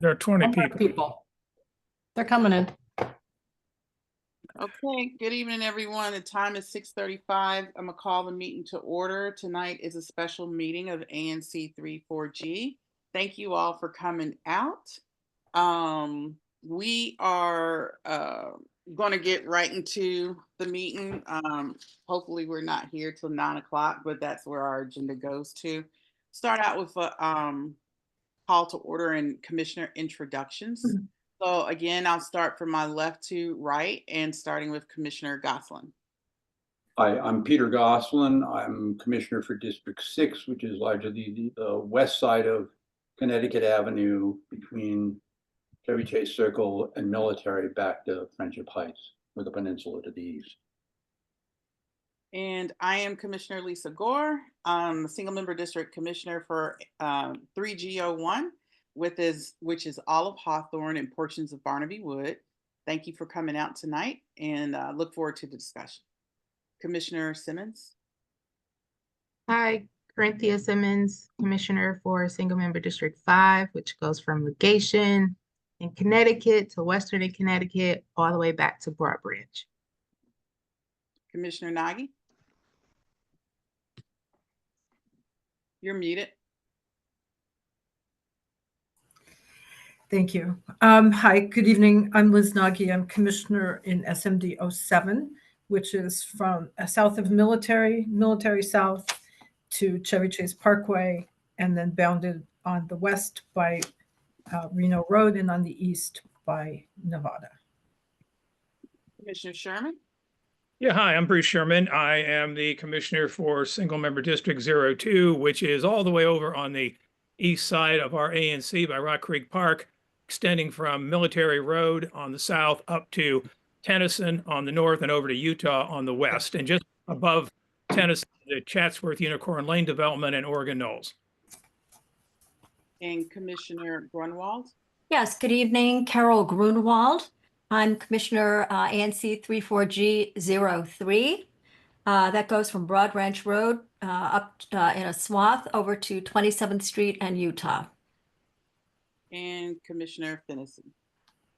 There are 20 One more people. people. They're coming in. Okay, good evening, everyone. The time is 6:35. I'm gonna call the meeting to order. Tonight is a special meeting of ANC 34G. Thank you all for coming out. We are going to get right into the meeting. Hopefully we're not here till 9 o'clock, but that's where our agenda goes to. Start out with a call to order and commissioner introductions. So again, I'll start from my left to right and starting with Commissioner Gosselin. Hi, I'm Peter Gosselin. I'm Commissioner for District 6, which is largely the west side of Connecticut Avenue between Chevy Chase Circle and Military back to Friendship Heights, with the peninsula to the east. And I am Commissioner Lisa Gore. I'm a single member district commissioner for 3G01, which is all of Hawthorne and portions of Barnaby Wood. Thank you for coming out tonight and look forward to the discussion. Commissioner Simmons. Hi, Corinthia Simmons, Commissioner for Single Member District 5, which goes from Legation in Connecticut to Western in Connecticut, all the way back to Broad Branch. Commissioner Nagy. You're muted. Thank you. Hi, good evening. I'm Liz Nagy. I'm Commissioner in SMD 07, which is from south of Military South to Chevy Chase Parkway, and then bounded on the west by Reno Road and on the east by Nevada. Commissioner Sherman. Yeah, hi, I'm Bruce Sherman. I am the commissioner for Single Member District 02, which is all the way over on the east side of our ANC by Rock Creek Park, extending from Military Road on the south up to Tennyson on the north and over to Utah on the west, and just above Tennyson, the Chatsworth Unicorn Lane development and Oregon Knolls. And Commissioner Grunwald. Yes, good evening, Carol Grunwald. I'm Commissioner ANC 34G03. That goes from Broad Branch Road up in a swath over to 27th Street and Utah. And Commissioner Finnison.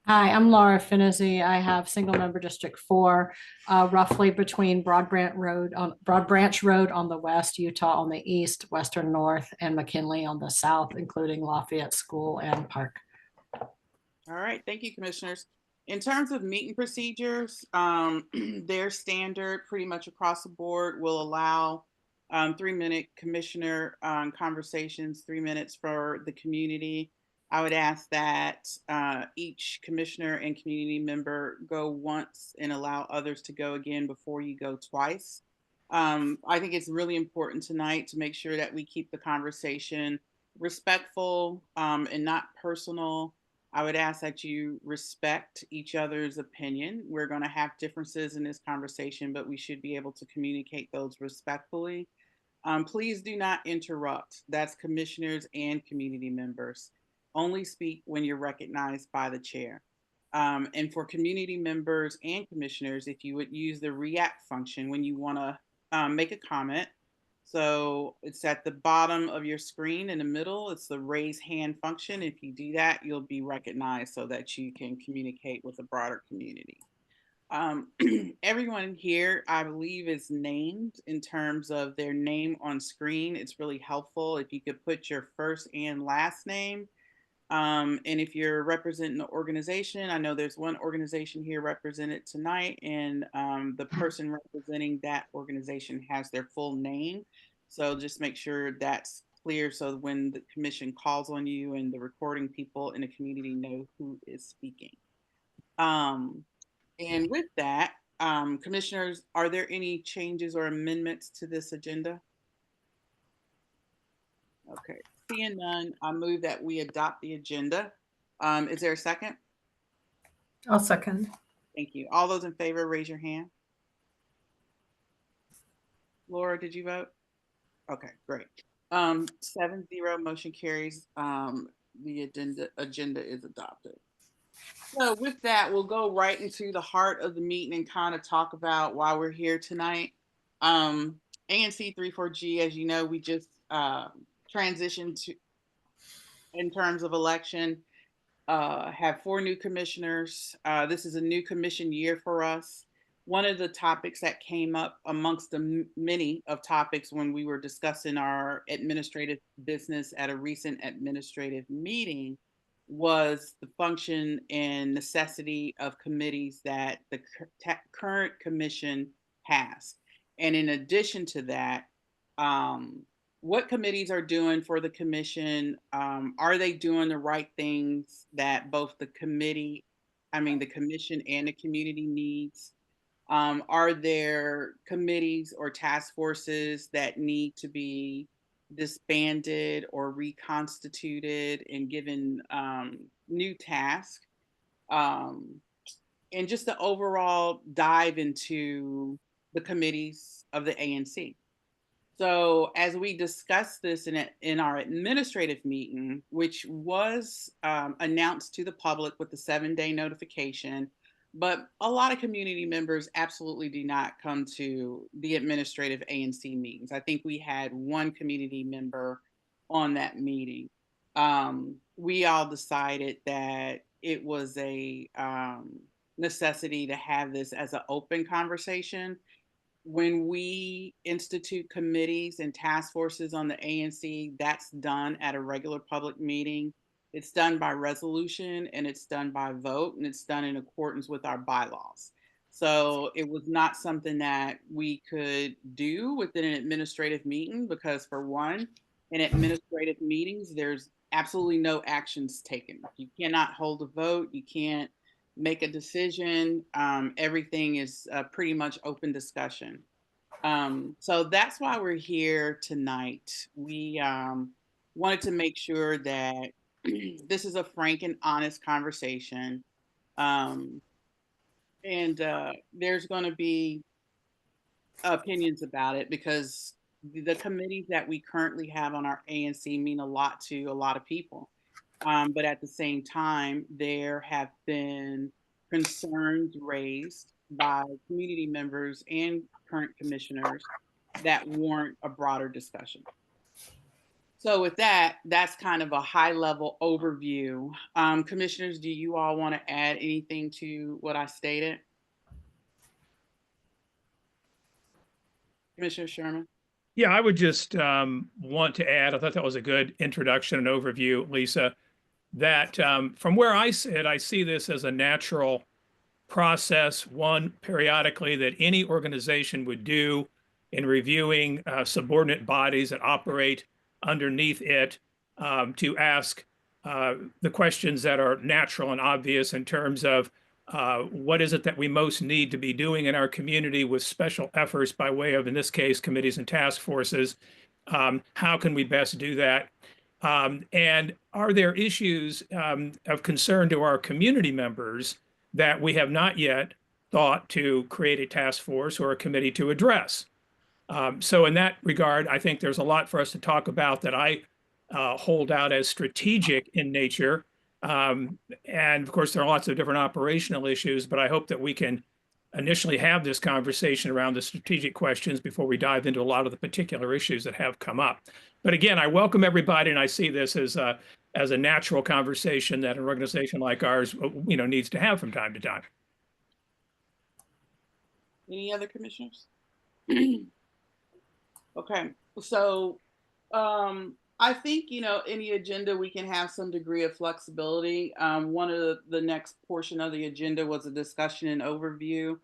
Hi, I'm Laura Finnessy. I have single member District 4, roughly between Broad Branch Road on the west, Utah on the east, Western North, and McKinley on the south, including Lafayette School and Park. All right, thank you, commissioners. In terms of meeting procedures, they're standard pretty much across the board. Will allow 3-minute commissioner conversations, 3 minutes for the community. I would ask that each commissioner and community member go once and allow others to go again before you go twice. I think it's really important tonight to make sure that we keep the conversation respectful and not personal. I would ask that you respect each other's opinion. We're going to have differences in this conversation, but we should be able to communicate those respectfully. Please do not interrupt. That's commissioners and community members. Only speak when you're recognized by the chair. And for community members and commissioners, if you would use the react function when you want to make a comment. So it's at the bottom of your screen in the middle. It's the raise hand function. If you do that, you'll be recognized so that you can communicate with a broader community. Everyone here, I believe, is named in terms of their name on screen. It's really helpful if you could put your first and last name. And if you're representing the organization, I know there's one organization here represented tonight, and the person representing that organization has their full name. So just make sure that's clear so when the commission calls on you and the recording people in the community know who is speaking. And with that, commissioners, are there any changes or amendments to this agenda? Okay. Seeing none, I move that we adopt the agenda. Is there a second? I'll second. Thank you. All those in favor, raise your hand. Laura, did you vote? Okay, great. 7-0, motion carries. The agenda is adopted. So with that, we'll go right into the heart of the meeting and kind of talk about why we're here tonight. ANC 34G, as you know, we just transitioned to in terms of election. have 4 new commissioners. This is a new commission year for us. One of the topics that came up amongst the many of topics when we were discussing our administrative business at a recent administrative meeting was the function and necessity of committees that the current commission has. And in addition to that, what committees are doing for the commission? Are they doing the right things that both the commission and the community needs? Are there committees or task forces that need to be disbanded or reconstituted and given new tasks? And just the overall dive into the committees of the ANC. So as we discussed this in our administrative meeting, which was announced to the public with the 7-day notification, but a lot of community members absolutely do not come to the administrative ANC meetings. I think we had one community member on that meeting. We all decided that it was a necessity to have this as an open conversation. When we institute committees and task forces on the ANC, that's done at a regular public meeting. It's done by resolution and it's done by vote and it's done in accordance with our bylaws. So it was not something that we could do within an administrative meeting because, for one, in administrative meetings, there's absolutely no actions taken. You cannot hold a vote. You can't make a decision. Everything is pretty much open discussion. So that's why we're here tonight. We wanted to make sure that this is a frank and honest conversation. And there's going to be opinions about it because the committees that we currently have on our ANC mean a lot to a lot of people. But at the same time, there have been concerns raised by community members and current commissioners that warrant a broader discussion. So with that, that's kind of a high level overview. Commissioners, do you all want to add anything to what I stated? Commissioner Sherman? Yeah, I would just want to add, I thought that was a good introduction and overview, Lisa, that from where I sit, I see this as a natural process, one periodically that any organization would do in reviewing subordinate bodies that operate underneath it to ask the questions that are natural and obvious in terms of what is it that we most need to be doing in our community with special efforts by way of, in this case, committees and task forces. How can we best do that? And are there issues of concern to our community members that we have not yet thought to create a task force or a committee to address? So in that regard, I think there's a lot for us to talk about that I hold out as strategic in nature. And of course, there are lots of different operational issues, but I hope that we can initially have this conversation around the strategic questions before we dive into a lot of the particular issues that have come up. But again, I welcome everybody, and I see this as a natural conversation that an organization like ours, needs to have from time to time. Any other commissioners? Okay, so I think, any agenda we can have some degree of flexibility. One of the next portion of the agenda was a discussion and overview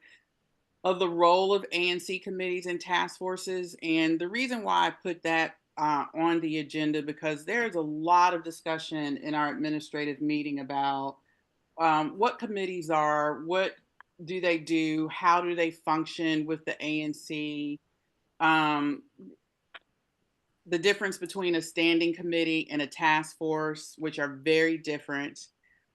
of the role of ANC committees and task forces. And the reason why I put that on the agenda, because there's a lot of discussion in our administrative meeting about what committees are, what do they do, how do they function with the ANC, the difference between a standing committee and a task force, which are very different.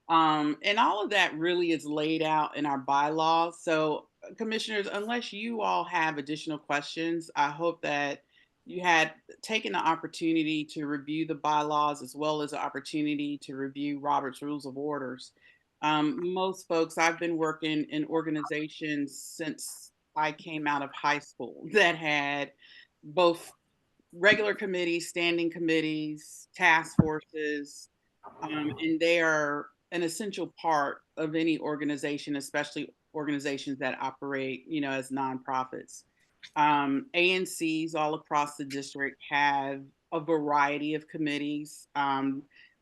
And all of that really is laid out in our bylaws. So commissioners, unless you all have additional questions, I hope that you had taken the opportunity to review the bylaws as well as the opportunity to review Robert's Rules of Orders. Most folks, I've been working in organizations since I came out of high school that had both regular committees, standing committees, task forces, and they are an essential part of any organization, especially organizations that operate, as nonprofits. ANCs all across the district have a variety of committees.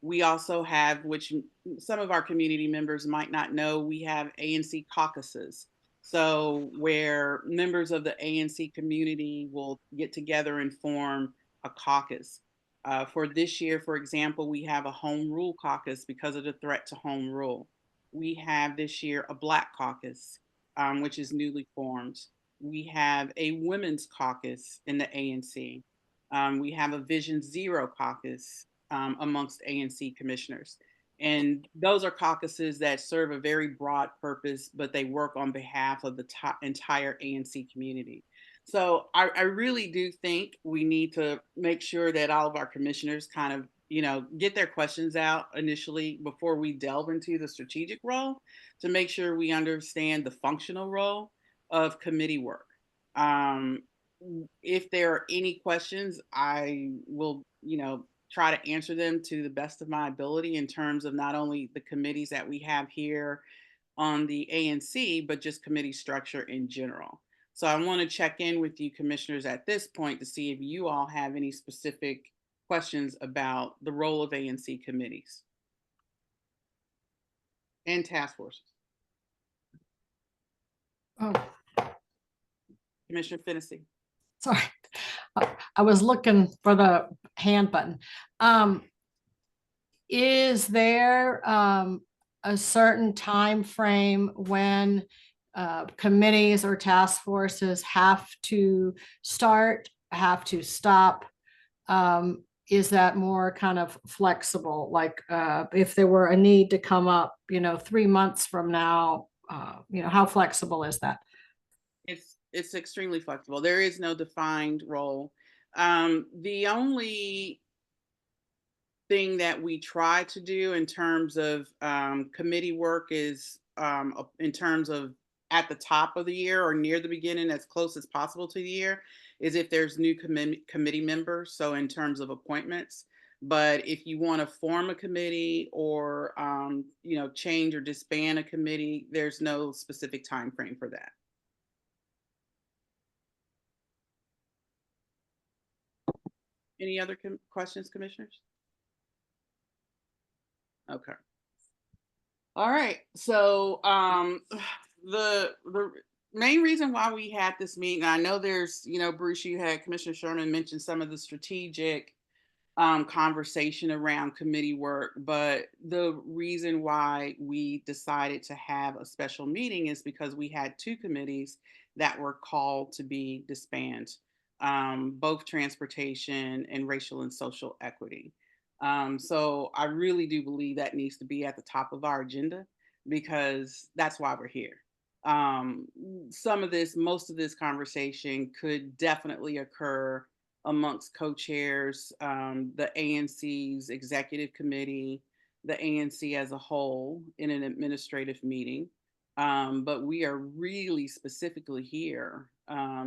We also have, which some of our community members might not know, we have ANC caucuses. So where members of the ANC community will get together and form a caucus. For this year, for example, we have a home rule caucus because of the threat to home rule. We have this year a Black caucus, which is newly formed. We have a women's caucus in the ANC. We have a Vision Zero caucus amongst ANC commissioners. And those are caucuses that serve a very broad purpose, but they work on behalf of the entire ANC community. So I really do think we need to make sure that all of our commissioners kind of, get their questions out initially before we delve into the strategic role, to make sure we understand the functional role of committee work. If there are any questions, I will, try to answer them to the best of my ability in terms of not only the committees that we have here on the ANC, but just committee structure in general. So I want to check in with you commissioners at this point to see if you all have any specific questions about the role of ANC committees and task forces. Oh, Commissioner Fennessy. sorry. I was looking for the hand button. Is there a certain time frame when committees or task forces have to start, have to stop? Is that more kind of flexible? Like if there were a need to come up, 3 months from now, how flexible is that? It's extremely flexible. There is no defined role. The only thing that we try to do in terms of committee work is in terms of at the top of the year or near the beginning, as close as possible to the year, is if there's new committee members. So in terms of appointments, but if you want to form a committee or change or disband a committee, there's no specific time frame for that. Any other questions, commissioners? Okay. All right. So the main reason why we had this meeting, I know there's, Bruce, you had Commissioner Sherman mention some of the strategic conversation around committee work, but the reason why we decided to have a special meeting is because we had two committees that were called to be disbanded, both transportation and racial and social equity. So I really do believe that needs to be at the top of our agenda because that's why we're here. Most of this conversation could definitely occur amongst co-chairs, the ANC's executive committee, the ANC as a whole in an administrative meeting. But we are really specifically here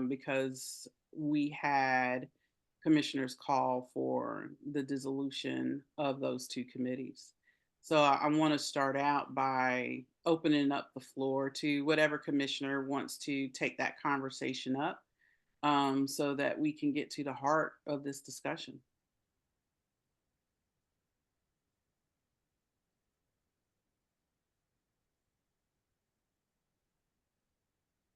because we had commissioners call for the dissolution of those two committees. So I want to start out by opening up the floor to whatever commissioner wants to take that conversation up so that we can get to the heart of this discussion.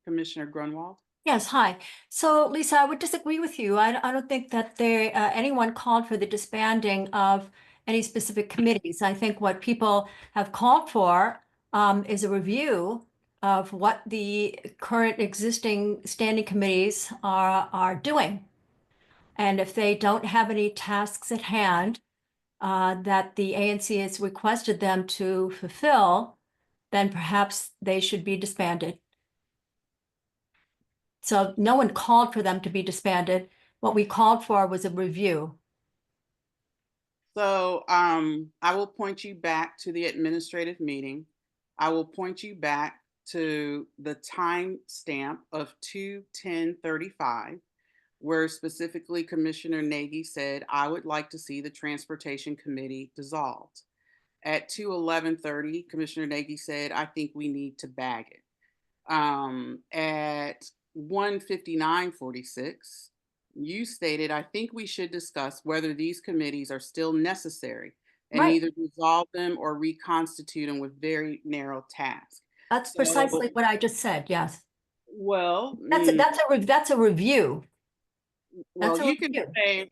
Commissioner Grunwald? Yes, hi. So Lisa, I would disagree with you. I don't think that anyone called for the disbanding of any specific committees. I think what people have called for is a review of what the current existing standing committees are doing. And if they don't have any tasks at hand that the ANC has requested them to fulfill, then perhaps they should be disbanded. So no one called for them to be disbanded. What we called for was a review. So I will point you back to the administrative meeting. I will point you back to the time stamp of 2/10/35, where specifically Commissioner Nagy said, I would like to see the Transportation Committee dissolved. At 2:11:30, Commissioner Nagy said, I think we need to bag it. At 1:59:46, you stated, I think we should discuss whether these committees are still necessary and Right. either dissolve them or reconstitute them with very narrow tasks. That's So, precisely what I just said. Yes. well, That's a review. well, That's a you can review. say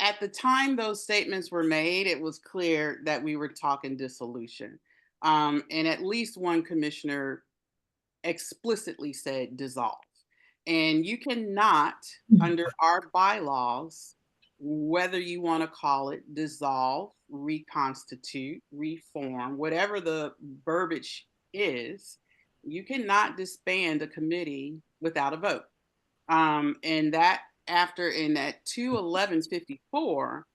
at the time those statements were made, it was clear that we were talking dissolution. And at least one commissioner explicitly said dissolve. And you cannot, under our bylaws, whether you want to call it dissolve, reconstitute, reform, whatever the verbiage is, you cannot disband a committee without a vote. And that after in at 2:11:54,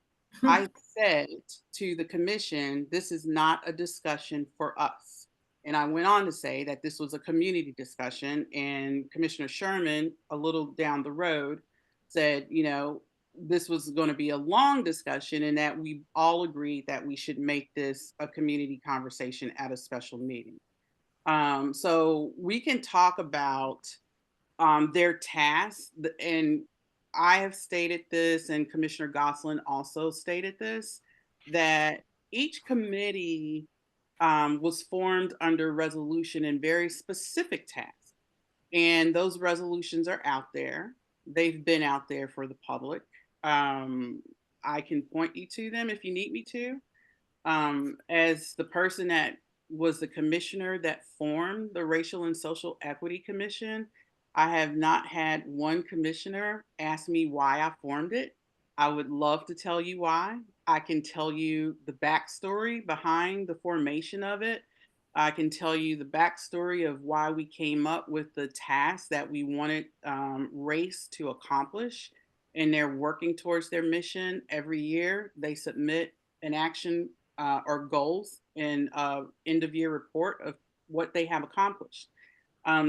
I said to the commission, this is not a discussion for us. And I went on to say that this was a community discussion, and Commissioner Sherman, a little down the road, said, this was going to be a long discussion and that we all agreed that we should make this a community conversation at a special meeting. So we can talk about their tasks, and I have stated this, and Commissioner Gosselin also stated this, that each committee was formed under resolution and very specific tasks. And those resolutions are out there. They've been out there for the public. I can point you to them if you need me to. As the person that was the commissioner that formed the Racial and Social Equity Commission, I have not had one commissioner ask me why I formed it. I would love to tell you why. I can tell you the backstory behind the formation of it. I can tell you the backstory of why we came up with the task that we wanted RACE to accomplish. And they're working towards their mission every year. They submit an action or goals in end of year report of what they have accomplished.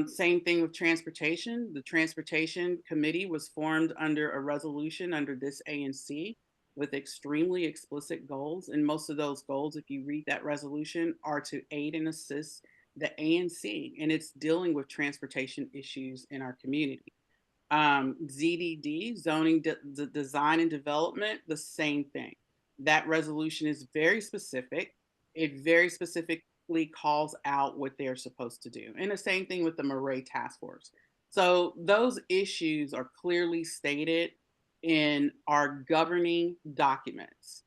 Same thing with transportation. The transportation committee was formed under a resolution under this ANC with extremely explicit goals. And most of those goals, if you read that resolution, are to aid and assist the ANC, and it's dealing with transportation issues in our community. ZDD, zoning, design and development, the same thing. That resolution is very specific. It very specifically calls out what they're supposed to do. And the same thing with the Murray Task Force. So those issues are clearly stated in our governing documents.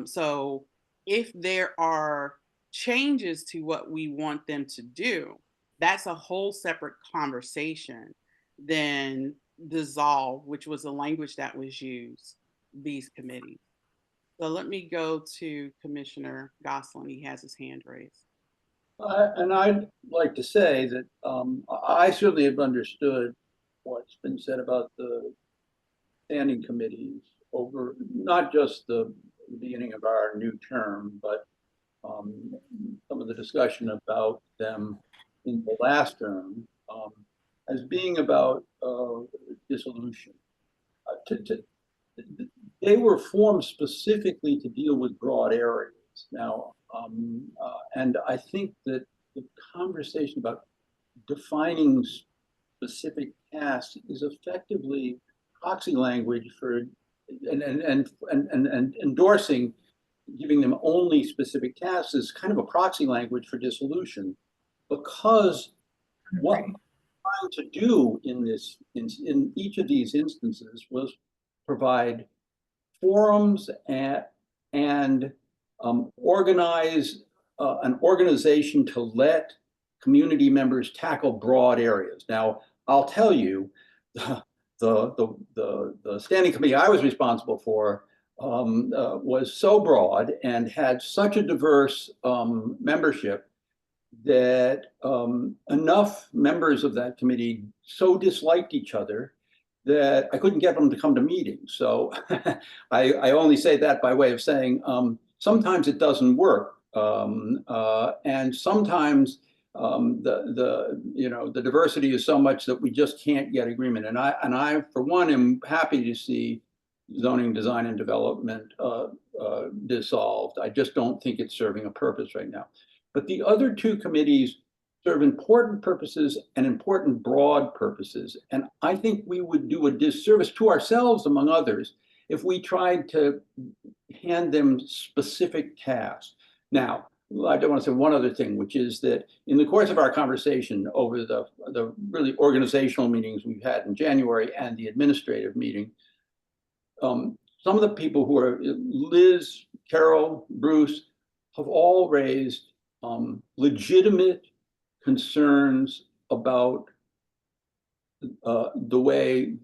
So if there are changes to what we want them to do, that's a whole separate conversation than dissolve, which was the language that was used, these committees. So let me go to Commissioner Gosselin. He has his hand raised. And I'd like to say that I certainly have understood what's been said about the standing committees over not just the beginning of our new term, but some of the discussion about them in the last term as being about dissolution. They were formed specifically to deal with broad areas. Now, and I think that the conversation about defining specific tasks is effectively proxy language for and endorsing giving them only specific tasks is kind of a proxy language for dissolution, because what we're trying to do in each of these instances was provide forums and organize an organization to let community members tackle broad areas. Now, I'll tell you, the standing committee I was responsible for was so broad and had such a diverse membership that enough members of that committee so disliked each other that I couldn't get them to come to meetings. So I only say that by way of saying sometimes it doesn't work, and sometimes the diversity is so much that we just can't get agreement. And I for one am happy to see zoning, design, and development dissolved. I just don't think it's serving a purpose right now. But the other two committees serve important purposes and important broad purposes. And I think we would do a disservice to ourselves, among others, if we tried to hand them specific tasks. Now, I do want to say one other thing, which is that in the course of our conversation over the really organizational meetings we've had in January and the administrative meeting, some of the people who are Liz, Carol, Bruce, have all raised legitimate concerns about the way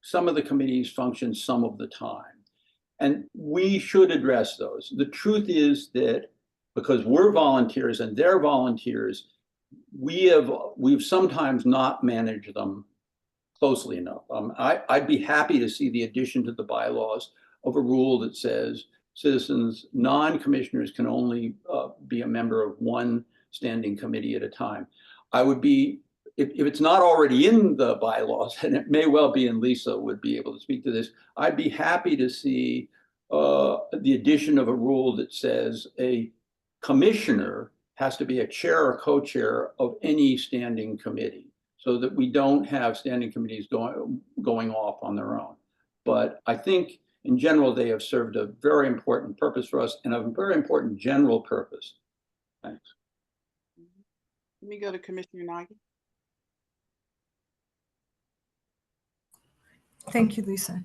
some of the committees function some of the time. And we should address those. The truth is that because we're volunteers and they're volunteers, we've sometimes not managed them closely enough. I'd be happy to see the addition to the bylaws of a rule that says citizens, non-commissioners can only be a member of one standing committee at a time. I would be, if it's not already in the bylaws, and it may well be, and Lisa would be able to speak to this, I'd be happy to see the addition of a rule that says a commissioner has to be a chair or co-chair of any standing committee, so that we don't have standing committees going off on their own. But I think in general, they have served a very important purpose for us and a very important general purpose. Thanks. Let me go to Commissioner Nagy. Thank you, Lisa.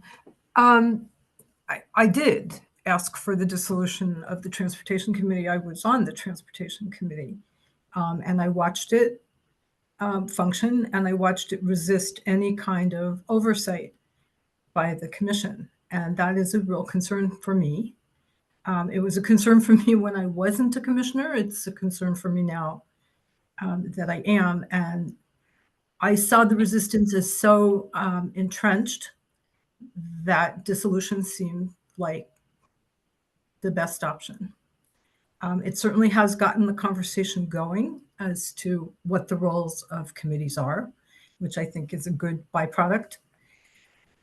I did ask for the dissolution of the Transportation Committee. I was on the Transportation Committee, and I watched it function, and I watched it resist any kind of oversight by the commission. And that is a real concern for me. It was a concern for me when I wasn't a commissioner. It's a concern for me now that I am. And I saw the resistance as so entrenched that dissolution seemed like the best option. It certainly has gotten the conversation going as to what the roles of committees are, which I think is a good byproduct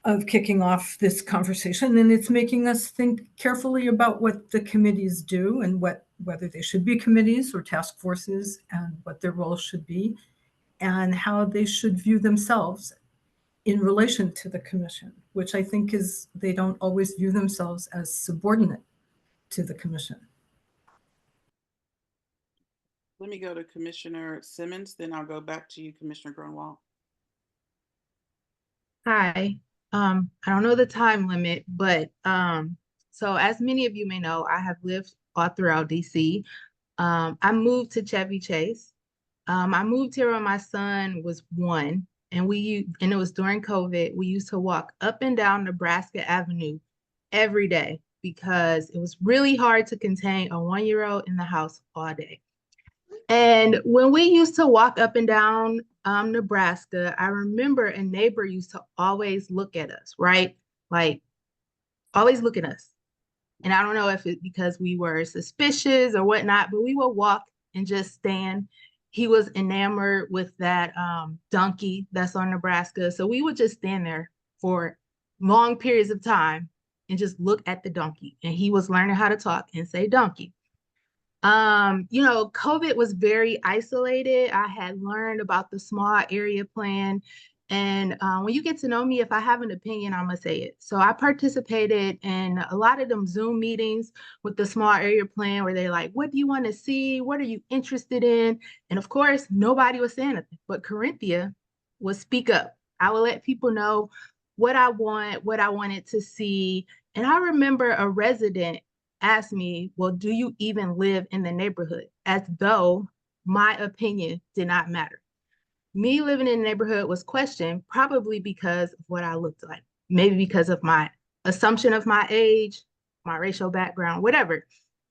of kicking off this conversation. And it's making us think carefully about what the committees do and whether they should be committees or task forces, and what their roles should be, and how they should view themselves in relation to the commission, which I think is they don't always view themselves as subordinate to the commission. Let me go to Commissioner Simmons, then I'll go back to you, Commissioner Grunwald. Hi. I don't know the time limit, but so as many of you may know, I have lived all throughout DC. I moved to Chevy Chase. I moved here when my son was 1, and it was during COVID. We used to walk up and down Nebraska Avenue every day because it was really hard to contain a 1-year-old in the house all day. And when we used to walk up and down Nebraska, I remember a neighbor used to always look at us, right? Like, always look at us. And I don't know if it's because we were suspicious or whatnot, but we would walk and just stand. He was enamored with that donkey that's on Nebraska. So we would just stand there for long periods of time and just look at the donkey. And he was learning how to talk and say donkey. COVID was very isolated. I had learned about the small area plan. And when you get to know me, if I have an opinion, I'm going to say it. So I participated in a lot of them Zoom meetings with the small area plan where they're like, what do you want to see? What are you interested in? And of course, nobody was saying anything, but Corinthia would speak up. I would let people know what I want, what I wanted to see. And I remember a resident asked me, well, do you even live in the neighborhood? As though my opinion did not matter. Me living in the neighborhood was questioned, probably because of what I looked like, maybe because of my assumption of my age, my racial background, whatever.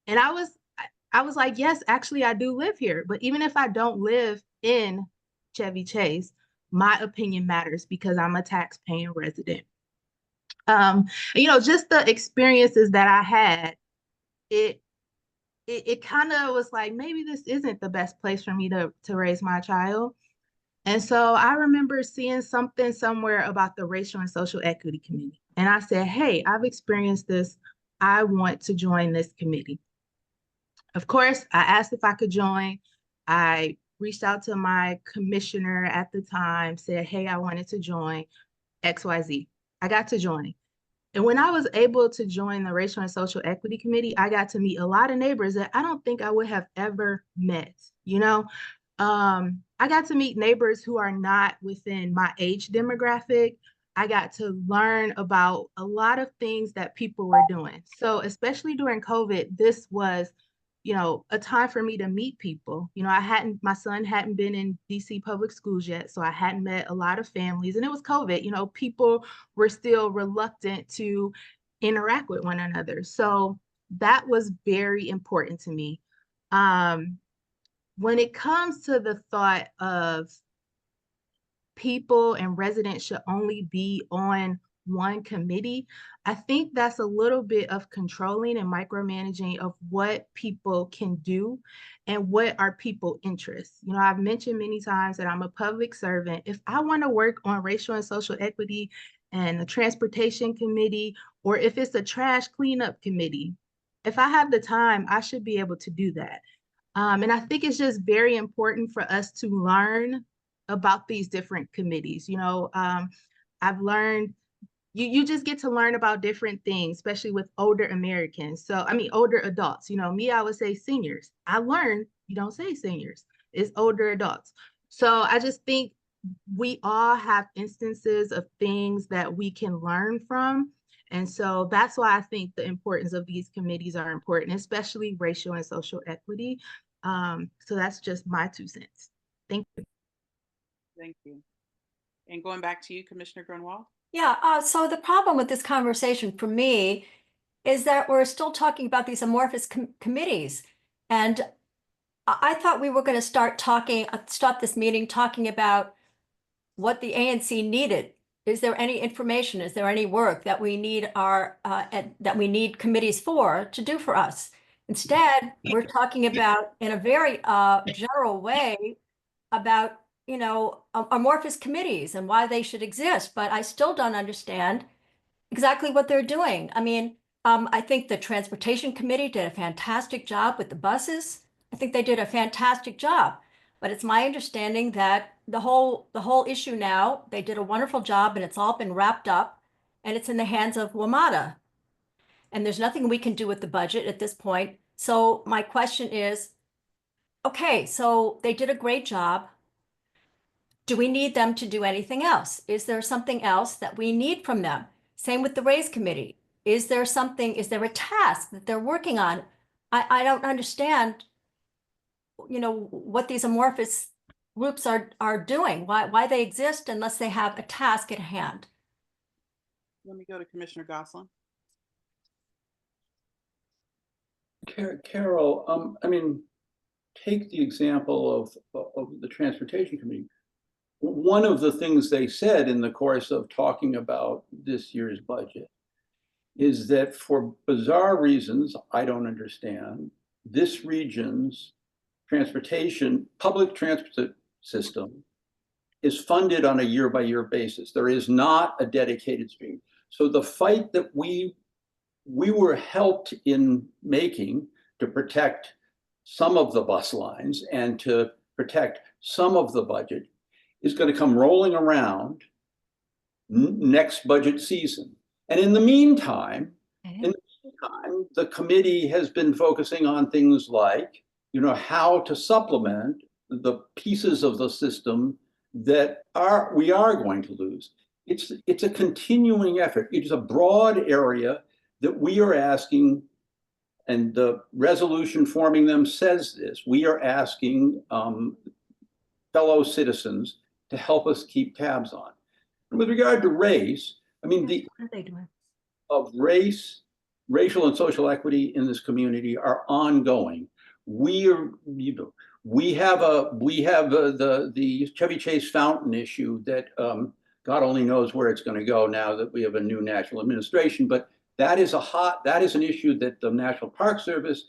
And I was like, yes, actually, I do live here. But even if I don't live in Chevy Chase, my opinion matters because I'm a tax-paying resident. Just the experiences that I had, it kind of was like, maybe this isn't the best place for me to raise my child. And so I remember seeing something somewhere about the Racial and Social Equity Committee. And I said, hey, I've experienced this. I want to join this committee. Of course, I asked if I could join. I reached out to my commissioner at the time, said, hey, I wanted to join XYZ. I got to join. And when I was able to join the Racial and Social Equity Committee, I got to meet a lot of neighbors that I don't think I would have ever met, you know? I got to meet neighbors who are not within my age demographic. I got to learn about a lot of things that people were doing. So especially during COVID, this was, you know, a time for me to meet people. You know, my son hadn't been in DC public schools yet, so I hadn't met a lot of families, and it was COVID. You know, people were still reluctant to interact with one another. So that was very important to me. When it comes to the thought of people and residents should only be on one committee, I think that's a little bit of controlling and micromanaging of what people can do and what are people interests. You know, I've mentioned many times that I'm a public servant. If I want to work on racial and social equity and the transportation committee, or if it's a trash cleanup committee, if I have the time, I should be able to do that. And I think it's just very important for us to learn about these different committees. You know, I've learned you just get to learn about different things, especially with older Americans. So, I mean, older adults, you know, me, I would say seniors. I learned you don't say seniors, it's older adults. So I just think we all have instances of things that we can learn from. And so that's why I think the importance of these committees are important, especially racial and social equity. So that's just my 2 cents. Thank you. Thank you. And going back to you, Commissioner Grunwald. Yeah, so the problem with this conversation for me is that we're still talking about these amorphous committees. And I thought we were going to stop this meeting talking about what the ANC needed. Is there any information? Is there any work that we need that we need committees to do for us? Instead, we're talking about in a very general way about, you know, amorphous committees and why they should exist. But I still don't understand exactly what they're doing. I mean, I think the Transportation Committee did a fantastic job with the buses. I think they did a fantastic job. But it's my understanding that the whole issue now, they did a wonderful job and it's all been wrapped up and it's in the hands of WMATA. And there's nothing we can do with the budget at this point. So my question is, okay, so they did a great job. Do we need them to do anything else? Is there something else that we need from them? Same with the Raise Committee. Is there a task that they're working on? I don't understand, you know, what these amorphous groups are doing, why they exist unless they have a task at hand. Let me go to Commissioner Gosselin. Carol, I mean, take the example of the Transportation Committee. One of the things they said in the course of talking about this year's budget is that for bizarre reasons I don't understand, this region's public transit system is funded on a year-by-year basis. There is not a dedicated stream. So the fight that we were helped in making to protect some of the bus lines and to protect some of the budget is going to come rolling around next budget season. And in the meantime, the committee has been focusing on things like, you know, how to supplement the pieces of the system that we are going to lose. It's a continuing effort. It is a broad area that we are asking, and the resolution forming them says this, we are asking fellow citizens to help us keep tabs on. And with regard to race, I mean, racial and social equity in this community are ongoing. We have the Chevy Chase fountain issue that God only knows where it's going to go now that we have a new national administration. But that is an issue that the National Park Service,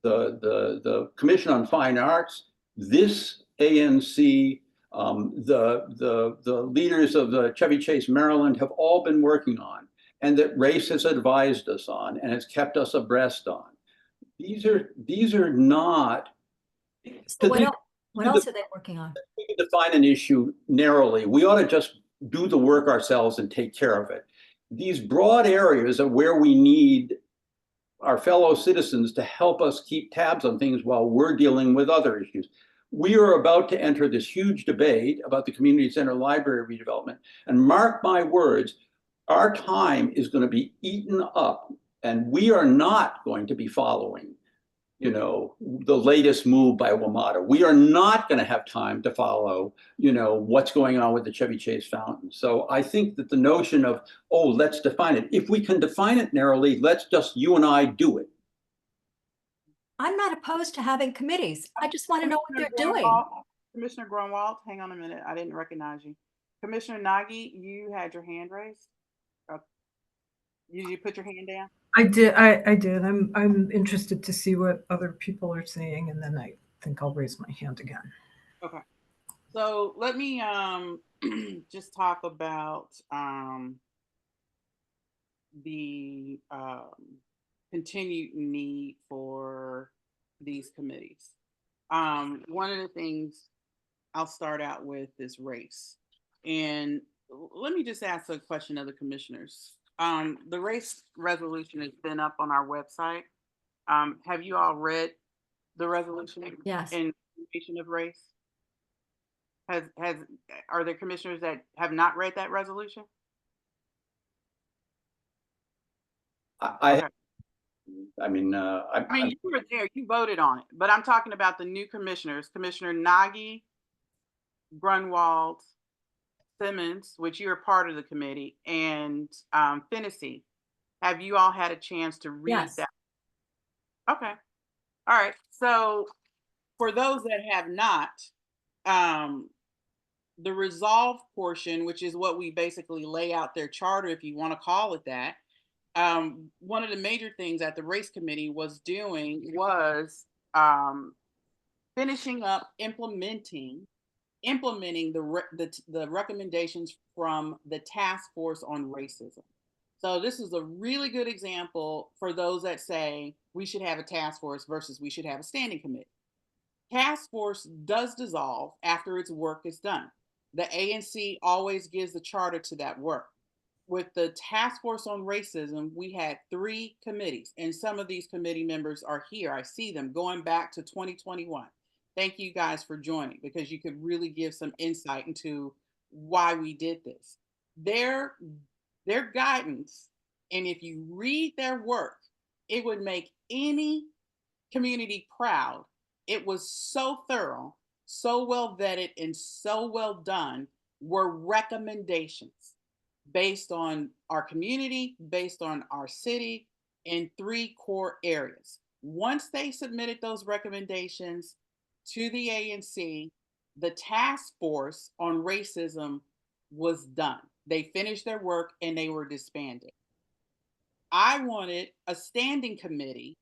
the Commission on Fine Arts, this ANC, the leaders of the Chevy Chase Maryland have all been working on. and that race has advised us on and has kept us abreast on. These are not. So what else are they working on? We can define an issue narrowly. We ought to just do the work ourselves and take care of it. These broad areas are where we need our fellow citizens to help us keep tabs on things while we're dealing with other issues. We are about to enter this huge debate about the community center library redevelopment. And mark my words, our time is going to be eaten up, and we are not going to be following, the latest move by WMATA. We are not going to have time to follow, what's going on with the Chevy Chase fountain. So I think that the notion of, let's define it. If we can define it narrowly, let's just, you and I, do it. I'm not opposed to having committees. I just want to know what they're doing. Commissioner Grunwald, hang on a minute. I didn't recognize you. Commissioner Nagy, you had your hand raised. You put your hand down? I did. I did. I'm interested to see what other people are saying, and then I think I'll raise my hand again. Okay. So let me just talk about the continued need for these committees. One of the things I'll start out with is race. And let me just ask a question of the commissioners. The race resolution has been up on our website. Have you all read the resolution? Yes. In nation of race? Are there commissioners that have not read that resolution? I mean, you were there, you voted on it, but I'm talking about the new commissioners, Commissioner Nagy, Grunwald, Simmons, which you're part of the committee, and Fennessy. Have you all had a chance to read that? Okay. All right. So for those that have not, the resolve portion, which is what we basically lay out their charter, if you want to call it that, one of the major things that the race committee was doing was finishing up implementing the recommendations from the task force on racism. So this is a really good example for those that say we should have a task force versus we should have a standing committee. Task force does dissolve after its work is done. The ANC always gives the charter to that work. With the task force on racism, we had 3 committees, and some of these committee members are here. I see them going back to 2021. Thank you guys for joining, because you could really give some insight into why we did this. Their guidance, and if you read their work, it would make any community proud. It was so thorough, so well vetted, and so well done, were recommendations based on our community, based on our city, in 3 core areas. Once they submitted those recommendations to the ANC, the task force on racism was done. They finished their work and they were disbanded. I wanted a standing committee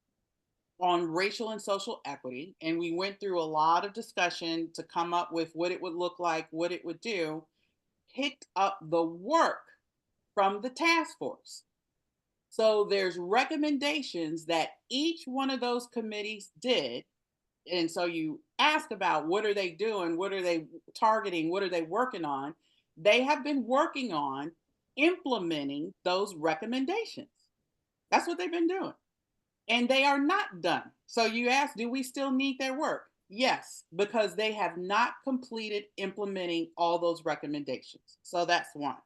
on racial and social equity, and we went through a lot of discussion to come up with what it would look like, what it would do, picked up the work from the task force. So there's recommendations that each one of those committees did. And so you ask about what are they doing? What are they targeting? What are they working on? They have been working on implementing those recommendations. That's what they've been doing. And they are not done. So you ask, do we still need their work? Yes, because they have not completed implementing all those recommendations. So that's one.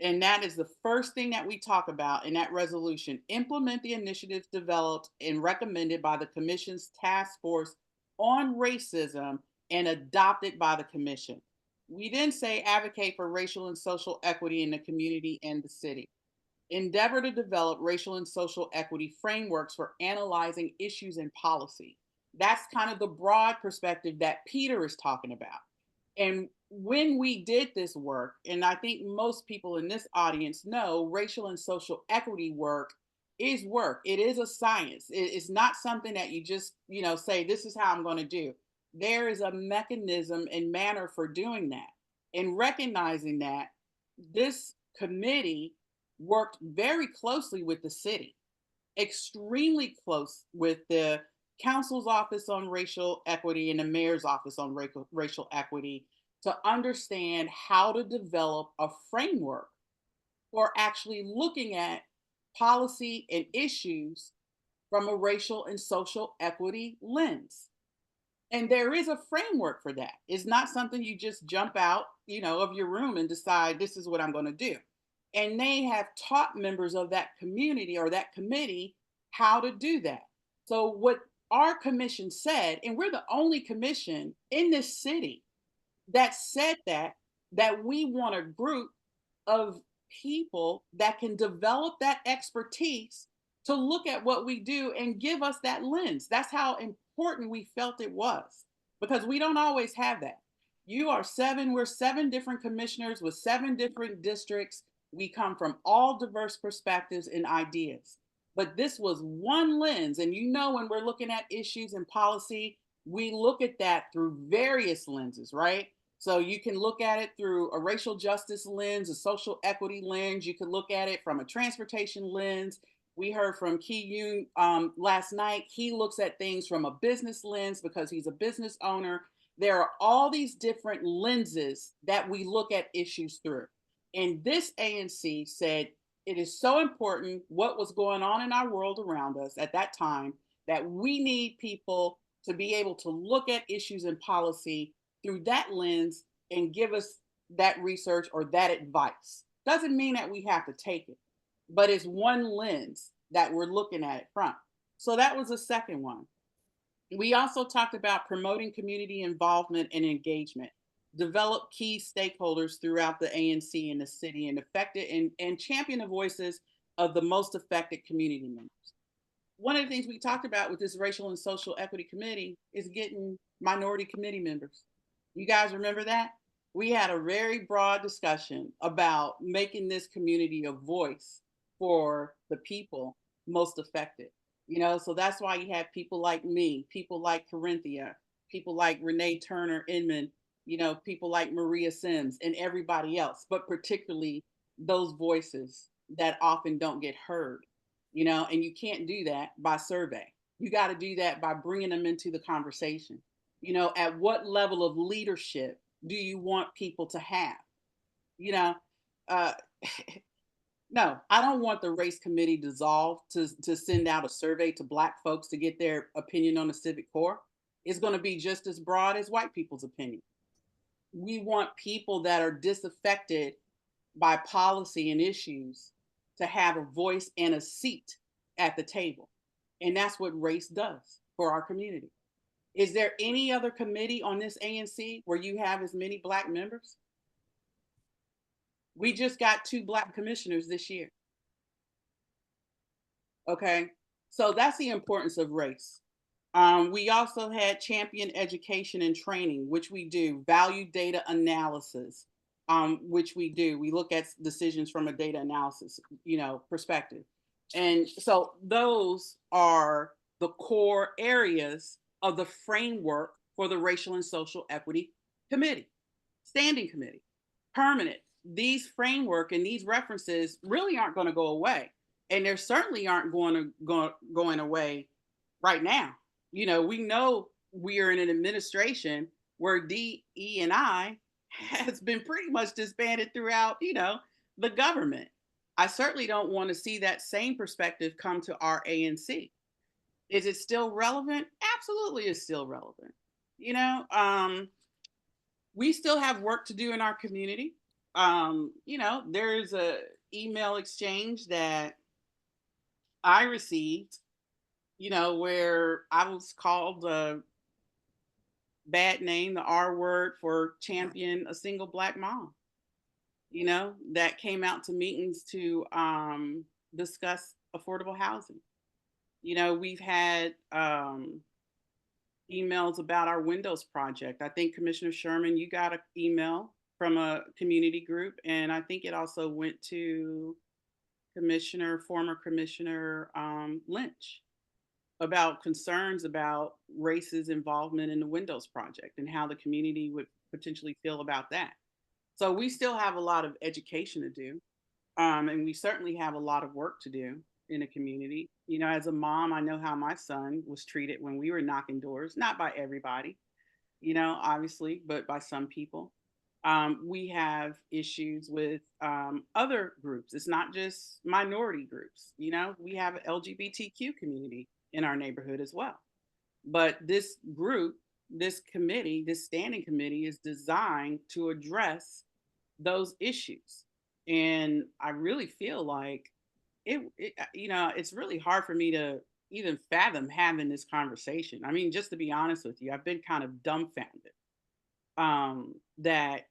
And that is the first thing that we talk about in that resolution. Implement the initiatives developed and recommended by the Commission's task force on racism and adopted by the Commission. We then say advocate for racial and social equity in the community and the city. Endeavor to develop racial and social equity frameworks for analyzing issues in policy. That's kind of the broad perspective that Peter is talking about. And when we did this work, and I think most people in this audience know, racial and social equity work is work. It is a science. It's not something that you just, say, this is how I'm going to do. There is a mechanism and manner for doing that. And recognizing that, this committee worked very closely with the city, extremely close with the council's office on racial equity and the mayor's office on racial equity to understand how to develop a framework for actually looking at policy and issues from a racial and social equity lens. And there is a framework for that. It's not something you just jump out, of your room and decide this is what I'm going to do. And they have taught members of that community or that committee how to do that. So what our commission said, and we're the only commission in this city that said that we want a group of people that can develop that expertise to look at what we do and give us that lens. That's how important we felt it was, because we don't always have that. We're 7 different commissioners with 7 different districts. We come from all diverse perspectives and ideas. But this was one lens. And when we're looking at issues and policy, we look at that through various lenses, right? So you can look at it through a racial justice lens, a social equity lens. You can look at it from a transportation lens. We heard from Ki Yoon last night. He looks at things from a business lens because he's a business owner. There are all these different lenses that we look at issues through. And this ANC said it is so important what was going on in our world around us at that time that we need people to be able to look at issues and policy through that lens and give us that research or that advice. Doesn't mean that we have to take it, but it's one lens that we're looking at it from. So that was the second one. We also talked about promoting community involvement and engagement, develop key stakeholders throughout the ANC and the city and champion the voices of the most affected community members. One of the things we talked about with this racial and social equity committee is getting minority committee members. You guys remember that? We had a very broad discussion about making this community a voice for the people most affected. So that's why you have people like me, people like Corinthia, people like Renee Turner Inman, people like Maria Sims and everybody else, but particularly those voices that often don't get heard, and you can't do that by survey. You got to do that by bringing them into the conversation. At what level of leadership do you want people to have? No, I don't want the race committee dissolved to send out a survey to Black folks to get their opinion on the Civic Corps. It's going to be just as broad as white people's opinion. We want people that are disaffected by policy and issues to have a voice and a seat at the table. And that's what race does for our community. Is there any other committee on this ANC where you have as many Black members? We just got 2 Black commissioners this year. Okay, so that's the importance of race. We also had champion education and training, which we do, value data analysis, which we do. We look at decisions from a data analysis, perspective. And so those are the core areas of the framework for the Racial and Social Equity Committee, Standing Committee, permanent. These framework and these references really aren't going to go away. And they certainly aren't going away right now. We know we are in an administration where DE&I has been pretty much disbanded throughout, the government. I certainly don't want to see that same perspective come to our ANC. Is it still relevant? Absolutely, it's still relevant. We still have work to do in our community. There's a email exchange that I received, where I was called a bad name, the R word, for champion a single Black mom, that came out to meetings to discuss affordable housing. We've had emails about our windows project. I think Commissioner Sherman, you got an email from a community group, and I think it also went to former Commissioner Lynch about concerns about race's involvement in the windows project and how the community would potentially feel about that. So we still have a lot of education to do. And we certainly have a lot of work to do in the community. You know, as a mom, I know how my son was treated when we were knocking doors, not by everybody, you know, obviously, but by some people. We have issues with other groups. It's not just minority groups. You know, we have an LGBTQ community in our neighborhood as well. But this group, this committee, this standing committee is designed to address those issues. And I really feel like you know, it's really hard for me to even fathom having this conversation. I mean, just to be honest with you, I've been kind of dumbfounded that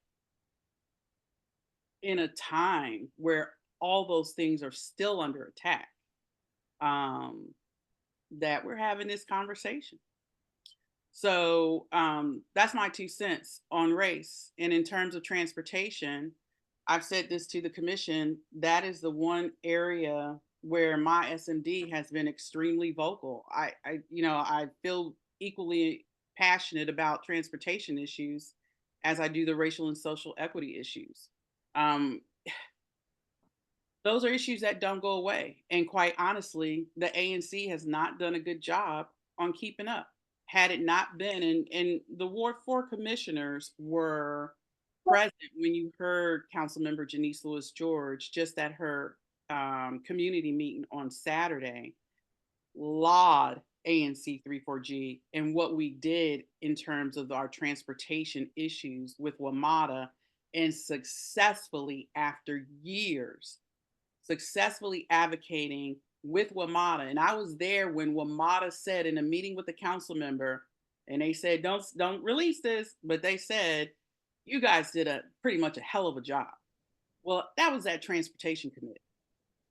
in a time where all those things are still under attack, um, that we're having this conversation. So that's my 2 cents on race. And in terms of transportation, I've said this to the commission, that is the one area where my SMD has been extremely vocal. You know, I feel equally passionate about transportation issues as I do the racial and social equity issues. Um, those are issues that don't go away. And quite honestly, the ANC has not done a good job on keeping up. Had it not been, and the Ward 4 commissioners were present when you heard Councilmember Janice Lewis George just at her community meeting on Saturday, laud ANC 34G and what we did in terms of our transportation issues with WMATA, and successfully, after years, successfully advocating with WMATA. And I was there when WMATA said in a meeting with the council member, and they said, don't release this, but they said, you guys did a pretty much a hell of a job. Well, that was that transportation committee.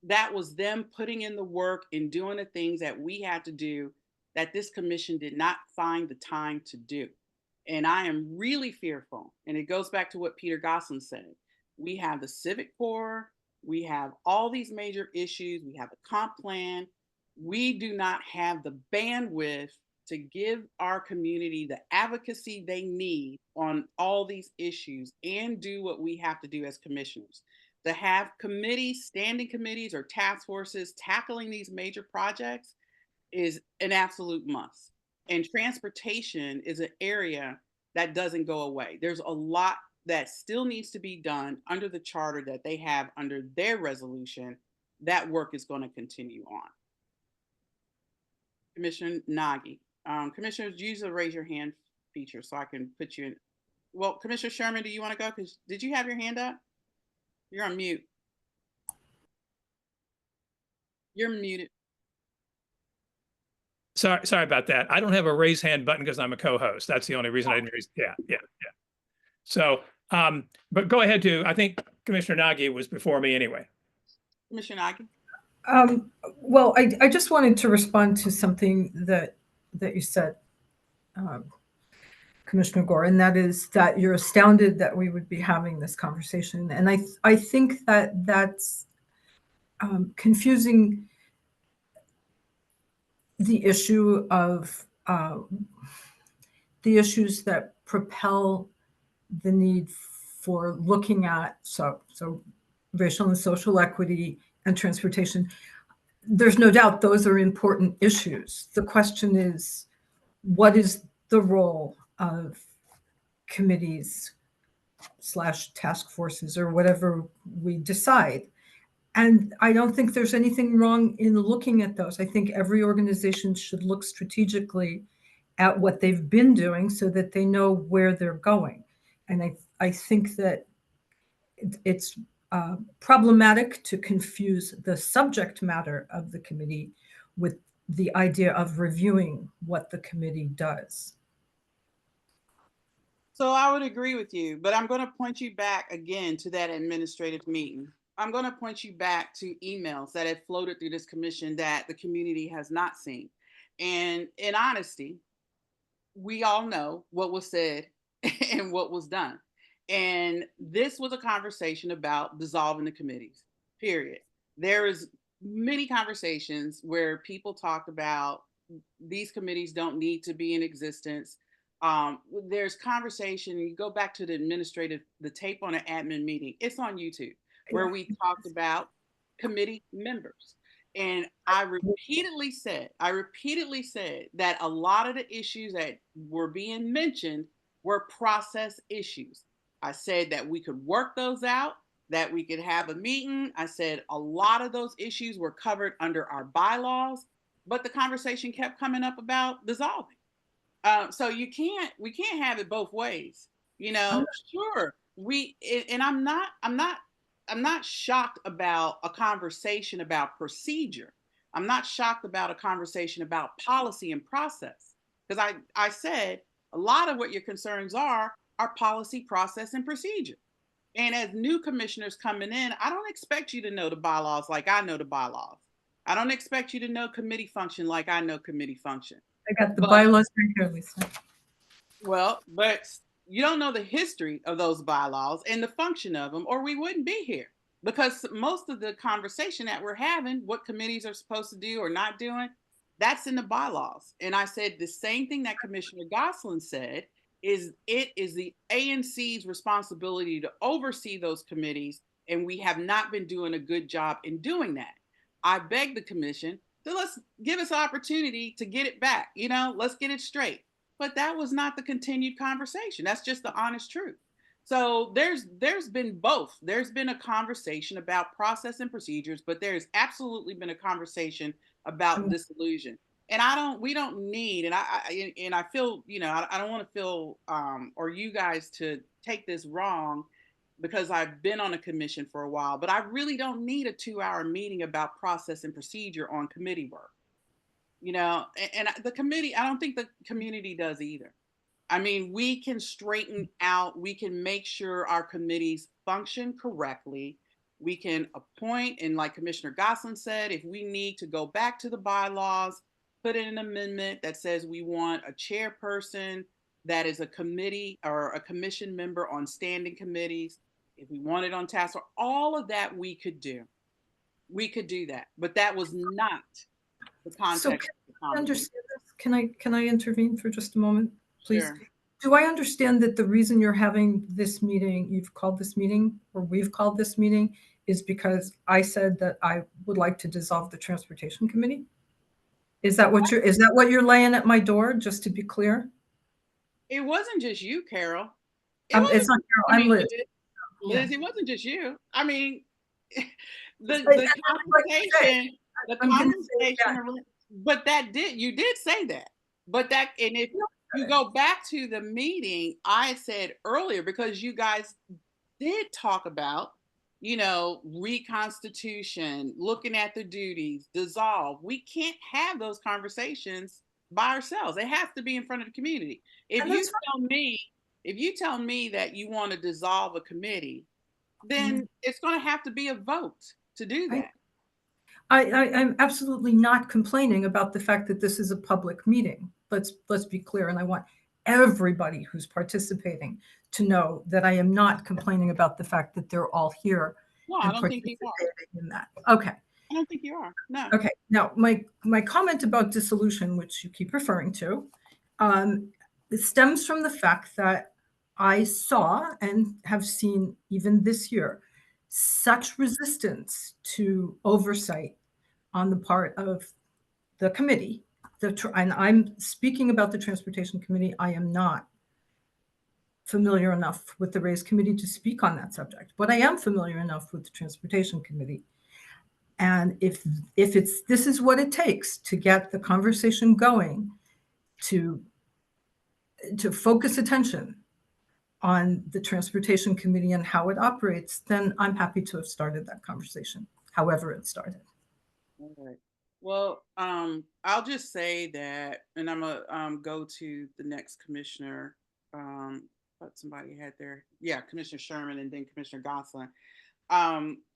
That was them putting in the work and doing the things that we had to do that this commission did not find the time to do. And I am really fearful, and it goes back to what Peter Gosselin said. We have the civic core, we have all these major issues, we have a comp plan. We do not have the bandwidth to give our community the advocacy they need on all these issues and do what we have to do as commissioners. To have committees, standing committees, or task forces tackling these major projects is an absolute must. And transportation is an area that doesn't go away. There's a lot that still needs to be done under the charter that they have under their resolution. That work is going to continue on. Commissioner Nagy. Commissioners, use the raise your hand feature so I can put you in. Well, Commissioner Sherman, do you want to go? Because did you have your hand up? You're on mute. You're muted. Sorry about that. I don't have a raise hand button because I'm a co-host. That's the only reason I didn't raise. Yeah. So, but go ahead I think Commissioner Nagy was before me anyway. Commissioner Nagy. Well, I just wanted to respond to something that you said, Commissioner Gore, and that is that you're astounded that we would be having this conversation. And I think that that's confusing the issue of the issues that propel the need for looking at so racial and social equity and transportation. There's no doubt those are important issues. The question is, what is the role of committees / task forces or whatever we decide? And I don't think there's anything wrong in looking at those. I think every organization should look strategically at what they've been doing so that they know where they're going. And I think that it's problematic to confuse the subject matter of the committee with the idea of reviewing what the committee does. So I would agree with you, but I'm going to point you back again to that administrative meeting. I'm going to point you back to emails that have floated through this commission that the community has not seen. And in honesty, we all know what was said and what was done. And this was a conversation about dissolving the committees, period. There is many conversations where people talked about these committees don't need to be in existence. There's conversation, you go back to the tape on an admin meeting, it's on YouTube, where we talked about committee members. And I repeatedly said that a lot of the issues that were being mentioned were process issues. I said that we could work those out, that we could have a meeting. I said a lot of those issues were covered under our bylaws, but the conversation kept coming up about dissolving. So we can't have it both ways. You know, sure, and I'm not shocked about a conversation about procedure. I'm not shocked about a conversation about policy and process. Because I said a lot of what your concerns are policy, process, and procedure. And as new commissioners coming in, I don't expect you to know the bylaws like I know the bylaws. I don't expect you to know committee function like I know committee function. I got the But- bylaws right here, Lisa. Well, but you don't know the history of those bylaws and the function of them, or we wouldn't be here. Because most of the conversation that we're having, what committees are supposed to do or not doing, that's in the bylaws. And I said the same thing that Commissioner Gosselin said, is it is the ANC's responsibility to oversee those committees, and we have not been doing a good job in doing that. I beg the commission to let's give us an opportunity to get it back. You know, let's get it straight. But that was not the continued conversation. That's just the honest truth. So there's been both. There's been a conversation about process and procedures, but there's absolutely been a conversation about disillusion. And we don't need, and I feel, you know, I don't want to feel, or you guys to take this wrong, because I've been on a commission for a while, but I really don't need a 2-hour meeting about process and procedure on committee work. You know, and the committee, I don't think the community does either. I mean, we can straighten out, we can make sure our committees function correctly. We can appoint, and like Commissioner Gosselin said, if we need to go back to the bylaws, put in an amendment that says we want a chairperson that is a committee or a commission member on standing committees. If we want it on task, or all of that we could do. We could do that, but that was not the context. So can I understand this? Can I intervene for just a moment, please? Sure. Do I understand that the reason you're having this meeting, you've called this meeting, or we've called this meeting, is because I said that I would like to dissolve the Transportation Committee? Is that what you're laying at my door, just to be clear? It wasn't just you, Carol. It's not Carol, I'm Liz. Liz, it wasn't just you. I mean, the conversation, but you did say that. But that, and if you go back to the meeting, I said earlier, because you guys did talk about, you know, reconstitution, looking at the duties, dissolve. We can't have those conversations by ourselves. It has to be in front of the community. If you tell me that you want to dissolve a committee, then it's going to have to be a vote to do that. I'm absolutely not complaining about the fact that this is a public meeting. Let's be clear. And I want everybody who's participating to know that I am not complaining about the fact that they're all here. No, I don't think you are. In that. Okay. I don't think you are. No. Okay. Now, my comment about dissolution, which you keep referring to, it stems from the fact that I saw and have seen even this year such resistance to oversight on the part of the committee. And I'm speaking about the Transportation Committee. I am not familiar enough with the Raise Committee to speak on that subject, but I am familiar enough with the Transportation Committee. And if this is what it takes to get the conversation going, to focus attention on the Transportation Committee and how it operates, then I'm happy to have started that conversation, however it started. All right. Well, I'll just say that, and I'm gonna go to the next commissioner. But somebody had their, Commissioner Sherman and then Commissioner Gosselin.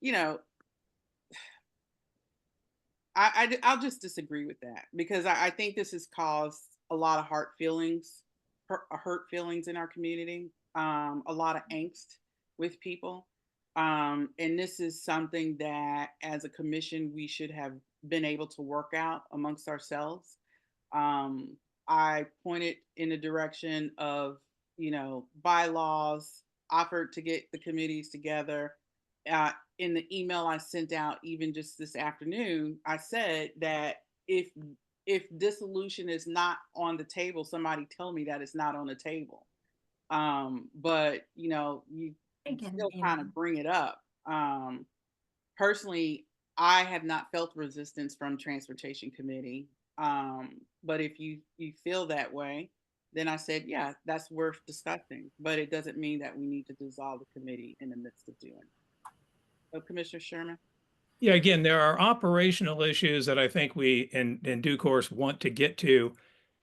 You know, I'll just disagree with that, because I think this has caused a lot of hurt feelings in our community, a lot of angst with people. And this is something that as a commission, we should have been able to work out amongst ourselves. I pointed in the direction of, you know, bylaws, offered to get the committees together. in the email I sent out, even just this afternoon, I said that if dissolution is not on the table, somebody tell me that it's not on the table. But you know, you still kind of bring it up. Personally, I have not felt resistance from Transportation Committee. But if you feel that way, then I said, yeah, that's worth discussing. But it doesn't mean that we need to dissolve the committee in the midst of doing it. So, Commissioner Sherman? Yeah, again, there are operational issues that I think we in due course want to get to,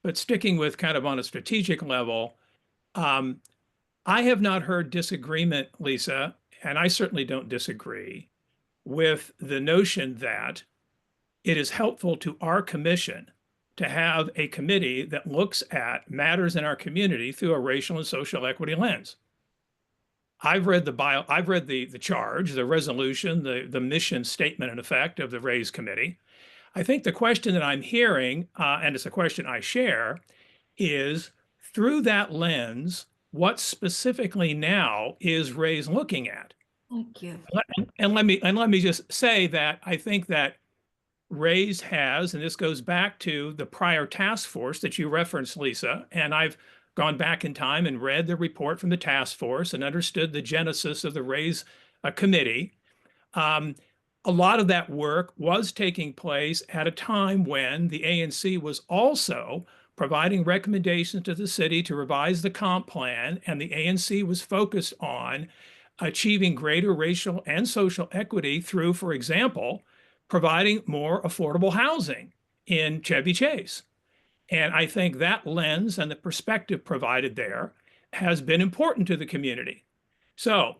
but sticking with kind of on a strategic level, I have not heard disagreement, Lisa, and I certainly don't disagree with the notion that it is helpful to our commission to have a committee that looks at matters in our community through a racial and social equity lens. I've read the charge, the resolution, the mission statement in effect of the RAISE committee. I think the question that I'm hearing, and it's a question I share, is through that lens, what specifically now is RAISE looking at? Thank you. And let me just say that I think that RAISE has, and this goes back to the prior task force that you referenced, Lisa, and I've gone back in time and read the report from the task force and understood the genesis of the RAISE committee. A lot of that work was taking place at a time when the ANC was also providing recommendations to the city to revise the comp plan, and the ANC was focused on achieving greater racial and social equity through, for example, providing more affordable housing in Chevy Chase. And I think that lens and the perspective provided there has been important to the community. So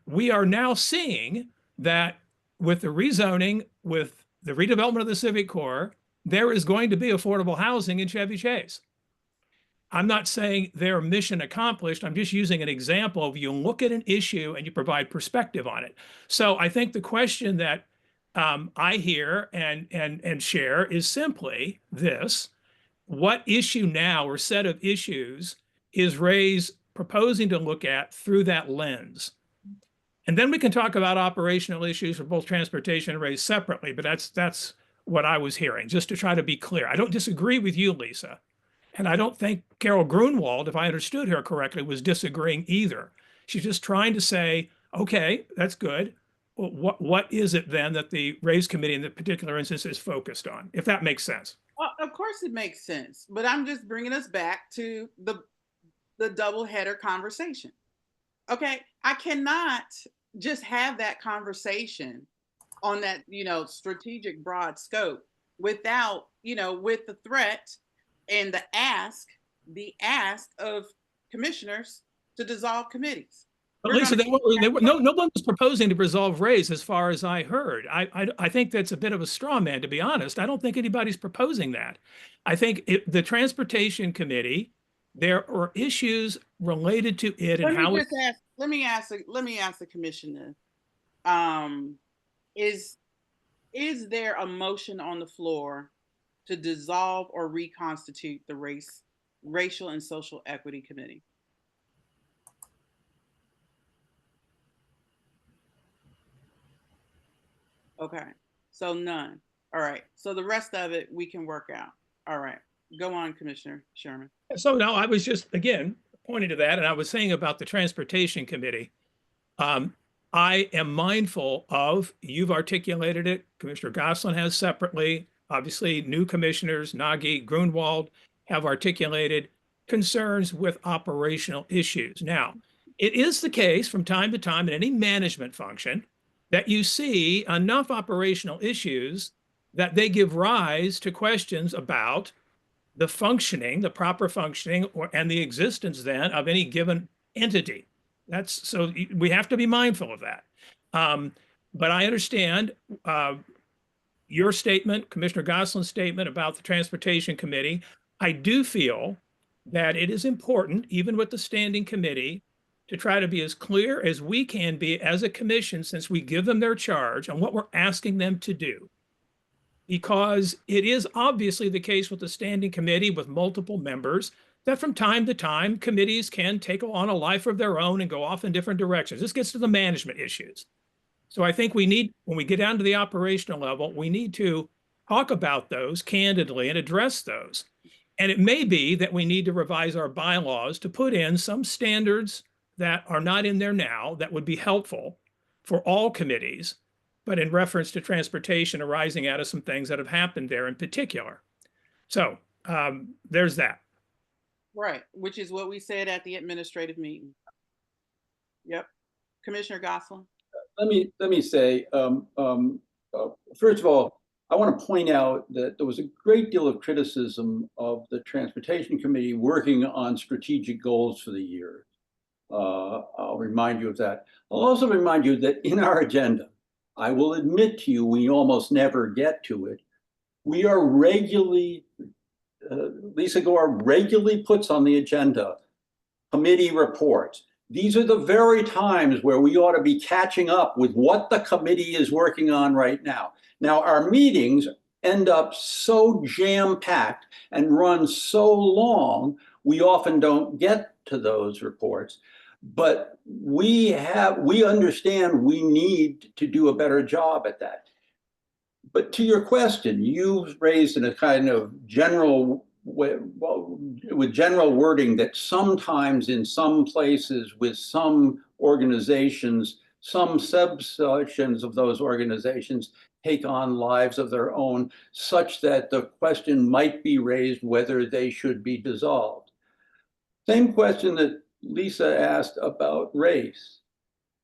we are now seeing that with the rezoning, with the redevelopment of the Civic Core, there is going to be affordable housing in Chevy Chase. I'm not saying they're mission accomplished. I'm just using an example of you look at an issue and you provide perspective on it. So I think the question that I hear and share is simply this: what issue now or set of issues is RAISE proposing to look at through that lens? And then we can talk about operational issues for both transportation and RAISE separately, but that's what I was hearing, just to try to be clear. I don't disagree with you, Lisa. And I don't think Carol Grunwald, if I understood her correctly, was disagreeing either. She's just trying to say, okay, that's good. Well, what is it then that the RAISE committee in the particular instance is focused on, if that makes sense? Well, of course it makes sense, but I'm just bringing us back to the double header conversation. Okay, I cannot just have that conversation on that, strategic broad scope without, with the threat and the ask of commissioners to dissolve committees. But Lisa, no one was proposing to resolve RAISE as far as I heard. I think that's a bit of a straw man, to be honest. I don't think anybody's proposing that. I think the Transportation Committee, there are issues related to it and how it. Let me ask the commissioner. Is there a motion on the floor to dissolve or reconstitute the Racial and Social Equity Committee? Okay, so none. All right, so the rest of it we can work out. All right, go on, Commissioner Sherman. So no, I was just, again, pointing to that, and I was saying about the Transportation Committee. I am mindful of, you've articulated it, Commissioner Gosselin has separately, obviously new commissioners, Nagy, Grunwald, have articulated concerns with operational issues. Now, it is the case from time to time in any management function that you see enough operational issues that they give rise to questions about the functioning, the proper functioning, and the existence then of any given entity. So we have to be mindful of that. But I understand your statement, Commissioner Gosselin's statement about the Transportation Committee. I do feel that it is important, even with the Standing Committee, to try to be as clear as we can be as a commission, since we give them their charge on what we're asking them to do. Because it is obviously the case with the Standing Committee with multiple members that from time to time, committees can take on a life of their own and go off in different directions. This gets to the management issues. So I think when we get down to the operational level, we need to talk about those candidly and address those. And it may be that we need to revise our bylaws to put in some standards that are not in there now that would be helpful for all committees, but in reference to transportation arising out of some things that have happened there in particular. So there's that. Right, which is what we said at the administrative meeting. Yep. Commissioner Goslin? Let me say, first of all, I want to point out that there was a great deal of criticism of the Transportation Committee working on strategic goals for the year. I'll remind you of that. I'll also remind you that in our agenda, I will admit to you, we almost never get to it. We are regularly, Lisa Gore regularly puts on the agenda committee reports. These are the very times where we ought to be catching up with what the committee is working on right now. Now, our meetings end up so jam-packed and run so long, we often don't get to those reports. But we understand we need to do a better job at that. But to your question, you've raised in a kind of general with general wording that sometimes in some places with some organizations, some subsections of those organizations take on lives of their own, such that the question might be raised whether they should be dissolved. Same question that Lisa asked about race.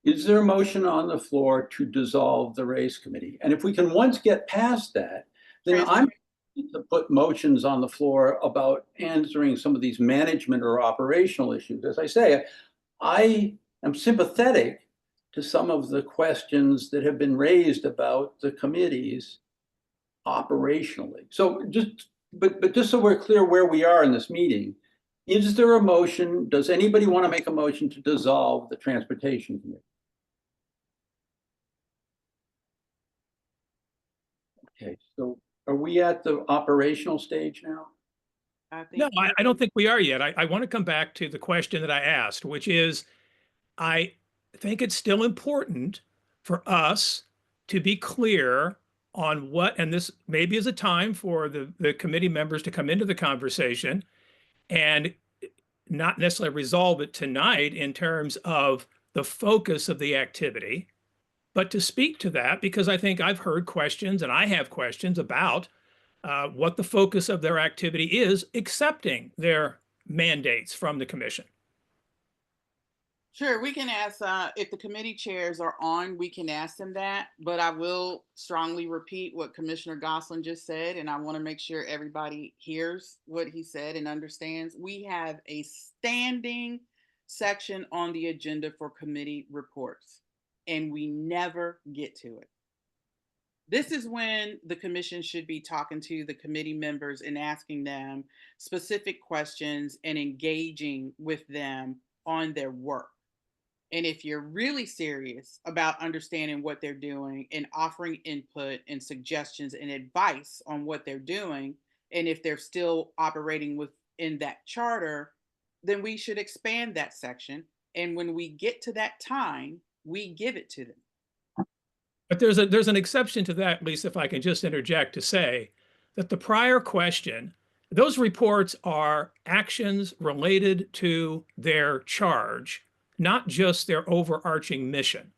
Is there a motion on the floor to dissolve the race committee? And if we can once get past that, then I'm to put motions on the floor about answering some of these management or operational issues. As I say, I am sympathetic to some of the questions that have been raised about the committees operationally. So but just so we're clear where we are in this meeting, is there a motion? Does anybody want to make a motion to dissolve the Transportation Committee? Okay, so are we at the operational stage now? No, I don't think we are yet. I want to come back to the question that I asked, which is, I think it's still important for us to be clear on what, and this maybe is a time for the committee members to come into the conversation and not necessarily resolve it tonight in terms of the focus of the activity, but to speak to that, because I think I've heard questions and I have questions about what the focus of their activity is, accepting their mandates from the commission. Sure, we can ask, if the committee chairs are on, we can ask them that, but I will strongly repeat what Commissioner Goslin just said, and I want to make sure everybody hears what he said and understands. We have a standing section on the agenda for committee reports, and we never get to it. This is when the commission should be talking to the committee members and asking them specific questions and engaging with them on their work. And if you're really serious about understanding what they're doing and offering input and suggestions and advice on what they're doing, and if they're still operating within that charter, then we should expand that section. And when we get to that time, we give it to them. But there's an exception to that, Lisa, if I can just interject to say that the prior question, those reports are actions related to their charge, not just their overarching mission.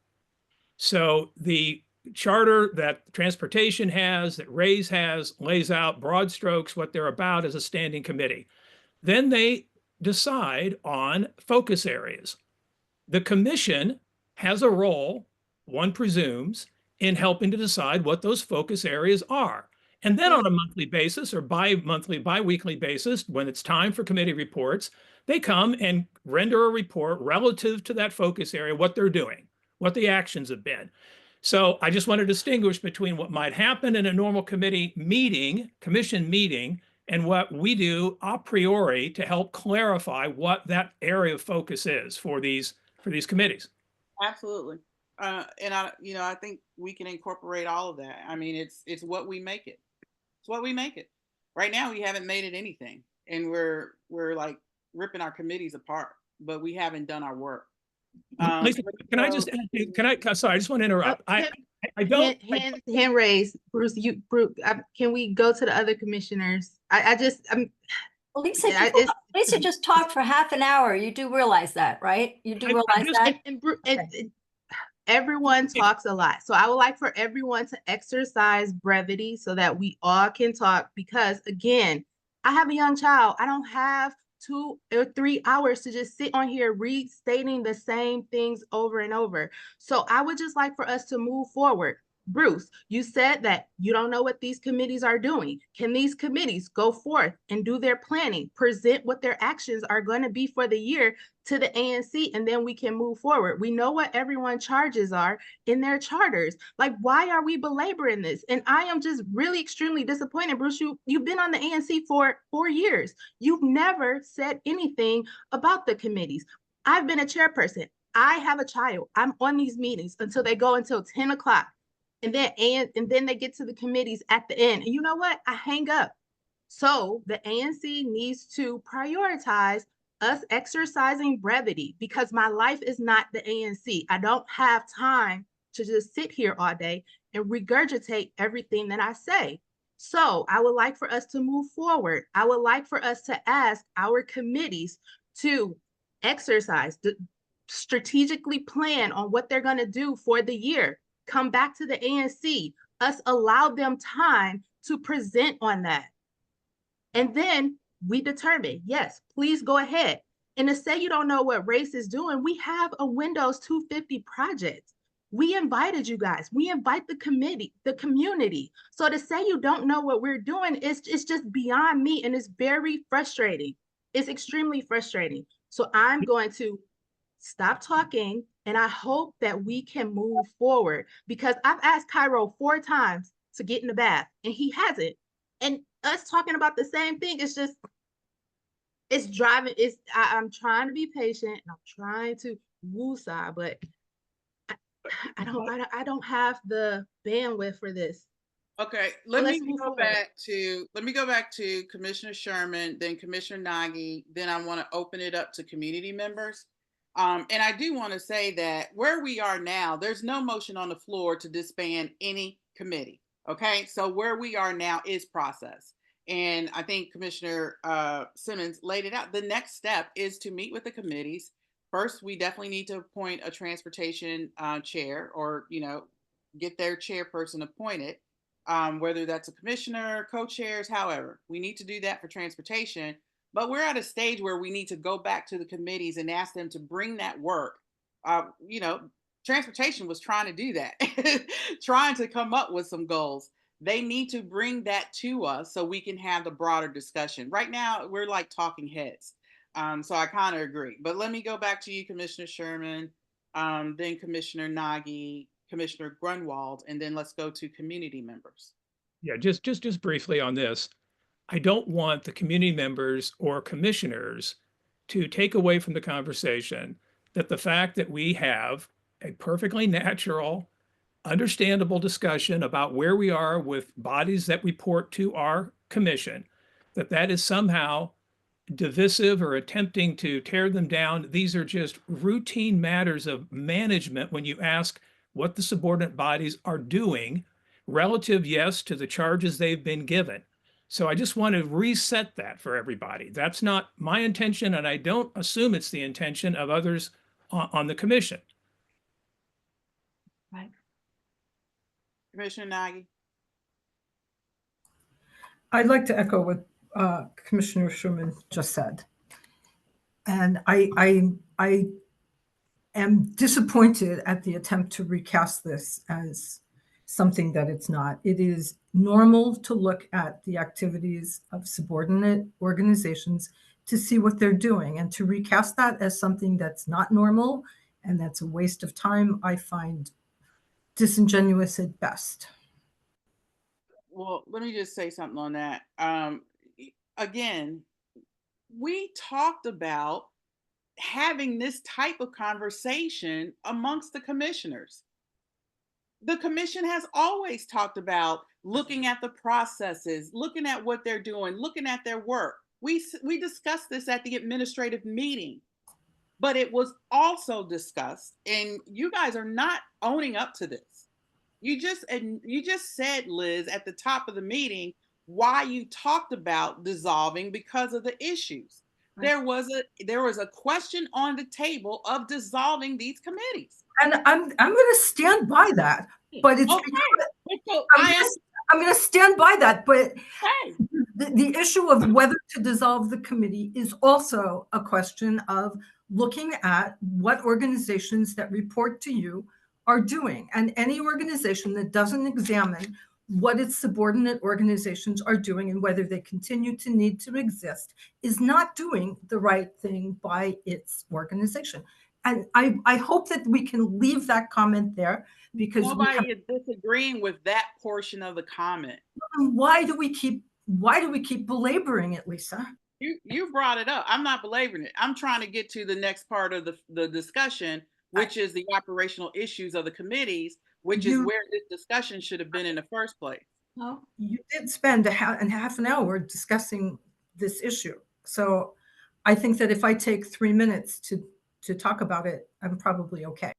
So the charter that transportation has, that RAISE has, lays out broad strokes what they're about as a standing committee. Then they decide on focus areas. The commission has a role, one presumes, in helping to decide what those focus areas are. And then on a monthly basis or bi-weekly basis, when it's time for committee reports, they come and render a report relative to that focus area, what they're doing, what the actions have been. So I just want to distinguish between what might happen in a normal committee meeting, commission meeting, and what we do a priori to help clarify what that area of focus is for these committees. Absolutely. And I think we can incorporate all of that. I mean, it's what we make it. It's what we make it. Right now, we haven't made it anything, and we're like ripping our committees apart, but we haven't done our work. Lisa, can I just, sorry, I just want to interrupt. I don't, Hand raised, Bruce, can we go to the other commissioners? Lisa, Yeah, Lisa just talked for half an hour. You do realize that, right? You do I realize just- that? everyone talks a lot. So I would like for everyone to exercise brevity so that we all can talk, because again, I have a young child. I don't have 2 or 3 hours to just sit on here restating the same things over and over. So I would just like for us to move forward. Bruce, you said that you don't know what these committees are doing. Can these committees go forth and do their planning, present what their actions are going to be for the year to the ANC, and then we can move forward? We know what everyone's charges are in their charters. Like, why are we belaboring this? And I am just really extremely disappointed. Bruce, you've been on the ANC for 4 years. You've never said anything about the committees. I've been a chairperson. I have a child. I'm on these meetings until they go until 10 o'clock. And then they get to the committees at the end. And you know what? I hang up. So the ANC needs to prioritize us exercising brevity, because my life is not the ANC. I don't have time to just sit here all day and regurgitate everything that I say. So I would like for us to move forward. I would like for us to ask our committees to exercise, to strategically plan on what they're going to do for the year. Come back to the ANC, us allow them time to present on that. And then we determine, yes, please go ahead. And to say you don't know what race is doing, we have a Windows 250 project. We invited you guys. We invite the community. So to say you don't know what we're doing is just beyond me, and it's very frustrating. It's extremely frustrating. So I'm going to stop talking, and I hope that we can move forward, because I've asked Cairo 4 times to get in the bath and he hasn't. And us talking about the same thing, it's driving. I'm trying to be patient and I'm trying to woosah, but I don't have the bandwidth for this. Okay, let me go back to Commissioner Sherman, then Commissioner Nagy, then I want to open it up to community members. And I do want to say that where we are now, there's no motion on the floor to disband any committee. Okay, so where we are now is process. And I think Commissioner Simmons laid it out. The next step is to meet with the committees. First, we definitely need to appoint a transportation chair, or, get their chairperson appointed, whether that's a commissioner, co-chairs, however. We need to do that for transportation. But we're at a stage where we need to go back to the committees and ask them to bring that work. Transportation was trying to do that, trying to come up with some goals. They need to bring that to us so we can have the broader discussion. Right now, we're like talking heads. So I kind of agree. But let me go back to you, Commissioner Sherman, then Commissioner Nagy, Commissioner Grunwald, and then let's go to community members. Yeah, just briefly on this. I don't want the community members or commissioners to take away from the conversation that the fact that we have a perfectly natural, understandable discussion about where we are with bodies that report to our commission, that is somehow divisive or attempting to tear them down. These are just routine matters of management when you ask what the subordinate bodies are doing relative, yes, to the charges they've been given. So I just want to reset that for everybody. That's not my intention, and I don't assume it's the intention of others on the commission. Right. Commissioner Nagy. I'd like to echo what Commissioner Sherman just said. And I am disappointed at the attempt to recast this as something that it's not. It is normal to look at the activities of subordinate organizations to see what they're doing, and to recast that as something that's not normal and that's a waste of time, I find disingenuous at best. Well, let me just say something on that. Again, we talked about having this type of conversation amongst the commissioners. The commission has always talked about looking at the processes, looking at what they're doing, looking at their work. We discussed this at the administrative meeting. but it was also discussed, and you guys are not owning up to this. You just said, Liz, at the top of the meeting, why you talked about dissolving because of the issues. Right. There was a question on the table of dissolving these committees. And I'm going to stand by that, but it's Okay. So I'm going to stand by that, but hey, the issue of whether to dissolve the committee is also a question of looking at what organizations that report to you are doing. And any organization that doesn't examine what its subordinate organizations are doing and whether they continue to need to exist is not doing the right thing by its organization. And I hope that we can leave that comment there, because nobody is disagreeing with that portion of the comment. why do we keep belaboring it, Lisa? You brought it up. I'm not belaboring it. I'm trying to get to the next part of the discussion, which is the operational issues of the committees, which is where this discussion should have been in the first place. Oh, You did spend half an hour discussing this issue. So I think that if I take 3 minutes to talk about it, I'm probably okay.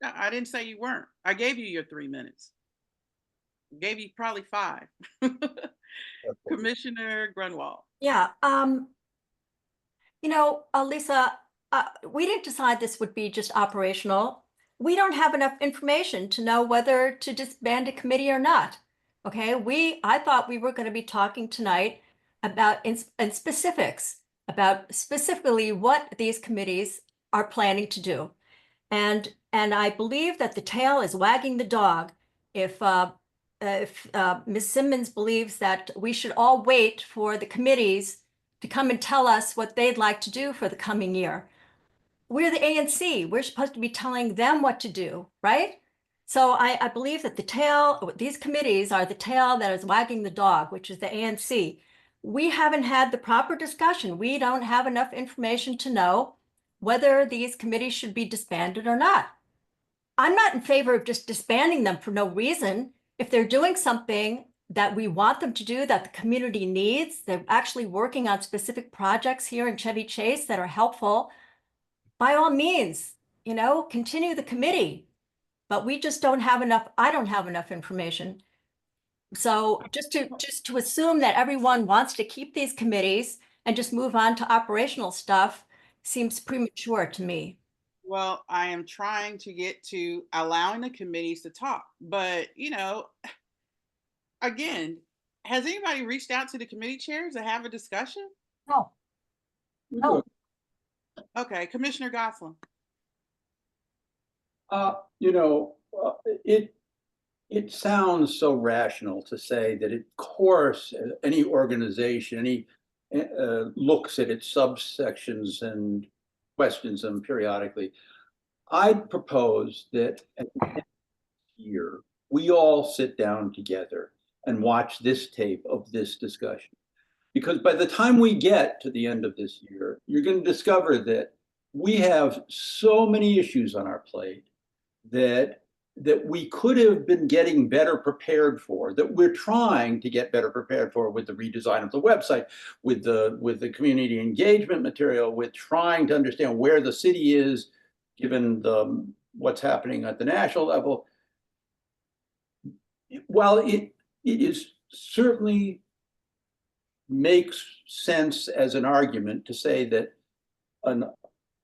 I didn't say you weren't. I gave you your 3 minutes. Gave you probably 5. Commissioner Grunwald. yeah. Lisa, we didn't decide this would be just operational. We don't have enough information to know whether to disband a committee or not. Okay, I thought we were going to be talking tonight about in specifics, about specifically what these committees are planning to do. And I believe that the tail is wagging the dog if Ms. Simmons believes that we should all wait for the committees to come and tell us what they'd like to do for the coming year. We're the ANC. We're supposed to be telling them what to do, right? So I believe that these committees are the tail that is wagging the dog, which is the ANC. We haven't had the proper discussion. We don't have enough information to know whether these committees should be disbanded or not. I'm not in favor of just disbanding them for no reason. If they're doing something that we want them to do, that the community needs, they're actually working on specific projects here in Chevy Chase that are helpful, by all means, continue the committee. But we just don't have enough, I don't have enough information. So just to assume that everyone wants to keep these committees and just move on to operational stuff seems premature to me. Well, I am trying to get to allowing the committees to talk, but again, has anybody reached out to the committee chairs to have a discussion? No. No. Okay, Commissioner Gosselin. It sounds so rational to say that, of course, any organization, looks at its subsections and questions them periodically. I'd propose that at the end of the year, we all sit down together and watch this tape of this discussion. Because by the time we get to the end of this year, you're going to discover that we have so many issues on our plate that we could have been getting better prepared for, that we're trying to get better prepared for with the redesign of the website, with the community engagement material, with trying to understand where the city is, given what's happening at the national level. While it is certainly makes sense as an argument to say that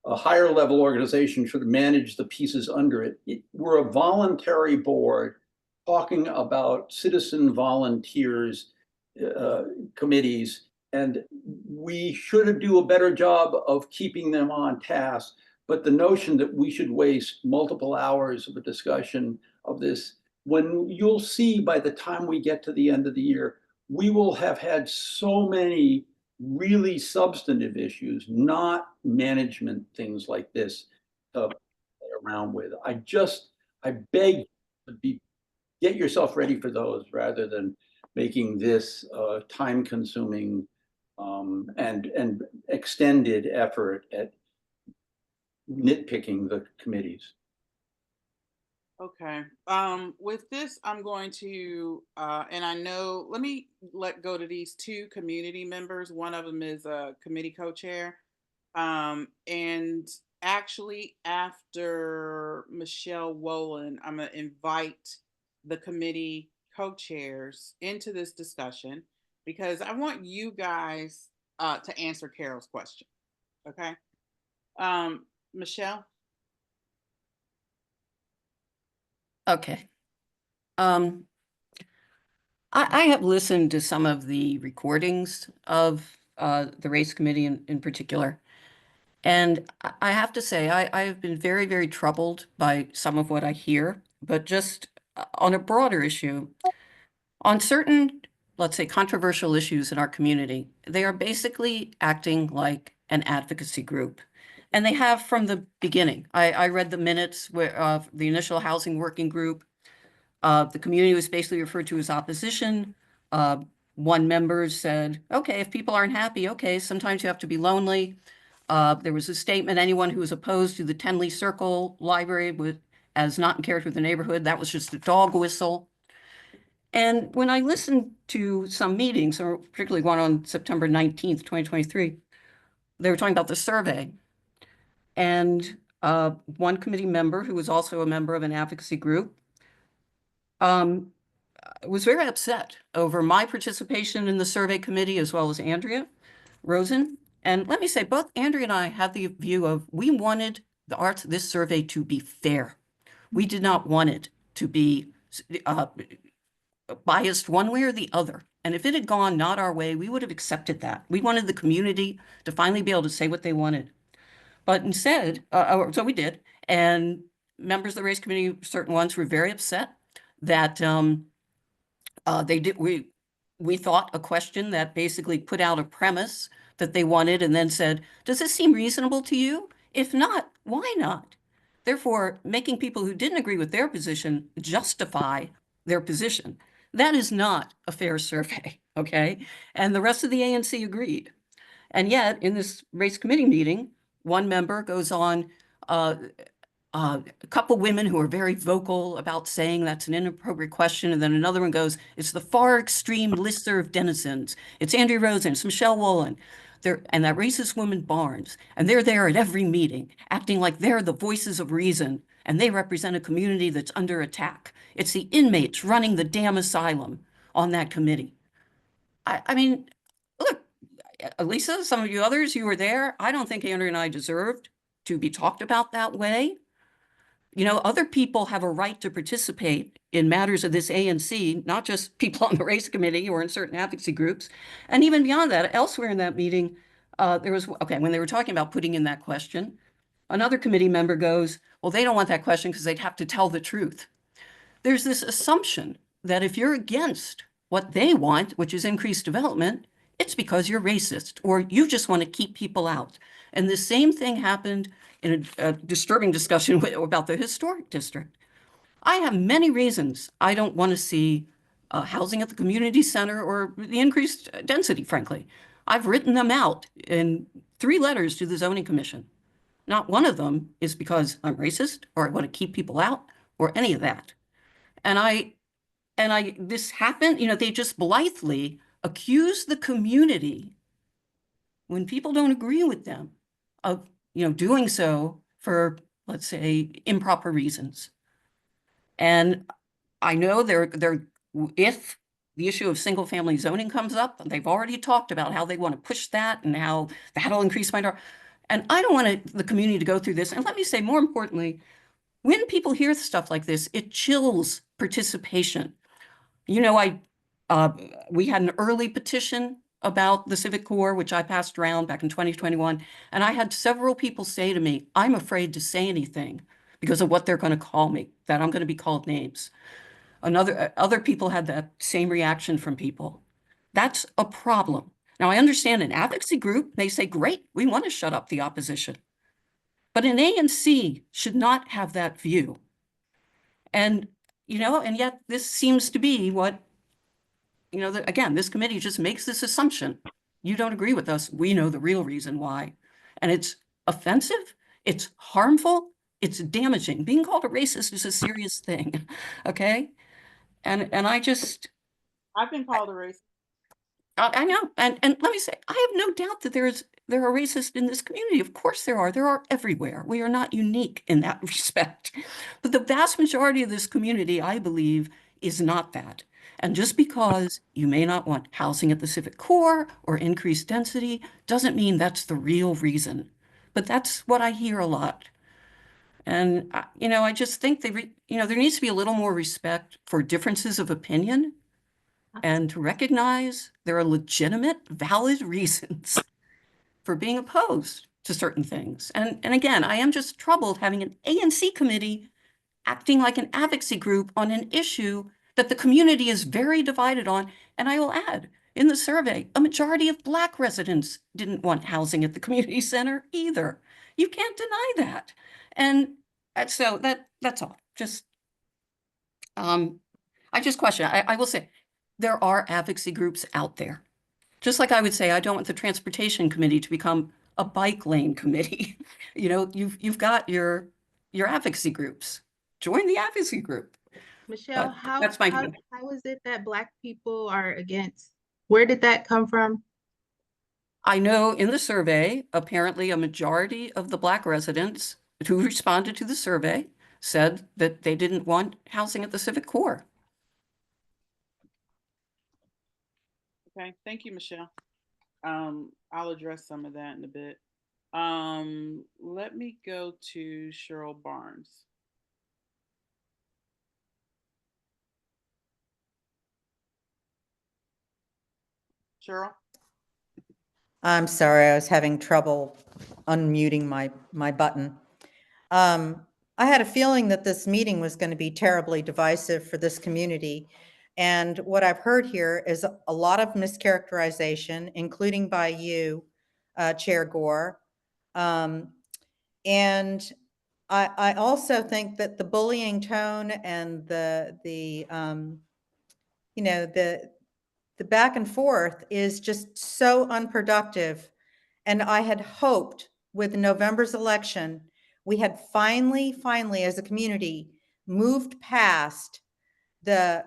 a higher level organization should manage the pieces under it. We're a voluntary board talking about citizen volunteers, committees, and we should do a better job of keeping them on task. But the notion that we should waste multiple hours of a discussion of this, when you'll see by the time we get to the end of the year, we will have had so many really substantive issues, not management things like this, to play around with. I beg to get yourself ready for those rather than making this time-consuming and extended effort at nitpicking the committees. Okay. With this, I'm going to, and I know, let me go to these 2 community members. One of them is a committee co-chair. And actually, after Michelle Wolin, I'm going to invite the committee co-chairs into this discussion because I want you guys to answer Carol's question. Okay. Michelle? Okay. I have listened to some of the recordings of the race committee in particular. And I have to say, I have been very, very troubled by some of what I hear, but just on a broader issue, on certain, let's say, controversial issues in our community, they are basically acting like an advocacy group. And they have from the beginning. I read the minutes of the initial housing working group. The community was basically referred to as opposition. One member said, okay, if people aren't happy, okay, sometimes you have to be lonely. There was a statement, anyone who was opposed to the Tenley Circle Library as not in character with the neighborhood, that was just a dog whistle. And when I listened to some meetings, or particularly one on September 19th, 2023, they were talking about the survey. And one committee member, who was also a member of an advocacy group, was very upset over my participation in the survey committee, as well as Andrea Rosen. And let me say, both Andrea and I had the view of, we wanted this survey to be fair. We did not want it to be biased one way or the other. And if it had gone not our way, we would have accepted that. We wanted the community to finally be able to say what they wanted. But instead, so we did. And members of the race committee, certain ones, were very upset that we thought a question that basically put out a premise that they wanted and then said, does this seem reasonable to you? If not, why not? Therefore, making people who didn't agree with their position justify their position. That is not a fair survey, okay? And the rest of the ANC agreed. And yet, in this race committee meeting, one member goes on, a couple women who are very vocal about saying that's an inappropriate question. And then another one goes, it's the far extreme listserv denizens. It's Andrea Rosen, it's Michelle Wolin, and that racist woman Barnes. And they're there at every meeting, acting like they're the voices of reason. And they represent a community that's under attack. It's the inmates running the damn asylum on that committee. I mean, look, Lisa, some of you others, you were there. I don't think Andrea and I deserved to be talked about that way. You know, other people have a right to participate in matters of this ANC, not just people on the race committee or in certain advocacy groups. And even beyond that, elsewhere in that meeting, when they were talking about putting in that question, another committee member goes, well, they don't want that question because they'd have to tell the truth. There's this assumption that if you're against what they want, which is increased development, it's because you're racist or you just want to keep people out. And the same thing happened in a disturbing discussion about the historic district. I have many reasons I don't want to see housing at the community center or the increased density, frankly. I've written them out in 3 letters to the zoning commission. Not one of them is because I'm racist or I want to keep people out or any of that. This happened, you know, they just blithely accuse the community when people don't agree with them of, you know, doing so for, let's say, improper reasons. And I know if the issue of single family zoning comes up, they've already talked about how they want to push that and how that'll increase my door. And I don't want the community to go through this. And let me say, more importantly, when people hear stuff like this, it chills participation. You know, we had an early petition about the Civic Corps, which I passed around back in 2021. And I had several people say to me, I'm afraid to say anything because of what they're going to call me, that I'm going to be called names. Other people had that same reaction from people. That's a problem. Now, I understand an advocacy group, they say, great, we want to shut up the opposition. But an ANC should not have that view. And, you know, and yet this seems to be what, you know, again, this committee just makes this assumption. You don't agree with us. We know the real reason why. And it's offensive. It's harmful. It's damaging. Being called a racist is a serious thing. Okay. And I just, I've been called a racist. I know. And let me say, I have no doubt that there are racists in this community. Of course there are. There are everywhere. We are not unique in that respect. But the vast majority of this community, I believe, is not that. And just because you may not want housing at the civic core or increased density doesn't mean that's the real reason. But that's what I hear a lot. And, I just think there needs to be a little more respect for differences of opinion and to recognize there are legitimate, valid reasons for being opposed to certain things. And again, I am just troubled having an ANC committee acting like an advocacy group on an issue that the community is very divided on. And I will add, in the survey, a majority of Black residents didn't want housing at the community center either. You can't deny that. And so that's all. Just, I just question, I will say, there are advocacy groups out there. Just like I would say, I don't want the transportation committee to become a bike lane committee. You've got your advocacy groups. Join the advocacy group. Michelle, That's my how view. is it that Black people are against? Where did that come from? I know in the survey, apparently a majority of the Black residents who responded to the survey said that they didn't want housing at the civic core. Okay, thank you, Michelle. I'll address some of that in a bit. Let me go to Cheryl Barnes. Cheryl? I'm sorry, I was having trouble unmuting my button. I had a feeling that this meeting was going to be terribly divisive for this community. And what I've heard here is a lot of mischaracterization, including by you, Chair Gore. And I also think that the bullying tone and the back and forth is just so unproductive. And I had hoped with November's election, we had finally, as a community, moved past the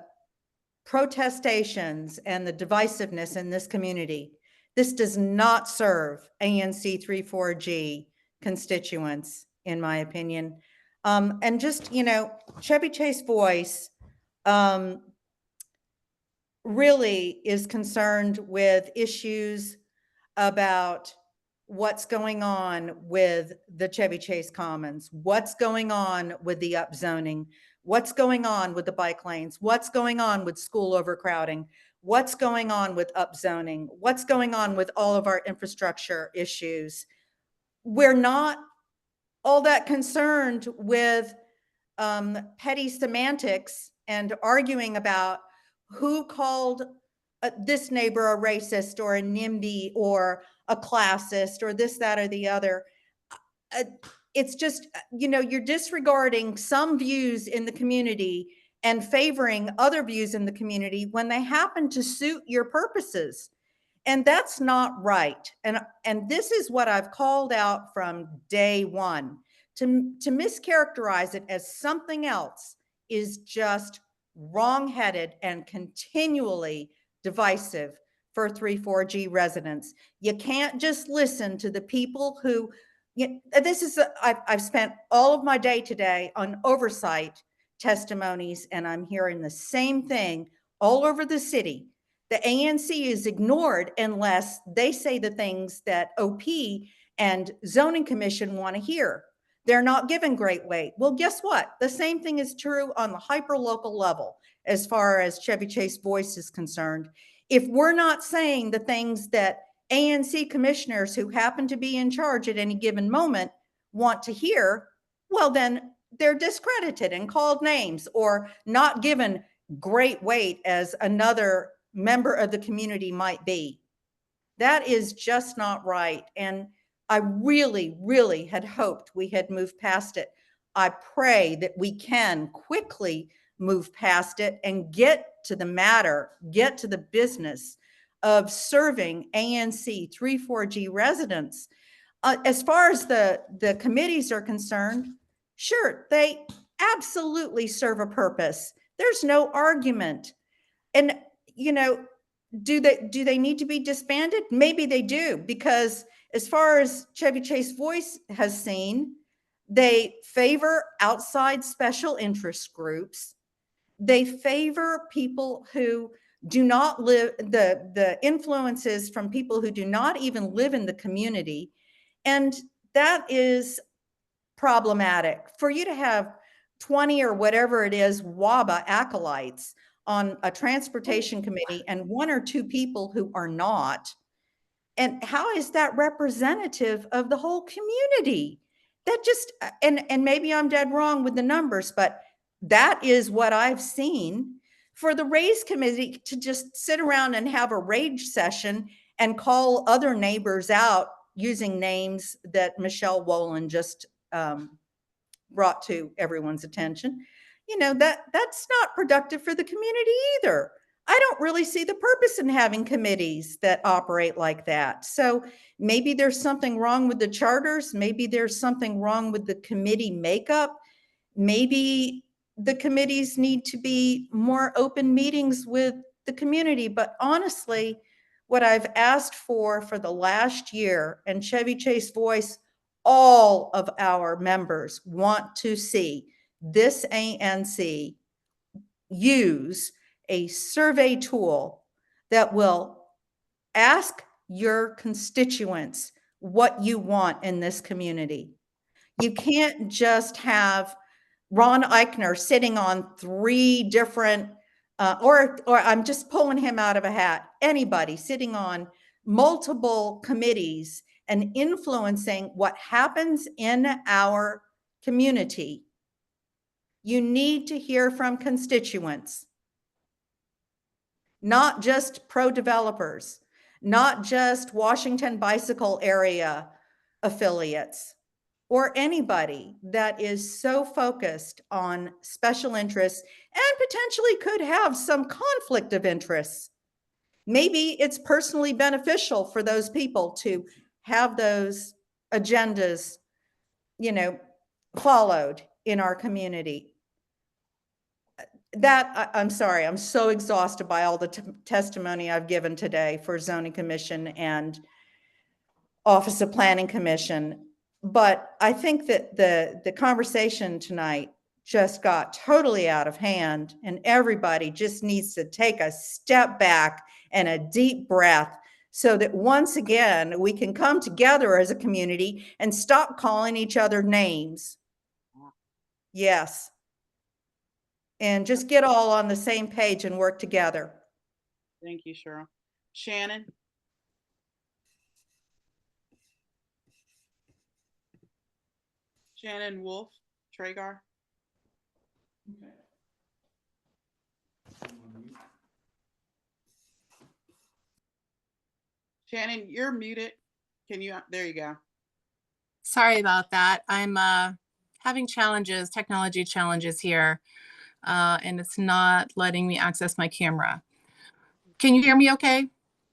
protestations and the divisiveness in this community. This does not serve ANC 34G constituents, in my opinion. And just, Chevy Chase Voice, really is concerned with issues about what's going on with the Chevy Chase Commons, what's going on with the upzoning, what's going on with the bike lanes, what's going on with school overcrowding, what's going on with upzoning, what's going on with all of our infrastructure issues. We're not all that concerned with petty semantics and arguing about who called this neighbor a racist or a NIMBY or a classist or this, that, or the other. It's just, you're disregarding some views in the community and favoring other views in the community when they happen to suit your purposes. And that's not right. And this is what I've called out from day one. To mischaracterize it as something else is just wrong-headed and continually divisive for 34G residents. You can't just listen to the people who, I've spent all of my day today on oversight testimonies, and I'm hearing the same thing all over the city. The ANC is ignored unless they say the things that OP and Zoning Commission want to hear. They're not given great weight. Well, guess what? The same thing is true on the hyper-local level as far as Chevy Chase Voice is concerned. If we're not saying the things that ANC commissioners who happen to be in charge at any given moment want to hear, well, then they're discredited and called names or not given great weight as another member of the community might be. That is just not right. And I really, really had hoped we had moved past it. I pray that we can quickly move past it and get to the matter, get to the business of serving ANC 34G residents. As far as the committees are concerned, sure, they absolutely serve a purpose. There's no argument. And, do they need to be disbanded? Maybe they do, because As far as Chevy Chase Voice has seen, they favor outside special interest groups. They favor people who do not live, the influences from people who do not even live in the community. And that is problematic. For you to have 20 or whatever it is, WABA acolytes on a transportation committee and one or two people who are not, and how is that representative of the whole community? That just, and maybe I'm dead wrong with the numbers, but that is what I've seen. For the raise committee to just sit around and have a rage session and call other neighbors out using names that Michelle Wolin just brought to everyone's attention, that's not productive for the community either. I don't really see the purpose in having committees that operate like that. So maybe there's something wrong with the charters. Maybe there's something wrong with the committee makeup. Maybe the committees need to be more open meetings with the community. But honestly, what I've asked for the last year, and Chevy Chase Voice, all of our members want to see this ANC use a survey tool that will ask your constituents what you want in this community. You can't just have Ron Eichner sitting on 3 different, or I'm just pulling him out of a hat, anybody sitting on multiple committees and influencing what happens in our community. You need to hear from constituents, not just pro-developers, not just Washington Bicycle Area affiliates, or anybody that is so focused on special interests and potentially could have some conflict of interests. Maybe it's personally beneficial for those people to have those agendas, followed in our community. I'm sorry, I'm so exhausted by all the testimony I've given today for Zoning Commission and Office of Planning Commission. But I think that the conversation tonight just got totally out of hand, and everybody just needs to take a step back and a deep breath so that once again, we can come together as a community and stop calling each other names. Yes. And just get all on the same page and work together. Thank you, Cheryl. Shannon? Shannon Wolf, Traeger. Shannon, you're muted. There you go. Sorry about that. I'm having technology challenges here, and it's not letting me access my camera. Can you hear me okay?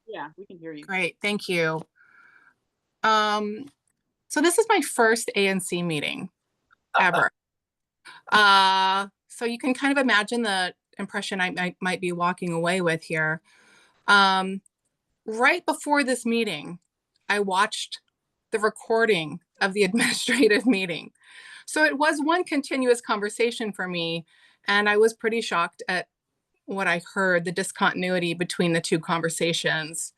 Yeah, we can hear you. Great, thank you. So this is my first ANC meeting ever. So you can kind of imagine the impression I might be walking away with here. Right before this meeting, I watched the recording of the administrative meeting. So it was one continuous conversation for me, and I was pretty shocked at what I heard, the discontinuity between the two conversations.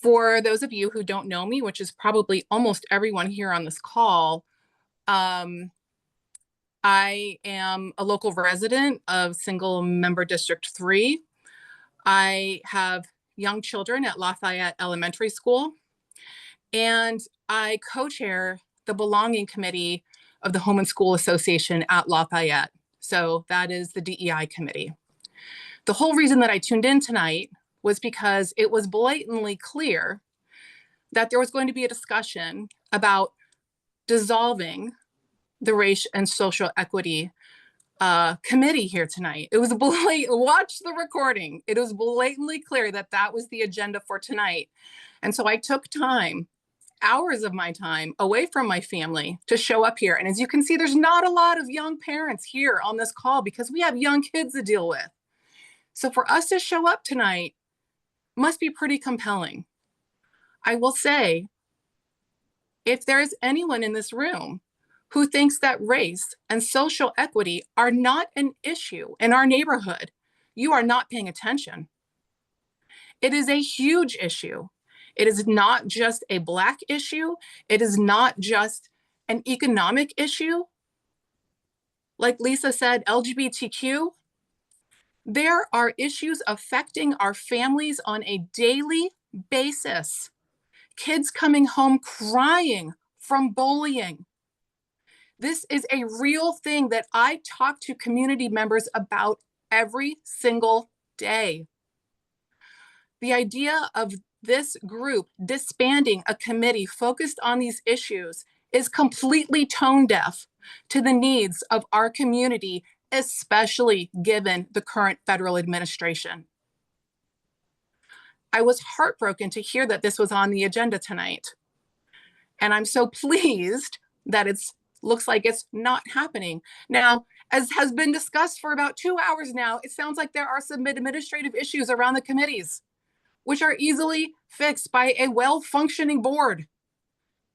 For those of you who don't know me, which is probably almost everyone here on this call, I am a local resident of Single Member District 3. I have young children at Lafayette Elementary School, and I co-chair the Belonging Committee of the Home and School Association at Lafayette. So that is the DEI committee. The whole reason that I tuned in tonight was because it was blatantly clear that there was going to be a discussion about dissolving the Race and Social Equity committee here tonight. It was watch the recording. It was blatantly clear that that was the agenda for tonight. And so I took time, hours of my time away from my family to show up here. And as you can see, there's not a lot of young parents here on this call because we have young kids to deal with. So for us to show up tonight must be pretty compelling. I will say, if there is anyone in this room who thinks that race and social equity are not an issue in our neighborhood, you are not paying attention. It is a huge issue. It is not just a Black issue. It is not just an economic issue. Like Lisa said, LGBTQ, there are issues affecting our families on a daily basis. Kids coming home crying from bullying. This is a real thing that I talk to community members about every single day. The idea of this group disbanding a committee focused on these issues is completely tone deaf to the needs of our community, especially given the current federal administration. I was heartbroken to hear that this was on the agenda tonight. And I'm so pleased that looks like it's not happening. Now, as has been discussed for about 2 hours now, it sounds like there are some administrative issues around the committees, which are easily fixed by a well-functioning board.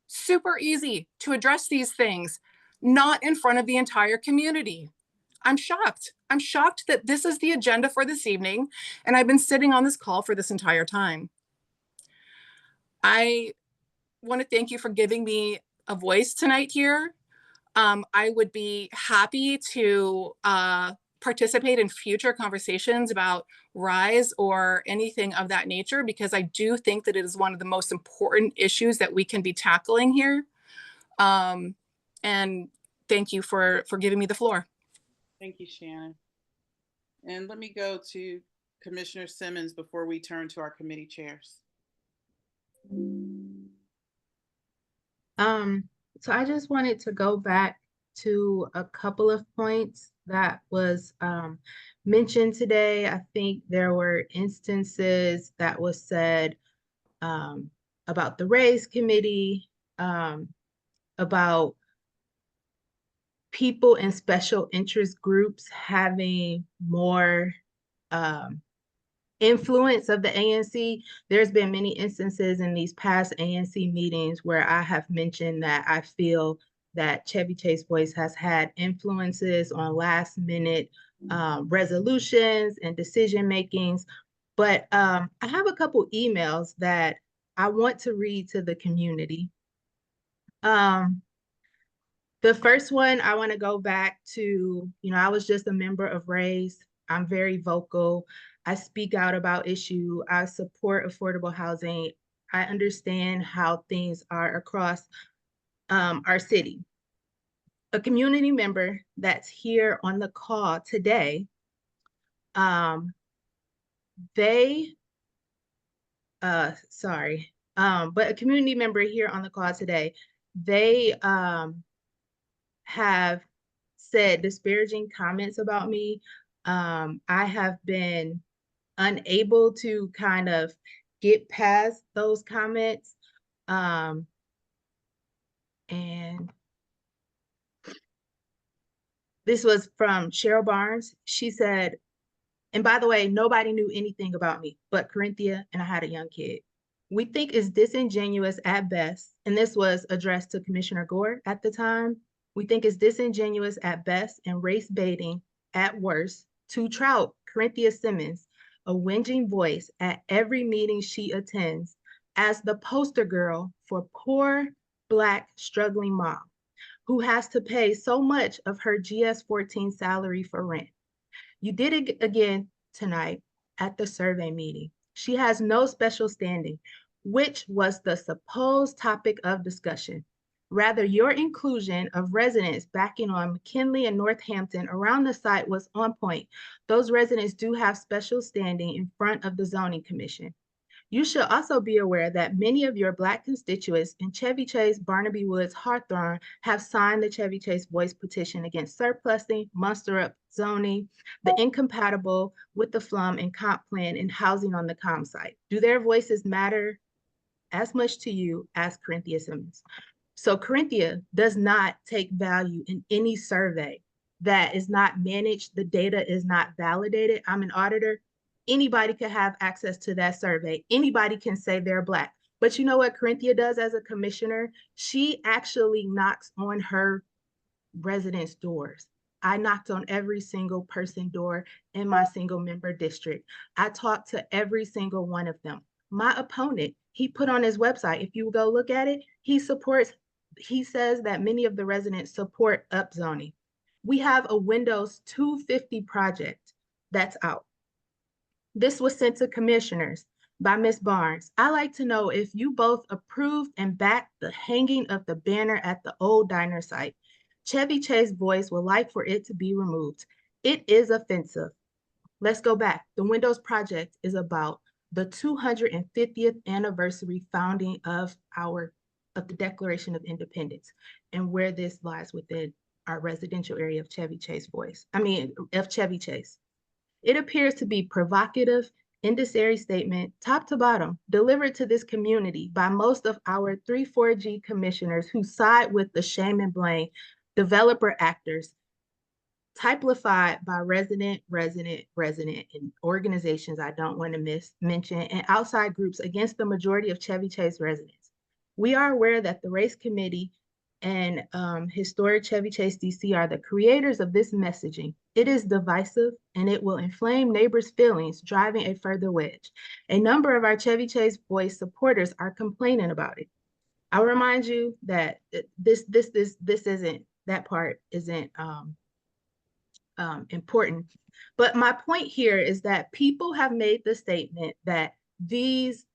Super easy to address these things, not in front of the entire community. I'm shocked. I'm shocked that this is the agenda for this evening, and I've been sitting on this call for this entire time. I want to thank you for giving me a voice tonight here. I would be happy to participate in future conversations about RISE or anything of that nature, because I do think that it is one of the most important issues that we can be tackling here. And thank you for giving me the floor. Thank you, Shannon. And let me go to Commissioner Simmons before we turn to our committee chairs. So I just wanted to go back to a couple of points that was mentioned today. I think there were instances that was said about the RAISE committee, about people in special interest groups having more influence of the ANC. There's been many instances in these past ANC meetings where I have mentioned that I feel that Chevy Chase Boys has had influences on last minute resolutions and decision makings. But I have a couple emails that I want to read to the community. The first one, I want to go back to, I was just a member of RAISE. I'm very vocal. I speak out about issue. I support affordable housing. I understand how things are across our city. A community member that's here on the call today, but a community member here on the call today, they have said disparaging comments about me. I have been unable to kind of get past those comments. And this was from Cheryl Barnes. She said, and by the way, nobody knew anything about me but Corinthia, and I had a young kid. We think it's disingenuous at best, and this was addressed to Commissioner Gore at the time. We think it's disingenuous at best and race baiting at worst to trout Corinthia Simmons, a whinging voice at every meeting she attends, as the poster girl for poor Black struggling mom who has to pay so much of her GS-14 salary for rent. You did it again tonight at the survey meeting. She has no special standing, which was the supposed topic of discussion. Rather, your inclusion of residents backing on McKinley and Northampton around the site was on point. Those residents do have special standing in front of the zoning commission. You should also be aware that many of your Black constituents in Chevy Chase, Barnaby Woods, Hawthorne have signed the Chevy Chase Voice petition against surplusing, muster-up zoning, the incompatible with the FLUM and comp plan and housing on the COM site. Do their voices matter as much to you as Corinthia Simmons? So Corinthia does not take value in any survey that is not managed. The data is not validated. I'm an auditor. Anybody can have access to that survey. Anybody can say they're Black, But you know what Corinthia does as a commissioner? She actually knocks on her residents' doors. I knocked on every single person door in my single member district. I talked to every single one of them. My opponent, he put on his website, if you go look at it, he says that many of the residents support upzoning. We have a Windows 250 project that's out. This was sent to commissioners by Ms. Barnes. I like to know if you both approved and backed the hanging of the banner at the old diner site. Chevy Chase Voice would like for it to be removed. It is offensive. Let's go back. The Windows Project is about the 250th anniversary founding of the Declaration of Independence and where this lies within our residential area of Chevy Chase of Chevy Chase. It appears to be provocative, incendiary statement, top to bottom, delivered to this community by most of our 3-4G commissioners who side with the shame and blame developer actors, typified by resident, and organizations I don't want to mention, and outside groups against the majority of Chevy Chase residents. We are aware that the Race Committee and Historic Chevy Chase DC are the creators of this messaging. It is divisive and it will inflame neighbors' feelings, driving a further wedge. A number of our Chevy Chase Voice supporters are complaining about it. I'll remind you that that part isn't important. But my point here is that people have made the statement that these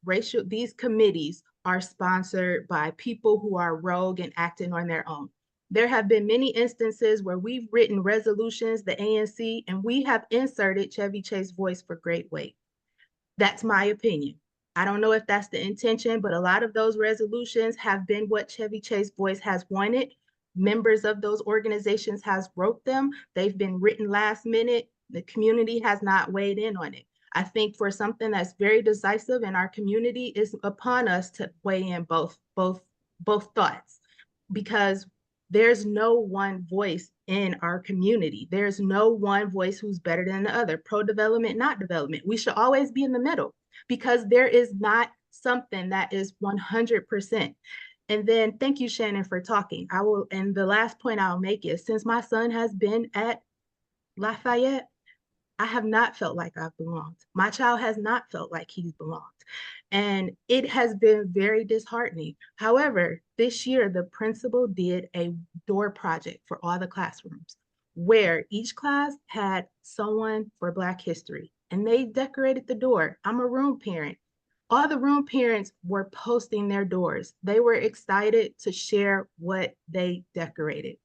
committees are sponsored by people who are rogue and acting on their own. There have been many instances where we've written resolutions, the ANC, and we have inserted Chevy Chase Voice for great weight. That's my opinion. I don't know if that's the intention, but a lot of those resolutions have been what Chevy Chase Voice has wanted. Members of those organizations has wrote them. They've been written last minute. The community has not weighed in on it. I think for something that's very decisive in our community, it's upon us to weigh in both thoughts, because there's no one voice in our community. There's no one voice who's better than the other. Pro-development, not development. We should always be in the middle, because there is not something that is 100%. And then thank you, Shannon, for talking. And the last point I'll make is, since my son has been at Lafayette, I have not felt like I've belonged. My child has not felt like he's belonged. And it has been very disheartening. However, this year, the principal did a door project for all the classrooms, where each class had someone for Black history, and they decorated the door. I'm a room parent. All the room parents were posting their doors. They were excited to share what they decorated.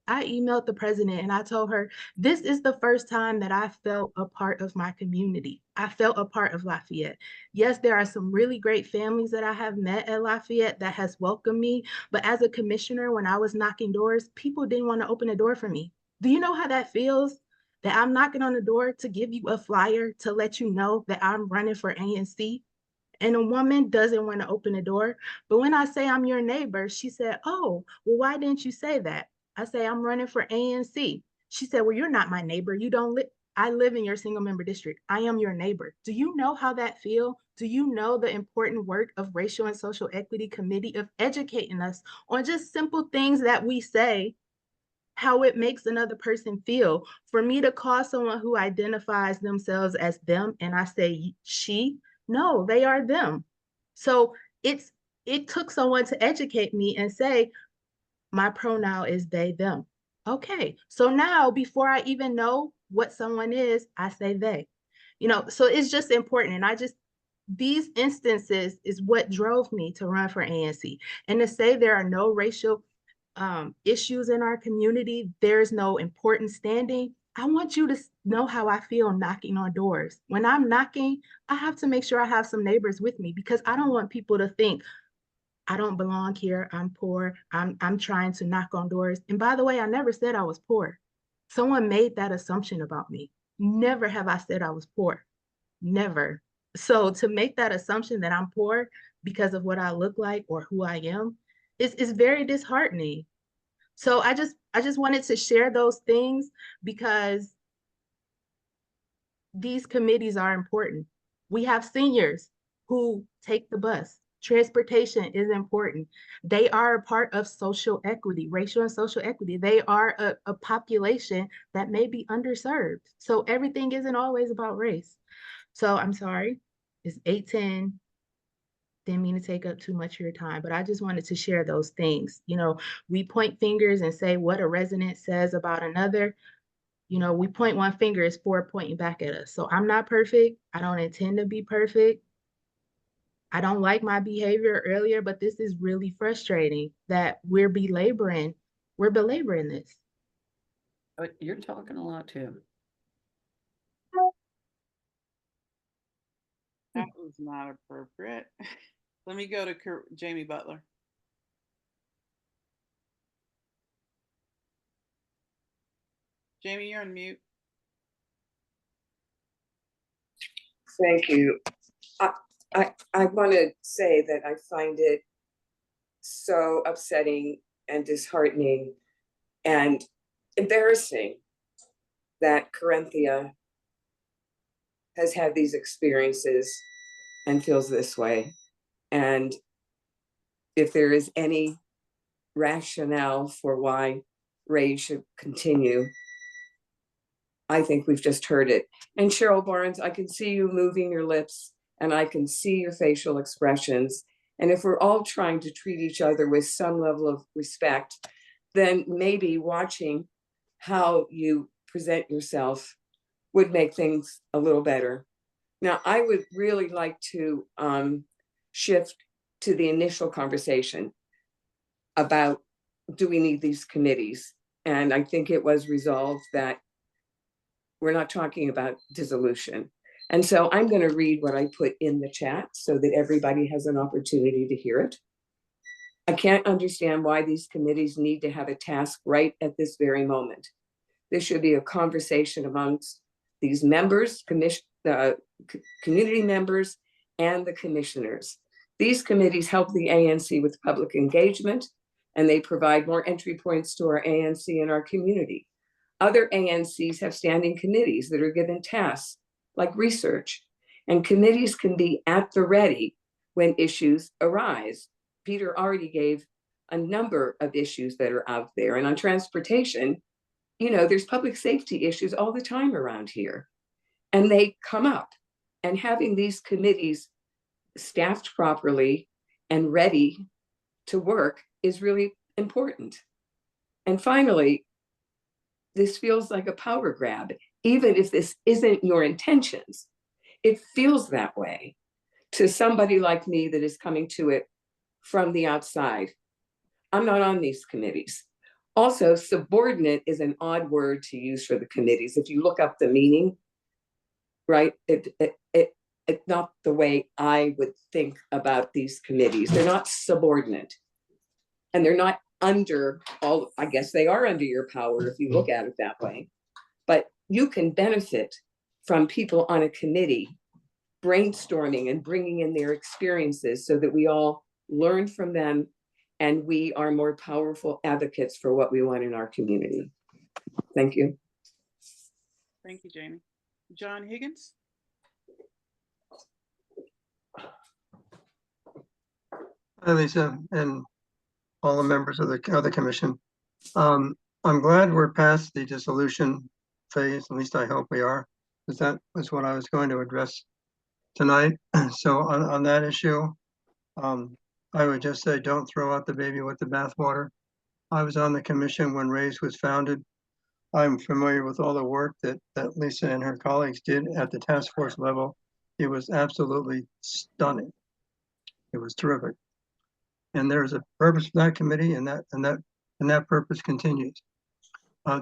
I emailed the president and I told her, this is the first time that I felt a part of my community. I felt a part of Lafayette. Yes, there are some really great families that I have met at Lafayette that has welcomed me. But as a commissioner, when I was knocking doors, people didn't want to open a door for me. Do you know how that feels? That I'm knocking on the door to give you a flyer to let you know that I'm running for ANC? And a woman doesn't want to open the door. But when I say I'm your neighbor, she said, oh, well, why didn't you say that? I say, I'm running for ANC. She said, well, you're not my neighbor. You don't live. I live in your single member district. I am your neighbor. Do you know how that feels? Do you know the important work of Racial and Social Equity Committee of educating us on just simple things that we say, how it makes another person feel? For me to call someone who identifies themselves as them and I say she, no, they are them. So it took someone to educate me and say, my pronoun is they, them. Okay, so now before I even know what someone is, I say they. So it's just important. And these instances is what drove me to run for ANC. And to say there are no racial issues in our community, there's no important standing. I want you to know how I feel knocking on doors. When I'm knocking, I have to make sure I have some neighbors with me, because I don't want people to think, I don't belong here. I'm poor. I'm trying to knock on doors. And by the way, I never said I was poor. Someone made that assumption about me. Never have I said I was poor. Never. So to make that assumption that I'm poor because of what I look like or who I am is very disheartening. So I just wanted to share those things, because these committees are important. We have seniors who take the bus. Transportation is important. They are a part of social equity, racial and social equity. They are a population that may be underserved. So everything isn't always about race. So I'm sorry, it's 8:10. Didn't mean to take up too much of your time, but I just wanted to share those things. You know, we point fingers and say what a resident says about another. You know, we point one finger, it's four pointing back at us. So I'm not perfect. I don't intend to be perfect. I don't like my behavior earlier, but this is really frustrating that we're belaboring this. But you're talking a lot too. That was not appropriate. Let me go to Jamie Butler. Jamie, you're on mute. Thank you. I want to say that I find it so upsetting and disheartening and embarrassing that Corinthia has had these experiences and feels this way. And if there is any rationale for why Ray should continue, I think we've just heard it. And Cheryl Barnes, I can see you moving your lips and I can see your facial expressions. And if we're all trying to treat each other with some level of respect, then maybe watching how you present yourself would make things a little better. Now, I would really like to shift to the initial conversation about, do we need these committees? And I think it was resolved that we're not talking about dissolution. And so I'm going to read what I put in the chat so that everybody has an opportunity to hear it. I can't understand why these committees need to have a task right at this very moment. This should be a conversation amongst these members, community members, and the commissioners. These committees help the ANC with public engagement, and they provide more entry points to our ANC and our community. Other ANCs have standing committees that are given tasks like research, and committees can be at the ready when issues arise. Peter already gave a number of issues that are out there. And on transportation, you know, there's public safety issues all the time around here, and they come up. And having these committees staffed properly and ready to work is really important. And finally, this feels like a power grab. Even if this isn't your intentions, it feels that way to somebody like me that is coming to it from the outside. I'm not on these committees. Also, subordinate is an odd word to use for the committees. If you look up the meaning, right, it's not the way I would think about these committees. They're not subordinate. And they're not under all, I guess they are under your power if you look at it that way. But you can benefit from people on a committee brainstorming and bringing in their experiences so that we all learn from them and we are more powerful advocates for what we want in our community. Thank you. Thank you, Jamie. John Higgins. Hi, Lisa, and all the members of the other commission. I'm glad we're past the dissolution phase. At least I hope we are, because that was what I was going to address tonight. So on that issue, I would just say, don't throw out the baby with the bathwater. I was on the commission when RAISE was founded. I'm familiar with all the work that Lisa and her colleagues did at the task force level. It was absolutely stunning. It was terrific. And there's a purpose for that committee, and that purpose continues.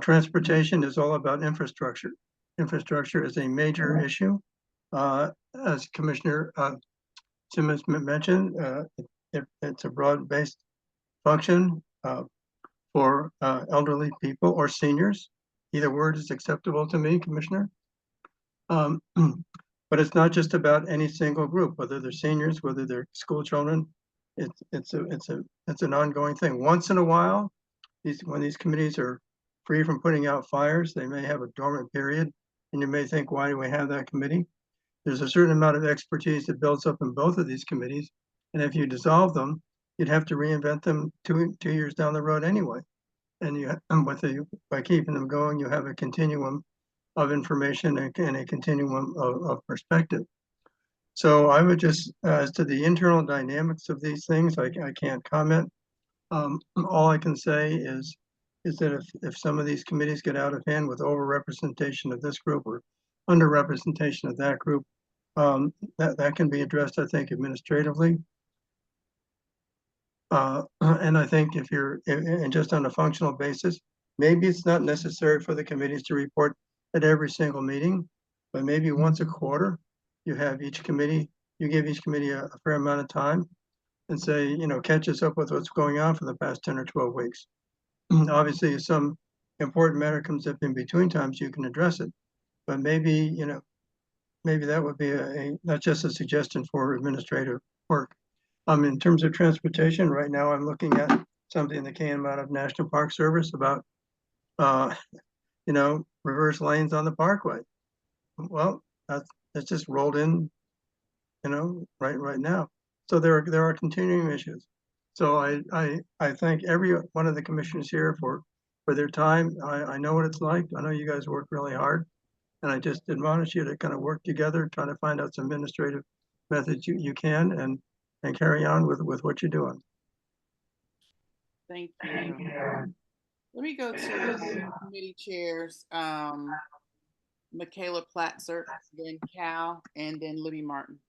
Transportation is all about infrastructure. Infrastructure is a major issue. As Commissioner Simmons mentioned, it's a broad-based function for elderly people or seniors. Either word is acceptable to me, Commissioner. But it's not just about any single group, whether they're seniors, whether they're school children. It's an ongoing thing. Once in a while, when these committees are free from putting out fires, they may have a dormant period, and you may think, why do we have that committee? There's a certain amount of expertise that builds up in both of these committees, And if you dissolve them, you'd have to reinvent them 2 years down the road anyway. And by keeping them going, you have a continuum of information and a continuum of perspective. So I would just, as to the internal dynamics of these things, I can't comment. All I can say is that if some of these committees get out of hand with overrepresentation of this group or underrepresentation of that group, that can be addressed, I think, administratively. And I think if you're, and just on a functional basis, maybe it's not necessary for the committees to report at every single meeting, but maybe once a quarter, you have each committee, you give each committee a fair amount of time and say, you know, catch us up with what's going on for the past 10 or 12 weeks. Obviously, if some important matter comes up in between times, you can address it. But maybe, you know, maybe that would be not just a suggestion for administrative work. In terms of transportation, right now I'm looking at something that came out of National Park Service about, you know, reverse lanes on the parkway. Well, that's just rolled in, you know, right now. So there are continuing issues. So I thank every one of the commissioners here for their time. I know what it's like. I know you guys work really hard, and I just admonish you to kind of work together, try to find out some administrative methods you can, and carry on with what you're doing. Thank you. Let me go to committee chairs. Michaela Platzer, then Cal, and then Libby Martin.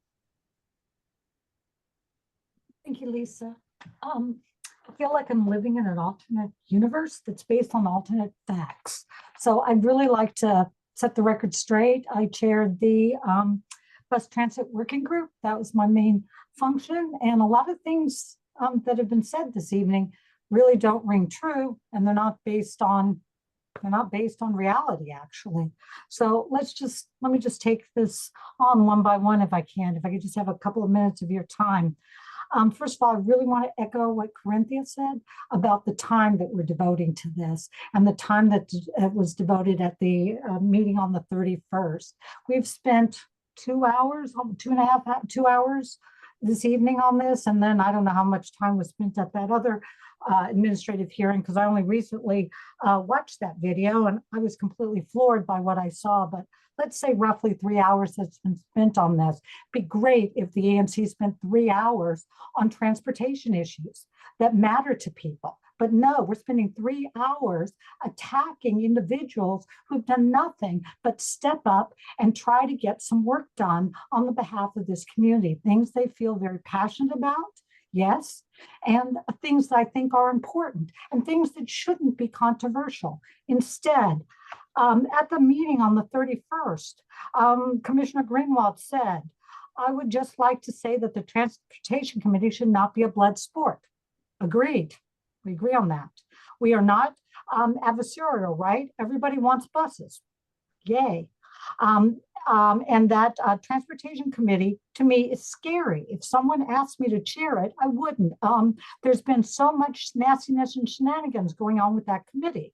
Thank you, Lisa. I feel like I'm living in an alternate universe that's based on alternate facts. So I'd really like to set the record straight. I chaired the bus transit working group. That was my main function. And a lot of things that have been said this evening really don't ring true, and they're not based on reality, actually. So let me just take this on one by one if I can, if I could just have a couple of minutes of your time. First of all, I really want to echo what Corinthia said about the time that we're devoting to this and the time that was devoted at the meeting on the 31st. We've spent 2 hours, 2 hours this evening on this, and then I don't know how much time was spent at that other administrative hearing, because I only recently watched that video and I was completely floored by what I saw. But let's say roughly 3 hours that's been spent on this. It'd be great if the ANC spent 3 hours on transportation issues that matter to people. But no, we're spending 3 hours attacking individuals who've done nothing but step up and try to get some work done on the behalf of this community, things they feel very passionate about. Yes, and things that I think are important and things that shouldn't be controversial. Instead, at the meeting on the 31st, Commissioner Greenwald said, I would just like to say that the Transportation Committee should not be a blood sport. Agreed. We agree on that. We are not adversarial, right? Everybody wants buses. Yay. And that Transportation Committee, to me, is scary. If someone asked me to chair it, I wouldn't. There's been so much nastiness and shenanigans going on with that committee.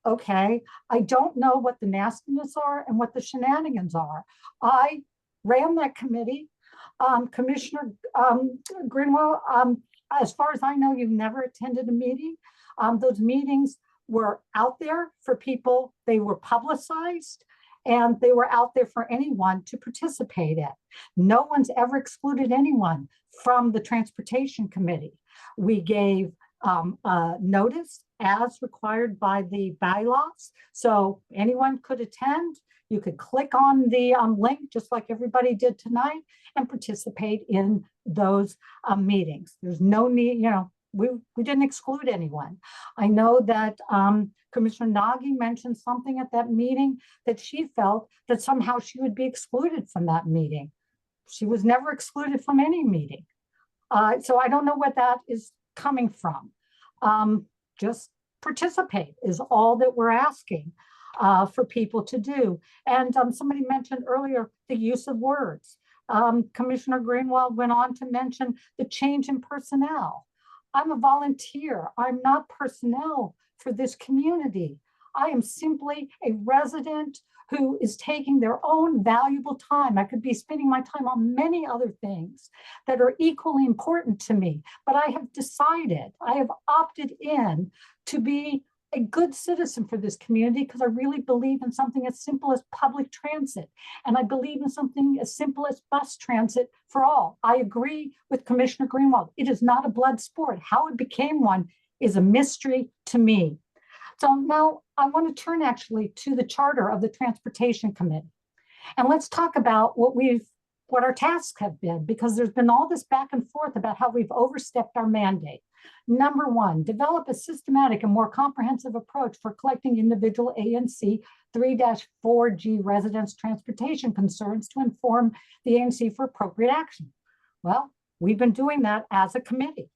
Okay, I don't know what the nastiness are and what the shenanigans are. I ran that committee. Commissioner Greenwell, as far as I know, you've never attended a meeting. Those meetings were out there for people. They were publicized, and they were out there for anyone to participate in. No one's ever excluded anyone from the Transportation Committee. We gave notice as required by the bylaws, so anyone could attend. You could click on the link, just like everybody did tonight, and participate in those meetings. There's no need, you know, we didn't exclude anyone. I know that Commissioner Nagy mentioned something at that meeting that she felt that somehow she would be excluded from that meeting. She was never excluded from any meeting. So I don't know where that is coming from. Just participate is all that we're asking for people to do. And somebody mentioned earlier the use of words. Commissioner Greenwald went on to mention the change in personnel. I'm a volunteer. I'm not personnel for this community. I am simply a resident who is taking their own valuable time. I could be spending my time on many other things that are equally important to me, but I have decided, I have opted in to be a good citizen for this community because I really believe in something as simple as public transit. And I believe in something as simple as bus transit for all. I agree with Commissioner Greenwald. It is not a blood sport. How it became one is a mystery to me. So now I want to turn actually to the charter of the Transportation Committee. And let's talk about what our tasks have been, because there's been all this back and forth about how we've overstepped our mandate. Number one, develop a systematic and more comprehensive approach for collecting individual ANC 3-4G residents' transportation concerns to inform the ANC for appropriate action. Well, we've been doing that as a committee.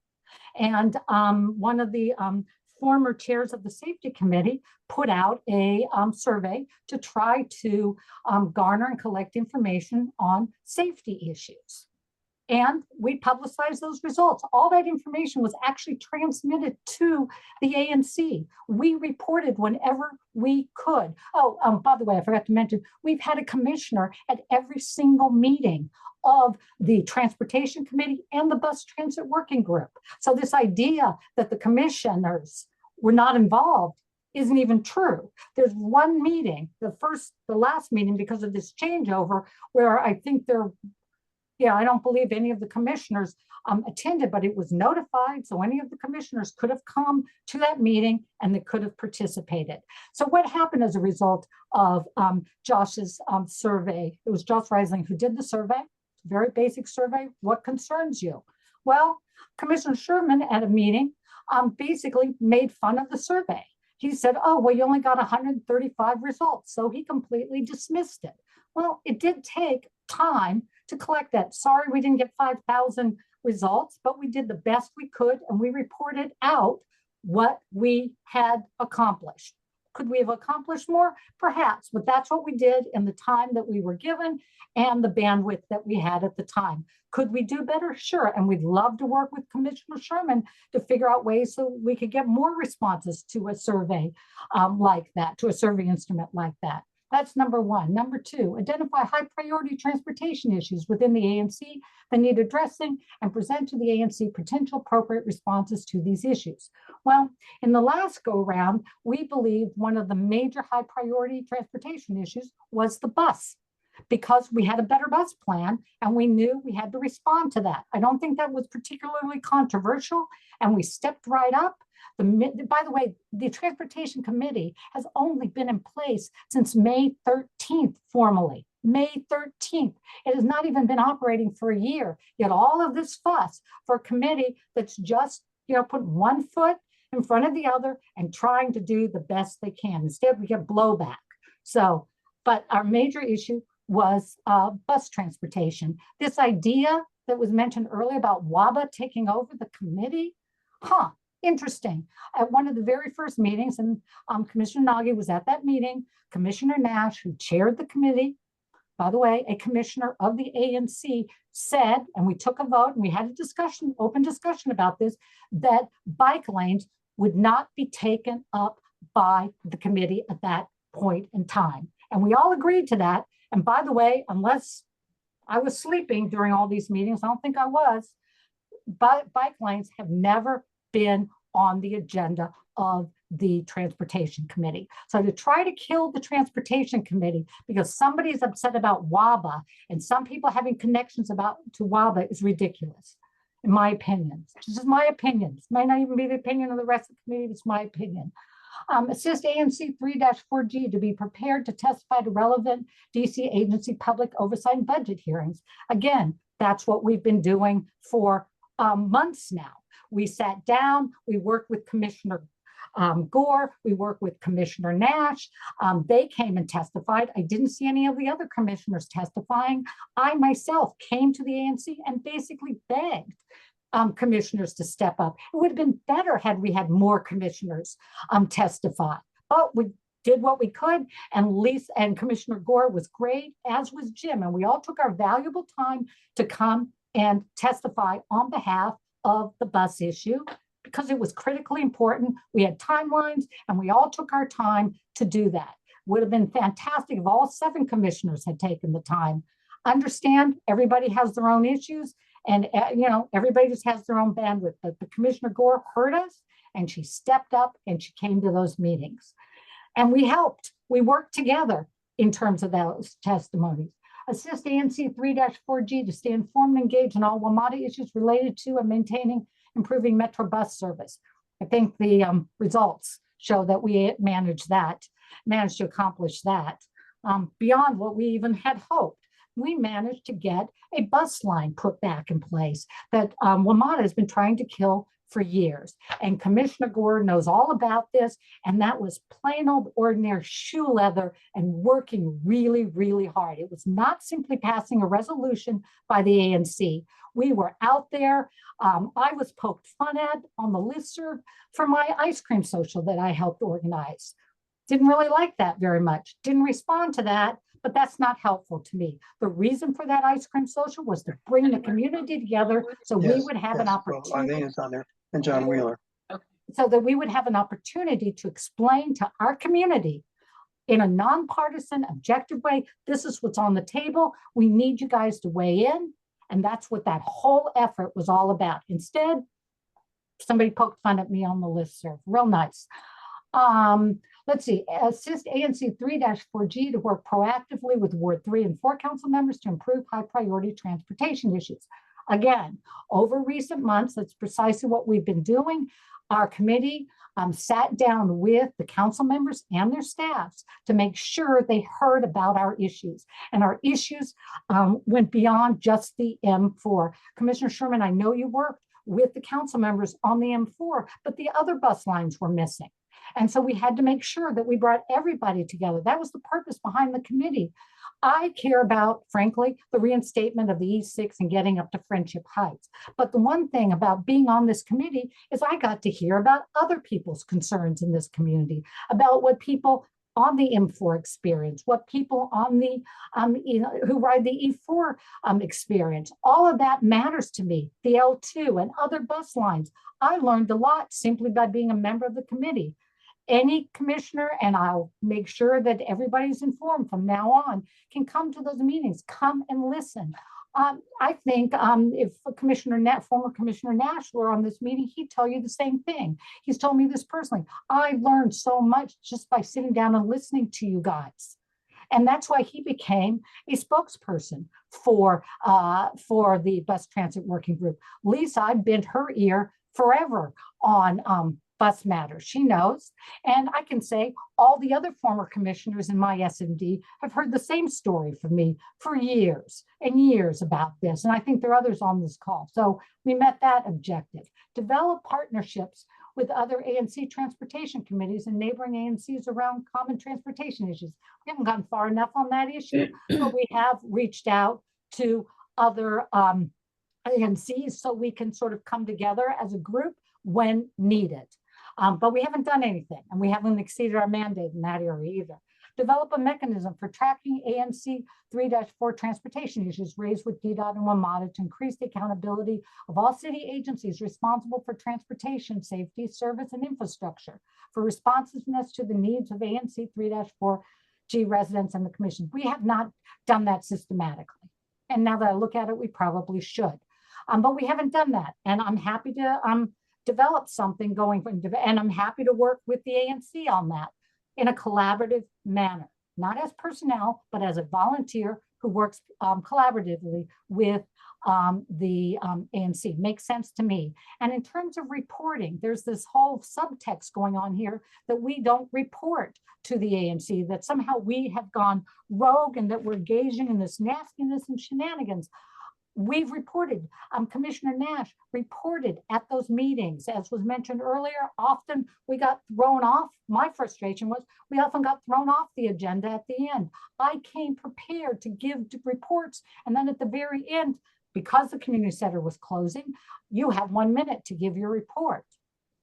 And one of the former chairs of the safety committee put out a survey to try to garner and collect information on safety issues. And we publicized those results. All that information was actually transmitted to the ANC. We reported whenever we could. Oh, by the way, I forgot to mention, we've had a commissioner at every single meeting of the Transportation Committee and the Bus Transit Working Group. So this idea that the commissioners were not involved isn't even true. There's one meeting, the last meeting because of this changeover, where I think I don't believe any of the commissioners attended, but it was notified. So any of the commissioners could have come to that meeting and they could have participated. So what happened as a result of Josh's survey? It was Josh Reisling who did the survey, very basic survey. What concerns you? Well, Commissioner Sherman at a meeting basically made fun of the survey. He said, oh, well, you only got 135 results. So he completely dismissed it. Well, it did take time to collect that. Sorry, we didn't get 5,000 results, but we did the best we could and we reported out what we had accomplished. Could we have accomplished more? Perhaps, but that's what we did in the time that we were given and the bandwidth that we had at the time. Could we do better? Sure, and we'd love to work with Commissioner Sherman to figure out ways so we could get more responses to a survey like that, to a survey instrument like that. That's number one. Number two, identify high priority transportation issues within the ANC that need addressing and present to the ANC potential appropriate responses to these issues. Well, in the last go round, we believe one of the major high priority transportation issues was the bus, because we had a better bus plan and we knew we had to respond to that. I don't think that was particularly controversial, and we stepped right up. By the way, the Transportation Committee has only been in place since May 13th, formally. May 13th. It has not even been operating for a year. Yet all of this fuss for a committee that's just, put one foot in front of the other and trying to do the best they can. Instead, we get blowback. So, but our major issue was bus transportation. This idea that was mentioned earlier about WABA taking over the committee, interesting. At one of the very first meetings, and Commissioner Nagy was at that meeting, Commissioner Nash, who chaired the committee, by the way, a commissioner of the ANC, said, and we took a vote and we had a discussion, open discussion about this, that bike lanes would not be taken up by the committee at that point in time. And we all agreed to that. And by the way, unless I was sleeping during all these meetings, I don't think I was, but bike lanes have never been on the agenda of the Transportation Committee. So to try to kill the Transportation Committee because somebody is upset about WABA and some people having connections to WABA is ridiculous, in my opinion. This is my opinion. This might not even be the opinion of the rest of the committee, it's my opinion. Assist ANC 3-4G to be prepared to testify to relevant DC agency public oversight and budget hearings. Again, that's what we've been doing for months now. We sat down, we worked with Commissioner Gore, we worked with Commissioner Nash. They came and testified. I didn't see any of the other commissioners testifying. I myself came to the ANC and basically begged commissioners to step up. It would have been better had we had more commissioners testify, but we did what we could, and Lisa and Commissioner Gore was great, as was Jim, and we all took our valuable time to come and testify on behalf of the bus issue, because it was critically important. We had timelines and we all took our time to do that. Would have been fantastic if all 7 commissioners had taken the time. Understand everybody has their own issues and everybody just has their own bandwidth, but the Commissioner Gore heard us and she stepped up and she came to those meetings. And we helped, we worked together in terms of those testimonies. Assist ANC 3-4G to stay informed and engaged in all WMATA issues related to and maintaining improving Metro bus service. I think the results show that we managed to accomplish that beyond what we even had hoped. We managed to get a bus line put back in place that WMATA has been trying to kill for years. And Commissioner Gore knows all about this. And that was plain old ordinary shoe leather and working really, really hard. It was not simply passing a resolution by the ANC. We were out there. I was poked fun at on the listserv for my ice cream social that I helped organize. Didn't really like that very much. Didn't respond to that, but that's not helpful to me. The reason for that ice cream social was to bring the community together so we would have an opportunity. Well, Eileen is on there and John Wheeler. So that we would have an opportunity to explain to our community in a nonpartisan, objective way, this is what's on the table. We need you guys to weigh in. And that's what that whole effort was all about. Instead, somebody poked fun at me on the listserv. Real nice. Let's see, assist ANC 3-4G to work proactively with Ward 3 and 4 council members to improve high priority transportation issues. Again, over recent months, that's precisely what we've been doing. Our committee sat down with the council members and their staffs to make sure they heard about our issues. And our issues went beyond just the M4. Commissioner Sherman, I know you worked with the council members on the M4, but the other bus lines were missing. And so we had to make sure that we brought everybody together. That was the purpose behind the committee. I care about, frankly, the reinstatement of the E6 and getting up to Friendship Heights. But the one thing about being on this committee is I got to hear about other people's concerns in this community, about what people on the M4 experience, what people on the who ride the E4 experience. All of that matters to me, the L2 and other bus lines. I learned a lot simply by being a member of the committee. Any commissioner, and I'll make sure that everybody's informed from now on, can come to those meetings, come and listen. I think if former Commissioner Nash were on this meeting, he'd tell you the same thing. He's told me this personally. I learned so much just by sitting down and listening to you guys. And that's why he became a spokesperson for the Bus Transit Working Group. Lisa, I've bent her ear forever on bus matters. She knows. And I can say all the other former commissioners in my SMD have heard the same story from me for years and years about this. And I think there are others on this call. So we met that objective. Develop partnerships with other ANC transportation committees and neighboring ANCs around common transportation issues. We haven't gone far enough on that issue, but we have reached out to other ANCs so we can sort of come together as a group when needed. But we haven't done anything, and we haven't exceeded our mandate in that area either. Develop a mechanism for tracking ANC 3-4 transportation issues raised with DDOT and WMATA to increase the accountability of all city agencies responsible for transportation, safety, service, and infrastructure for responsiveness to the needs of ANC 3-4G residents and the commission. We have not done that systematically. And now that I look at it, we probably should. But we haven't done that. And I'm happy to develop something going, and I'm happy to work with the ANC on that in a collaborative manner, not as personnel, but as a volunteer who works collaboratively with the ANC. Makes sense to me. And in terms of reporting, there's this whole subtext going on here that we don't report to the ANC, that somehow we have gone rogue and that we're engaging in this nastiness and shenanigans. We've reported, Commissioner Nash reported at those meetings, as was mentioned earlier. Often we got thrown off. My frustration was we often got thrown off the agenda at the end. I came prepared to give reports. And then at the very end, because the community center was closing, you have 1 minute to give your report.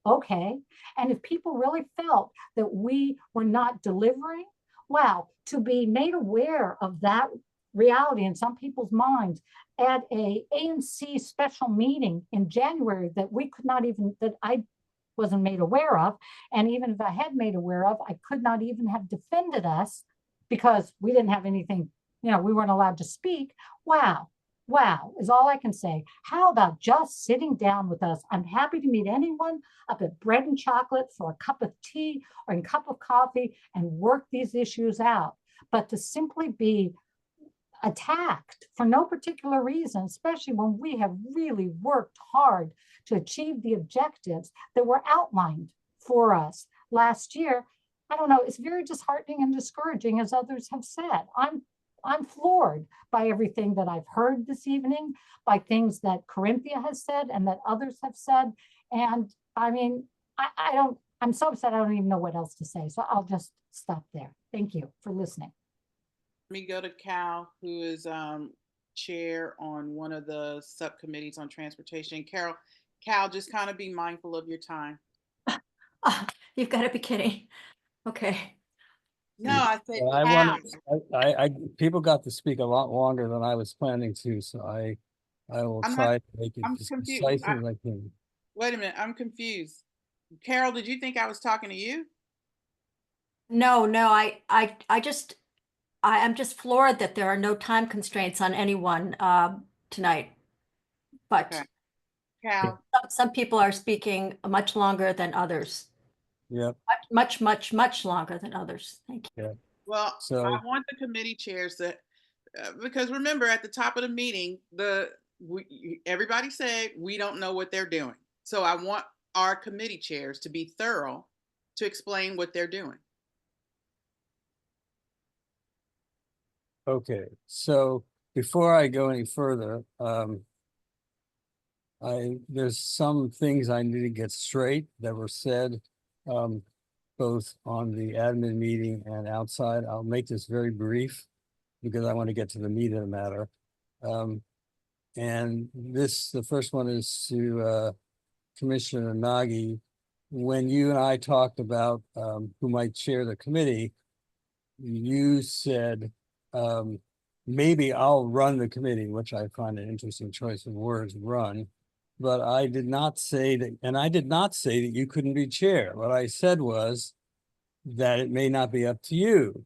Okay. And if people really felt that we were not delivering, well, to be made aware of that reality in some people's minds at a ANC special meeting in January that we could not even, that I wasn't made aware of. And even if I had made aware of, I could not even have defended us because we didn't have anything, we weren't allowed to speak. Wow. Wow, is all I can say. How about just sitting down with us? I'm happy to meet anyone up at Bread and Chocolate for a cup of tea or a cup of coffee and work these issues out. But to simply be attacked for no particular reason, especially when we have really worked hard to achieve the objectives that were outlined for us last year, I don't know, it's very disheartening and discouraging, as others have said. I'm floored by everything that I've heard this evening, by things that Corinthia has said and that others have said. And I mean, I'm so upset, I don't even know what else to say. So I'll just stop there. Thank you for listening. Let me go to Cal, who is chair on one of the subcommittees on transportation. Cal, just kind of be mindful of your time. You've got to be kidding. Okay. No, I said I Cal. want people got to speak a lot longer than I was planning to, so I will try to make it I'm as confused. concise as I can. Wait a minute, I'm confused. Carol, did you think I was talking to you? No, I'm just floored that there are no time constraints on anyone tonight. But Okay. Cal. some people are speaking much longer than others. Yep. Much longer than others. Thank you. Yeah. Well, So I want the committee chairs to, because remember at the top of the meeting, everybody said we don't know what they're doing. So I want our committee chairs to be thorough to explain what they're doing. okay, so before I go any further, there's some things I need to get straight that were said, both on the admin meeting and outside. I'll make this very brief because I want to get to the meat of the matter. And the first one is to Commissioner Nagy. When you and I talked about who might chair the committee, you said, maybe I'll run the committee, which I find an interesting choice of words, run. But I did not say that, and I did not say that you couldn't be chair. What I said was that it may not be up to you.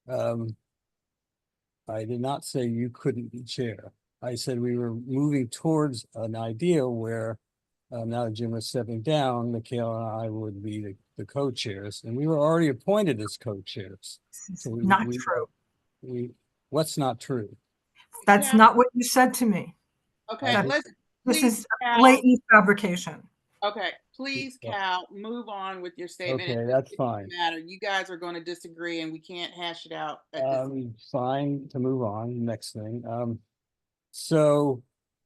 I did not say you couldn't be chair. I said we were moving towards an idea where now that Jim was stepping down, Mikhail and I would be the co-chairs, and we were already appointed as co-chairs. So Not true. What's not true? That's not what you said to me. Okay, This is blatant fabrication. Okay, please, Cal, move on with your statement. Okay, that's fine. Matter. You guys are going to disagree, and we can't hash it out. Fine to move on. Next thing.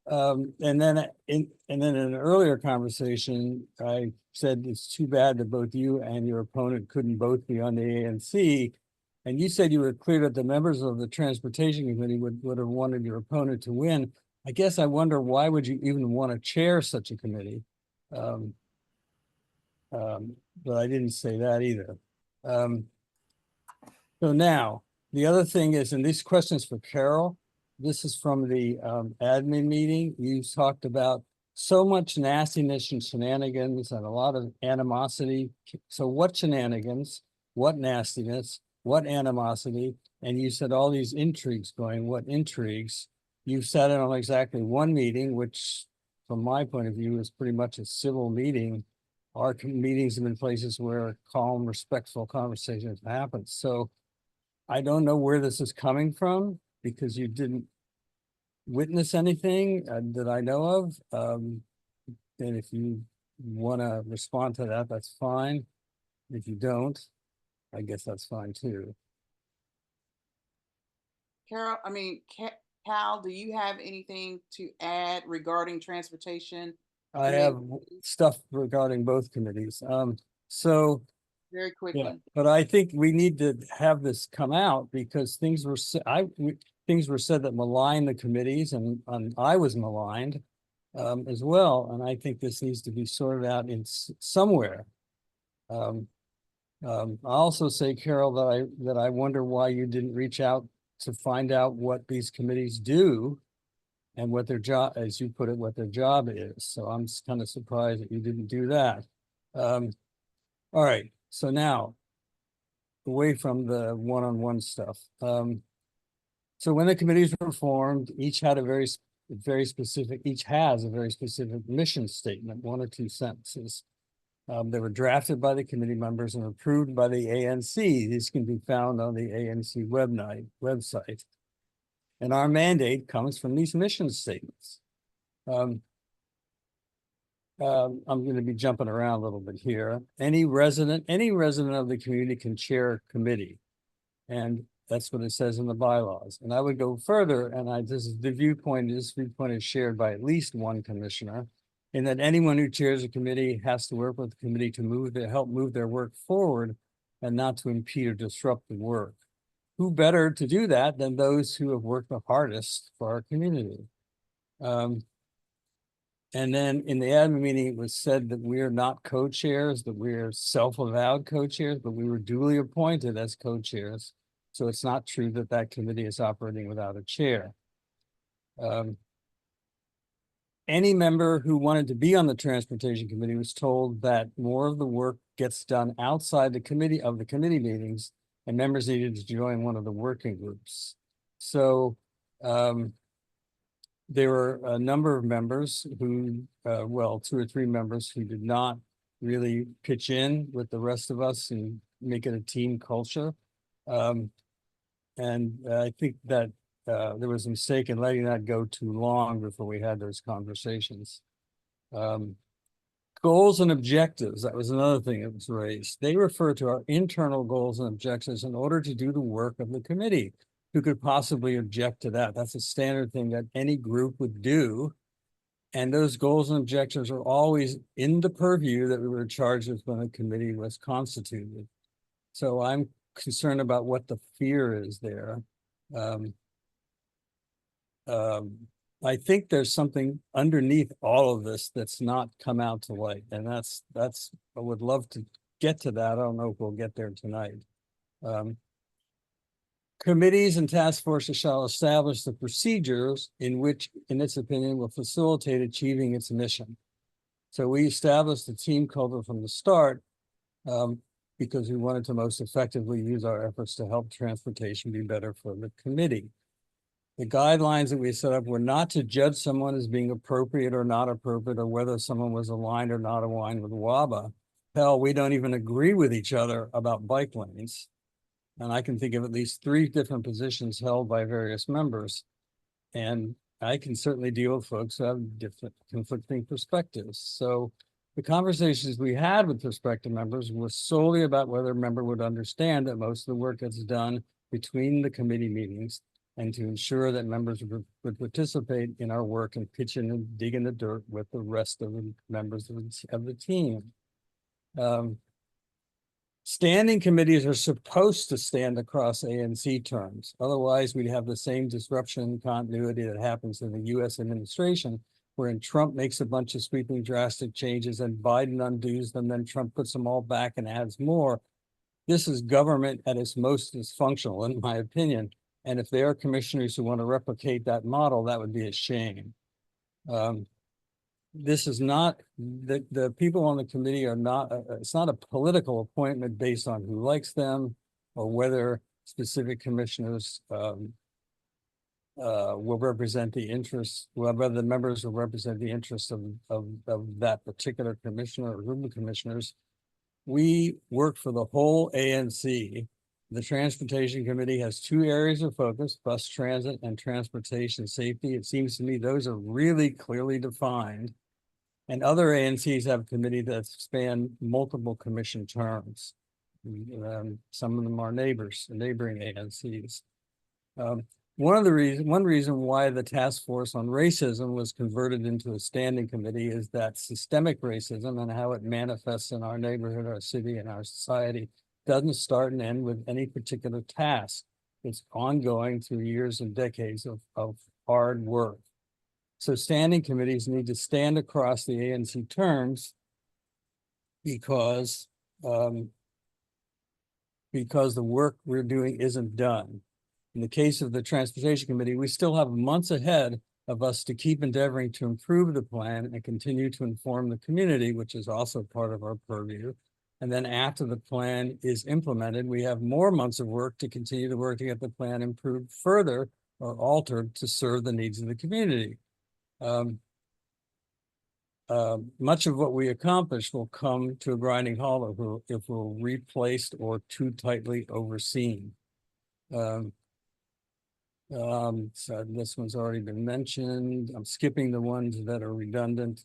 And then in an earlier conversation, I said it's too bad that both you and your opponent couldn't both be on the ANC. And you said you were clear that the members of the Transportation Committee would have wanted your opponent to win. I guess I wonder, why would you even want to chair such a committee? But I didn't say that either. So now, the other thing is, and this question is for Carol, this is from the admin meeting. You talked about so much nastiness and shenanigans and a lot of animosity. So what shenanigans, what nastiness, what animosity? And you said all these intrigues going, what intrigues? You sat in on exactly one meeting, which from my point of view is pretty much a civil meeting. Our meetings have been places where calm, respectful conversations happen. So I don't know where this is coming from because you didn't witness anything that I know of. And if you want to respond to that, that's fine. If you don't, I guess that's fine too. Carol, Cal, do you have anything to add regarding transportation? I have stuff regarding both committees. So very quickly. Yeah, but I think we need to have this come out because things were said that malign the committees, and I was maligned as well. And I think this needs to be sorted out in somewhere. I'll also say, Carol, that I wonder why you didn't reach out to find out what these committees do and what their job, as you put it, what their job is. So I'm kind of surprised that you didn't do that. All right, so now away from the one-on-one stuff. So when the committees were formed, each has a very specific mission statement, 1 or 2 sentences. They were drafted by the committee members and approved by the ANC. These can be found on the ANC website. And our mandate comes from these mission statements. I'm going to be jumping around a little bit here. Any resident of the community can chair a committee. And that's what it says in the bylaws. And I would go further, and this viewpoint is shared by at least one commissioner, in that anyone who chairs a committee has to work with the committee to help move their work forward and not to impede or disrupt the work. Who better to do that than those who have worked the hardest for our community? And then in the admin meeting, it was said that we are not co-chairs, that we are self-avowed co-chairs, but we were duly appointed as co-chairs. So it's not true that that committee is operating without a chair. Any member who wanted to be on the transportation committee was told that more of the work gets done outside the committee meetings, and members needed to join one of the working groups. So there were a number of members who, 2 or 3 members who did not really pitch in with the rest of us and make it a team culture. And I think that there was a mistake in letting that go too long before we had those conversations. Goals and objectives, that was another thing that was raised. They refer to our internal goals and objectives in order to do the work of the committee. Who could possibly object to that? That's a standard thing that any group would do. And those goals and objectives are always in the purview that we were charged with when the committee was constituted. So I'm concerned about what the fear is there. I think there's something underneath all of this that's not come out to light. And that's I would love to get to that. I don't know if we'll get there tonight. Committees and task forces shall establish the procedures in which, in its opinion, will facilitate achieving its mission. So we established the team culture from the start because we wanted to most effectively use our efforts to help transportation be better for the committee. The guidelines that we set up were not to judge someone as being appropriate or not appropriate, or whether someone was aligned or not aligned with WABA. Hell, we don't even agree with each other about bike lanes. And I can think of at least 3 different positions held by various members. And I can certainly deal with folks who have different conflicting perspectives. So the conversations we had with prospective members were solely about whether a member would understand that most of the work gets done between the committee meetings, and to ensure that members would participate in our work and pitch in and dig in the dirt with the rest of the members of the team. Standing committees are supposed to stand across ANC terms. Otherwise, we'd have the same disruption and continuity that happens in the US administration, wherein Trump makes a bunch of sweeping, drastic changes and Biden undoes them, then Trump puts them all back and adds more. This is government at its most dysfunctional, in my opinion. And if there are commissioners who want to replicate that model, that would be a shame. This is not, the people on the committee are not, it's not a political appointment based on who likes them or whether specific commissioners will represent the interests, whether the members will represent the interests of that particular commissioner or group of commissioners. We work for the whole ANC. The Transportation Committee has 2 areas of focus: bus transit and transportation safety. It seems to me those are really clearly defined. And other ANCs have a committee that span multiple commission terms. Some of them are neighboring ANCs. One reason why the task force on racism was converted into a standing committee is that systemic racism and how it manifests in our neighborhood, our city, and our society doesn't start and end with any particular task. It's ongoing through years and decades of hard work. So standing committees need to stand across the ANC terms because the work we're doing isn't done. In the case of the Transportation Committee, we still have months ahead of us to keep endeavoring to improve the plan and continue to inform the community, which is also part of our purview. And then after the plan is implemented, we have more months of work to continue to work to get the plan improved further or altered to serve the needs of the community. Much of what we accomplish will come to a grinding halt if we're replaced or too tightly overseen. So this one's already been mentioned. I'm skipping the ones that are redundant.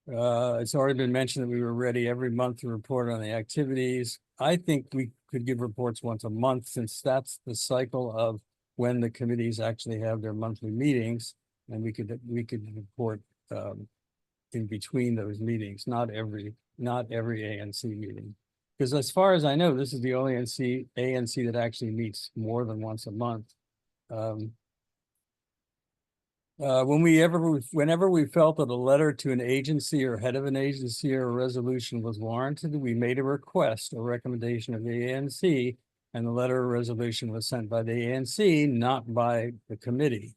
It's already been mentioned that we were ready every month to report on the activities. I think we could give reports once a month, since that's the cycle of when the committees actually have their monthly meetings, and we could report in between those meetings, not every ANC meeting. Because as far as I know, this is the only ANC that actually meets more than once a month. Whenever we felt that a letter to an agency or head of an agency or a resolution was warranted, we made a request or recommendation of the ANC, and the letter or resolution was sent by the ANC, not by the committee.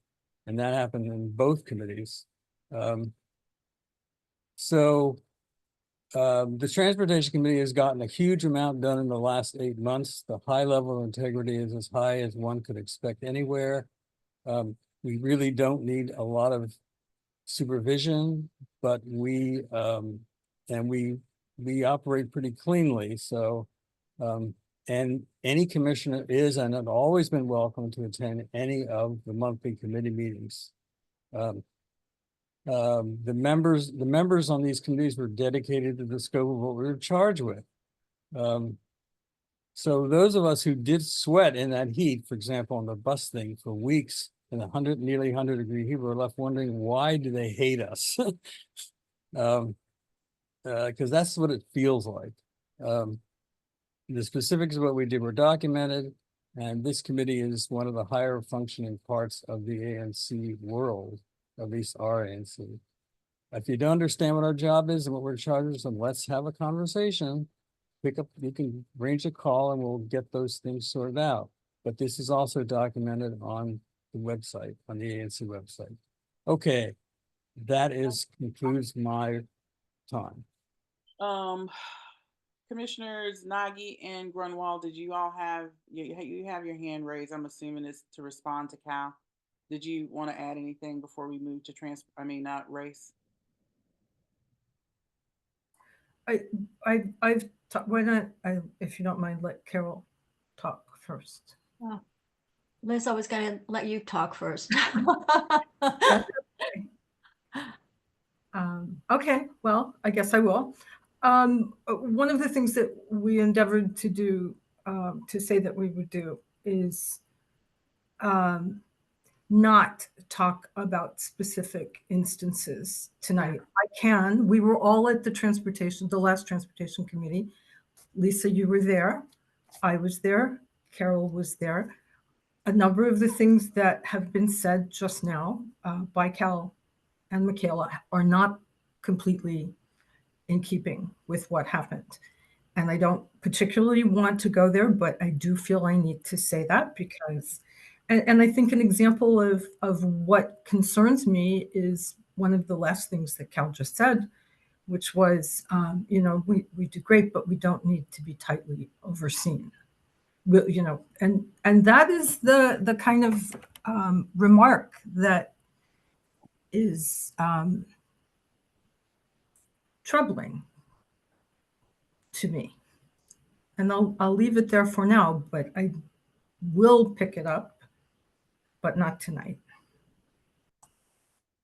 And that happened in both committees. The Transportation Committee has gotten a huge amount done in the last 8 months. The high level of integrity is as high as one could expect anywhere. We really don't need a lot of supervision, but we operate pretty cleanly. So, and any commissioner is and have always been welcome to attend any of the monthly committee meetings. The members on these committees were dedicated to the scope of what we were charged with. So those of us who did sweat in that heat, for example, on the bus thing for weeks in nearly 100-degree heat, were left wondering, why do they hate us? Because that's what it feels like. The specifics of what we did were documented, and this committee is one of the higher functioning parts of the ANC world, at least our ANC. If you don't understand what our job is and what we're charged with, then let's have a conversation. You can arrange a call and we'll get those things sorted out. But this is also documented on the website, on the ANC website. Okay, that concludes my time. Commissioners Nagy and Grunwald, did you all have you have your hand raised? I'm assuming it's to respond to Cal. Did you want to add anything before we move to race? Why not, if you don't mind, let Carol talk first. Liz, I was going to let you talk first. Okay, well, I guess I will. One of the things that we endeavored to do, to say that we would do, is not talk about specific instances tonight. We were all at the last transportation committee. Lisa, you were there. I was there. Carol was there. A number of the things that have been said just now by Cal and Michaela are not completely in keeping with what happened. And I don't particularly want to go there, but I do feel I need to say that because, and I think an example of what concerns me is one of the last things that Cal just said, which was, we do great, but we don't need to be tightly overseen. And that is the kind of remark that is troubling to me. And I'll leave it there for now, but I will pick it up, but not tonight.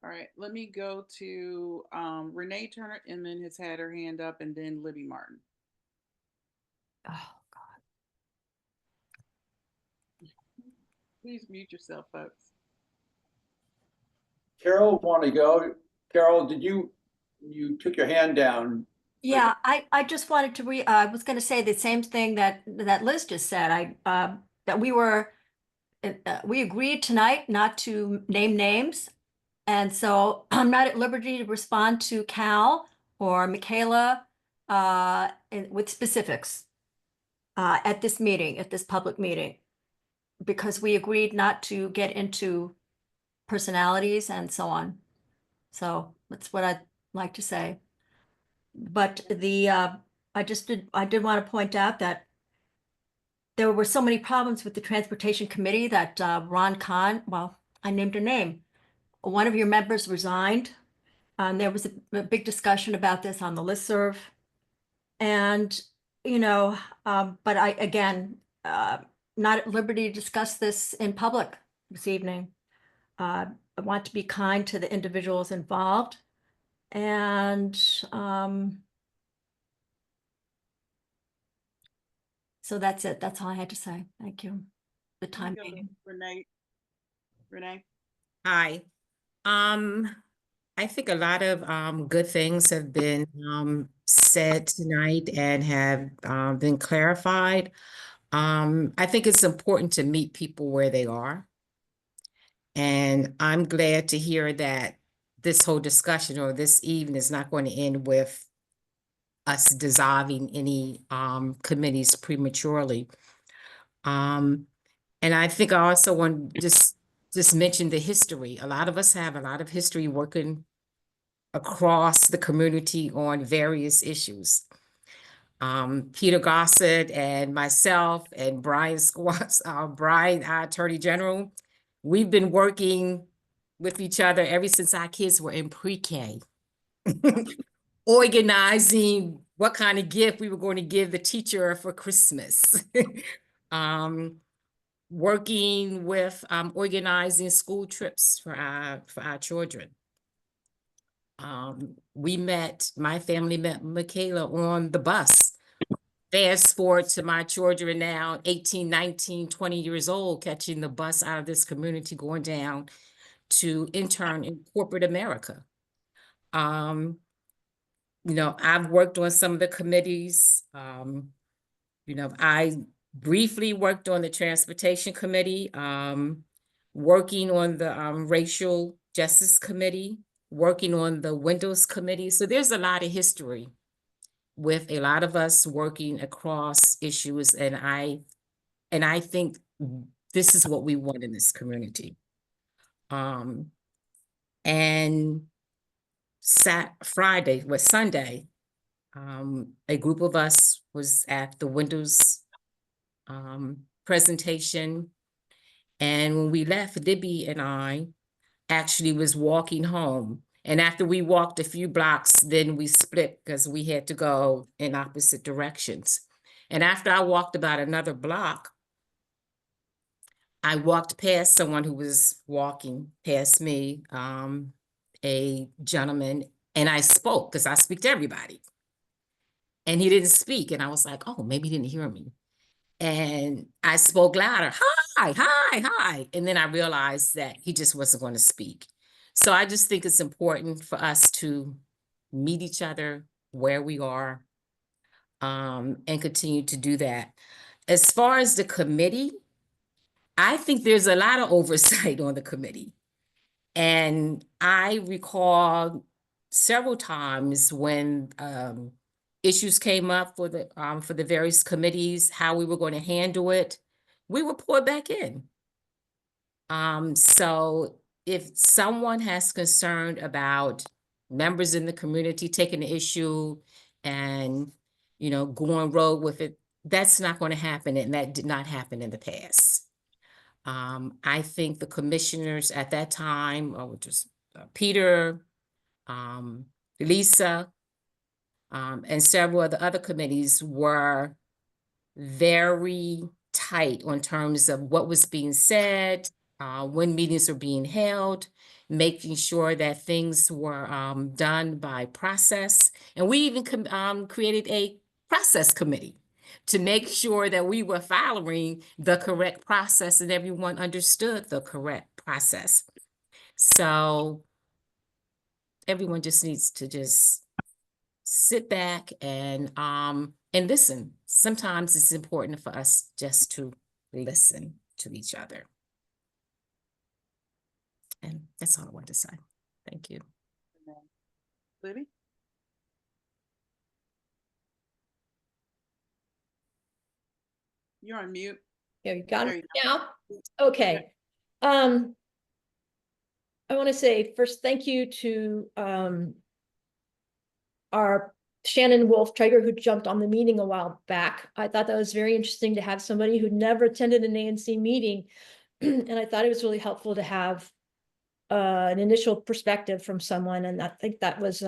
All right, let me go to Renee Turner Inman has had her hand up, and then Libby Martin. Oh, Please mute yourself, folks. Carol, want to go? Carol, did you took your hand down? yeah, I just wanted to I was going to say the same thing that Liz just said. That we agreed tonight not to name names. And so I'm not at liberty to respond to Cal or Michaela with specifics at this meeting, at this public meeting. because we agreed not to get into personalities and so on. So that's what I'd like to say. But I did want to point out that there were so many problems with the Transportation Committee that Ron Khan, well, I named her name. One of your members resigned. There was a big discussion about this on the listserv. And, but I, again, not at liberty to discuss this in public this evening. I want to be kind to the individuals involved. And so that's it. That's all I had to say. Thank you. The time being. Renee. Hi. I think a lot of good things have been said tonight and have been clarified. I think it's important to meet people where they are. And I'm glad to hear that this whole discussion or this evening is not going to end with us dissolving any committees prematurely. And I think I also want to just mention the history. A lot of us have a lot of history working across the community on various issues. Peter Gossett and myself and Brian Squats, Brian, our Attorney General, we've been working with each other ever since our kids were in pre-K, organizing what kind of gift we were going to give the teacher for Christmas. Working with organizing school trips for our children. My family met Michaela on the bus. Fast forward to my children now, 18, 19, 20 years old, catching the bus out of this community, going down to intern in corporate America. I've worked on some of the committees. I briefly worked on the Transportation Committee, working on the Racial Justice Committee, working on the Windows Committee. So there's a lot of history with a lot of us working across issues. And I think this is what we want in this community. And Sunday, a group of us was at the Windows presentation. And when we left, Libby and I actually was walking home. And after we walked a few blocks, then we split because we had to go in opposite directions. And after I walked about another block, I walked past someone who was walking past me, a gentleman, and I spoke because I speak to everybody. And he didn't speak. And I was like, oh, maybe he didn't hear me. And I spoke louder, hi, hi, hi. And then I realized that he just wasn't going to speak. So I just think it's important for us to meet each other where we are, and continue to do that. As far as the committee, I think there's a lot of oversight on the committee. And I recall several times when issues came up for the various committees, how we were going to handle it, we were pulled back in. So if someone has concern about members in the community taking the issue and, going rogue with it, that's not going to happen. And that did not happen in the past. I think the commissioners at that time, which was Peter, Lisa, and several of the other committees were very tight on terms of what was being said, when meetings were being held, making sure that things were done by process. And we even created a process committee to make sure that we were following the correct process and everyone understood the correct process. So everyone just needs to just sit back and listen. Sometimes it's important for us just to listen to each other. And that's all I want to say. Thank you. Libby? You're on mute. There you go. There you Now, Okay. I want to say first, thank you to our Shannon Wolf Traeger, who jumped on the meeting a while back. I thought that was very interesting to have somebody who'd never attended an ANC meeting. And I thought it was really helpful to have an initial perspective from someone. And I think that was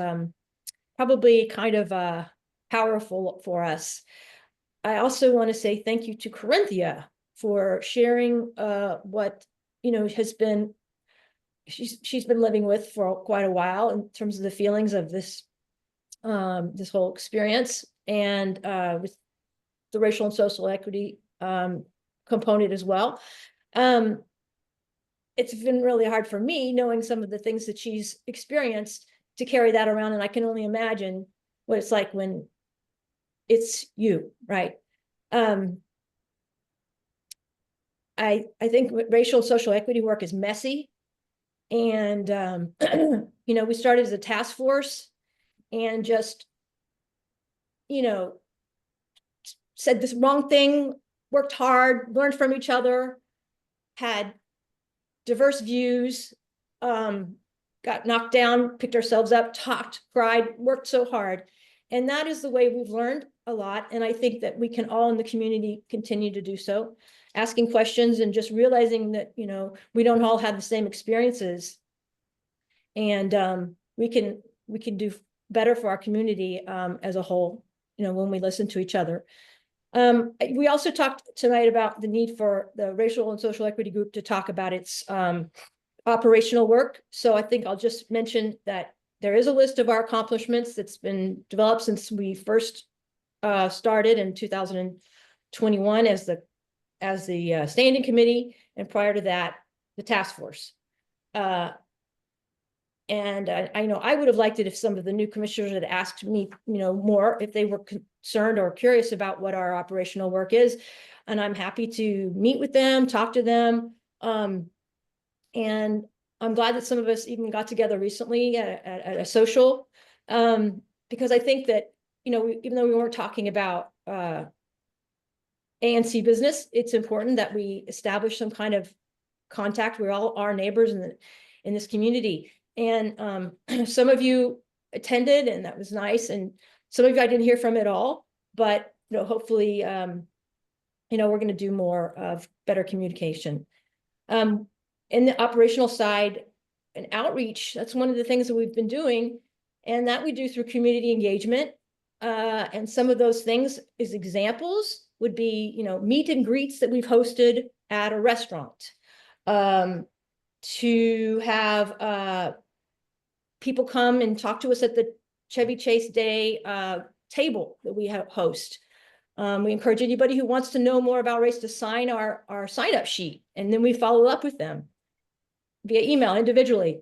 probably kind of powerful for us. I also want to say thank you to Corinthia for sharing what, has been, she's been living with for quite a while in terms of the feelings of this whole experience, and with the racial and social equity component as well. It's been really hard for me, knowing some of the things that she's experienced, to carry that around, and I can only imagine what it's like when it's you, right? I think racial and social equity work is messy, and we started as a task force and just said this wrong thing, worked hard, learned from each other, had diverse views, got knocked down, picked ourselves up, talked, cried, worked so hard. And that is the way we've learned a lot. And I think that we can all in the community continue to do so, asking questions and just realizing that, we don't all have the same experiences. And we can do better for our community as a whole, when we listen to each other. We also talked tonight about the need for the racial and social equity group to talk about its operational work. So I think I'll just mention that there is a list of our accomplishments that's been developed since we first started in 2021 as the standing committee, and prior to that, the task force. And I know I would have liked it if some of the new commissioners had asked me, more, if they were concerned or curious about what our operational work is. And I'm happy to meet with them, talk to them. And I'm glad that some of us even got together recently at a social, because I think that, even though we weren't talking about ANC business, it's important that we establish some kind of contact. We're all our neighbors in this community. And some of you attended, and that was nice. And some of you I didn't hear from at all, but hopefully, we're going to do more of better communication. In the operational side and outreach, that's one of the things that we've been doing, and that we do through community engagement. And some of those things as examples would be, meet and greets that we've hosted at a restaurant, to have people come and talk to us at the Chevy Chase Day table that we host. We encourage anybody who wants to know more about race to sign our sign-up sheet, and then we follow up with them via email individually.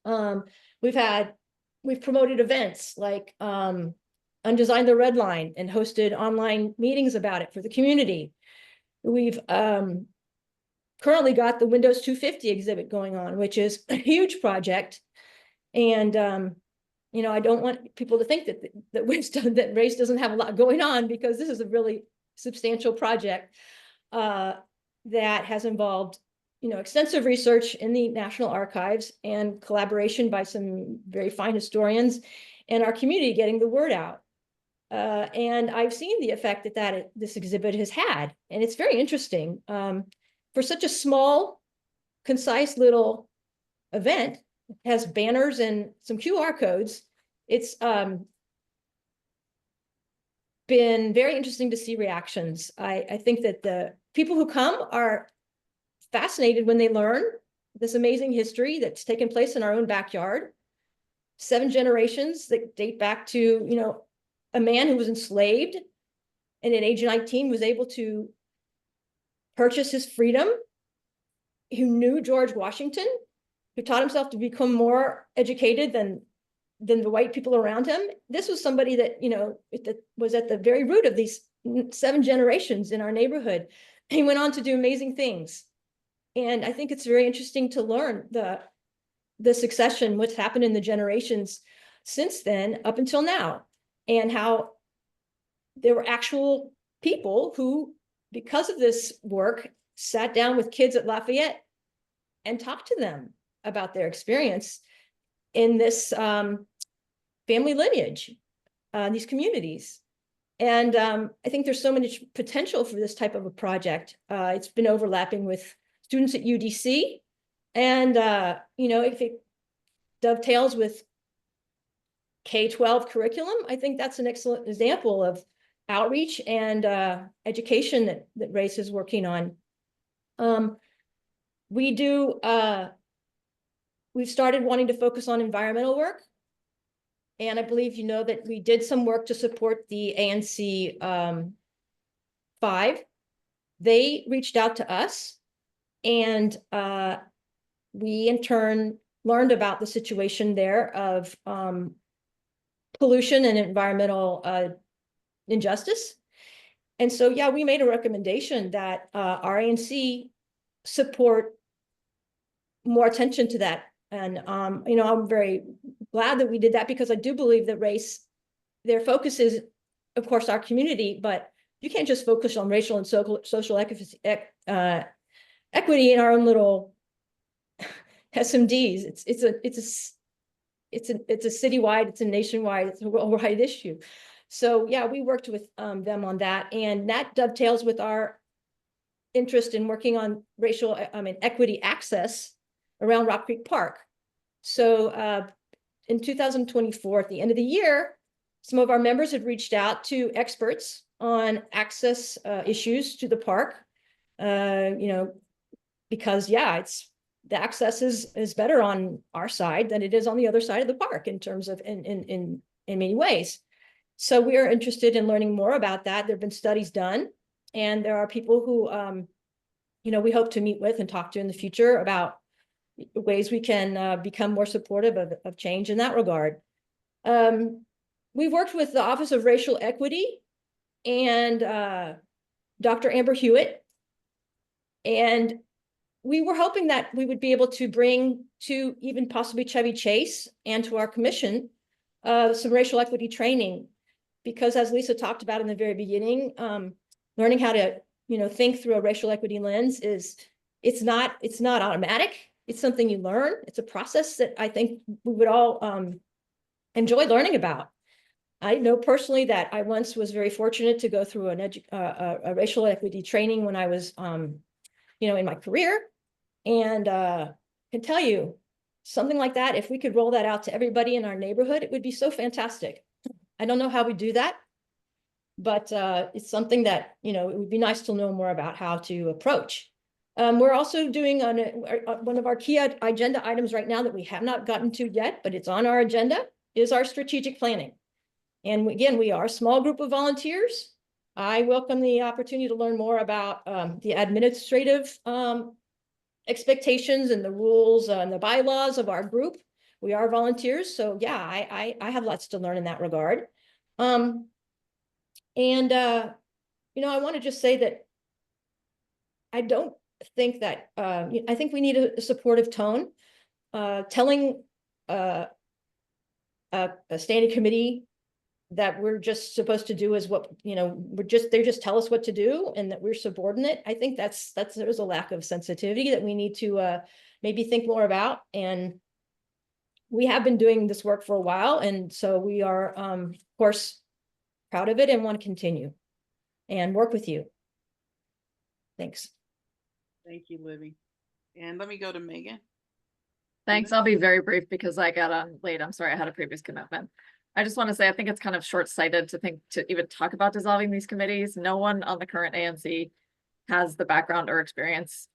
We've promoted events like Undesign the Red Line and hosted online meetings about it for the community. We've currently got the Windows 250 exhibit going on, which is a huge project. And I don't want people to think that race doesn't have a lot going on, because this is a really substantial project that has involved extensive research in the National Archives and collaboration by some very fine historians and our community getting the word out. And I've seen the effect that this exhibit has had, and it's very interesting. For such a small, concise little event, it has banners and some QR codes. It's been very interesting to see reactions. I think that the people who come are fascinated when they learn this amazing history that's taken place in our own backyard. 7 generations that date back to, a man who was enslaved and at age 19 was able to purchase his freedom, who knew George Washington, who taught himself to become more educated than the white people around him. This was somebody that, that was at the very root of these 7 generations in our neighborhood. He went on to do amazing things. And I think it's very interesting to learn the succession, what's happened in the generations since then up until now, and how there were actual people who, because of this work, sat down with kids at Lafayette and talked to them about their experience in this family lineage, these communities. And I think there's so much potential for this type of a project. It's been overlapping with students at UDC. And, you know, if it dovetails with K-12 curriculum, I think that's an excellent example of outreach and education that RACE is working on. We've started wanting to focus on environmental work. And I believe you know that we did some work to support the ANC 5. They reached out to us, and we in turn learned about the situation there of pollution and environmental injustice. And so, yeah, we made a recommendation that our ANC support more attention to that. And, you know, I'm very glad that we did that, because I do believe that RACE, their focus is, of course, our community, but you can't just focus on racial and social equity in our own little SMDs. It's a citywide, it's a nationwide, it's a worldwide issue. So yeah, we worked with them on that, and that dovetails with our interest in working on equity access around Rock Creek Park. So in 2024, at the end of the year, some of our members had reached out to experts on access issues to the park, you know, because yeah, the access is better on our side than it is on the other side of the park in terms of in many ways. So we are interested in learning more about that. There have been studies done, and there are people who, you know, we hope to meet with and talk to in the future about ways we can become more supportive of change in that regard. We've worked with the Office of Racial Equity and Dr. Amber Hewitt, and we were hoping that we would be able to bring to even possibly Chevy Chase and to our commission some racial equity training, because as Lisa talked about in the very beginning, learning how to, you know, think through a racial equity lens it's not automatic. It's something you learn. It's a process that I think we would all enjoy learning about. I know personally that I once was very fortunate to go through a racial equity training when I was, you know, in my career, and can tell you something like that. If we could roll that out to everybody in our neighborhood, it would be so fantastic. I don't know how we do that, but it's something that, you know, it would be nice to know more about how to approach. We're also doing one of our key agenda items right now that we have not gotten to yet, but it's on our agenda, is our strategic planning. And again, we are a small group of volunteers. I welcome the opportunity to learn more about the administrative expectations and the rules and the bylaws of our group. We are volunteers, so yeah, I have lots to learn in that regard. You know, I want to just say that I don't think that, I think we need a supportive tone. Telling a standing committee that we're just supposed to do is what, you know, they just tell us what to do and that we're subordinate. I think there's a lack of sensitivity that we need to maybe think more about. And we have been doing this work for a while, and so we are, of course, proud of it and want to continue and work with you. Thanks. Thank you, Libby. And let me go to Megan. Thanks. I'll be very brief because I got on late. I'm sorry, I had a previous commitment. I just want to say, I think it's kind of short-sighted to think to even talk about dissolving these committees. No one on the current ANC has the background or experience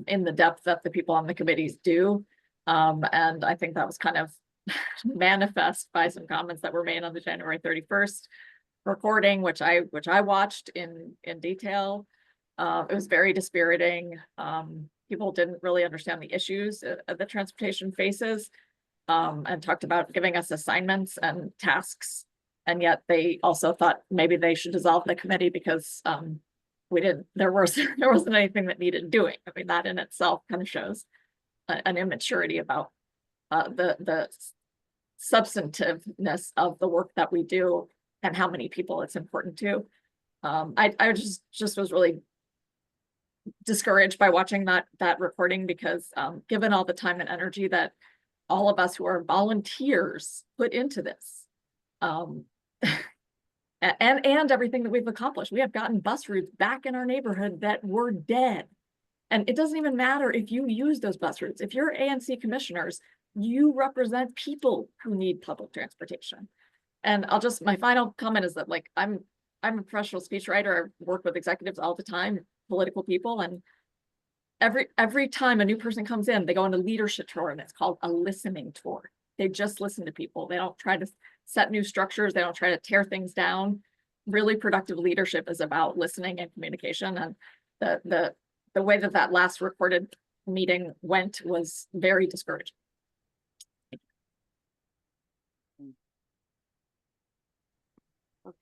in the depth that the people on the committees do. And I think that was kind of manifest by some comments that were made on the January 31st recording, which I watched in detail. It was very dispiriting. People didn't really understand the issues the transportation faces, and talked about giving us assignments and tasks. And yet they also thought maybe they should dissolve the committee because there wasn't anything that needed doing. I mean, that in itself kind of shows an immaturity about the substantiveness of the work that we do and how many people it's important to. I just was really discouraged by watching that recording because given all the time and energy that all of us who are volunteers put into this, and everything that we've accomplished, we have gotten bus routes back in our neighborhood that were dead. And it doesn't even matter if you use those bus routes. If you're ANC commissioners, you represent people who need public transportation. And my final comment is that like, I'm a professional speechwriter. I work with executives all the time, political people, and every time a new person comes in, they go on a leadership tour, and it's called a listening tour. They just listen to people. They don't try to set new structures. They don't try to tear things down. Really productive leadership is about listening and communication. And the way that last recorded meeting went was very discouraging.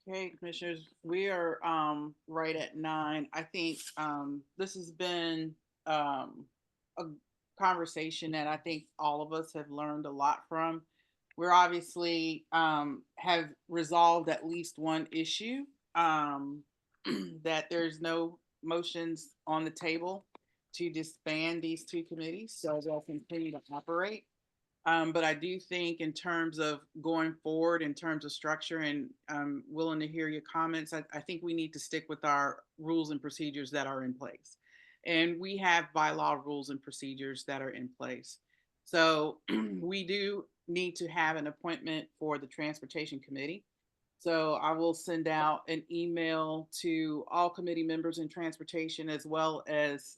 Okay, commissioners, we are right at 9. I think this has been a conversation that I think all of us have learned a lot from. We're obviously have resolved at least one issue, that there's no motions on the table to disband these 2 committees, so they'll continue to operate. But I do think in terms of going forward, in terms of structure, and I'm willing to hear your comments, I think we need to stick with our rules and procedures that are in place. And we have bylaw rules and procedures that are in place. So we do need to have an appointment for the Transportation Committee. So I will send out an email to all committee members in transportation, as well as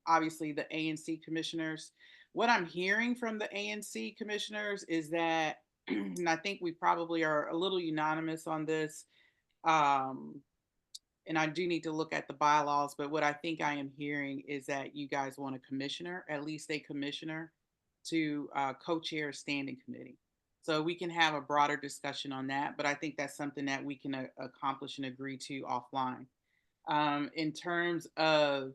obviously the ANC commissioners. What I'm hearing from the ANC commissioners is that, and I think we probably are a little unanimous on this, and I do need to look at the bylaws, but what I think I am hearing is that you guys want a commissioner, at least a commissioner, to co-chair a standing committee. So we can have a broader discussion on that, but I think that's something that we can accomplish and agree to offline. In terms of,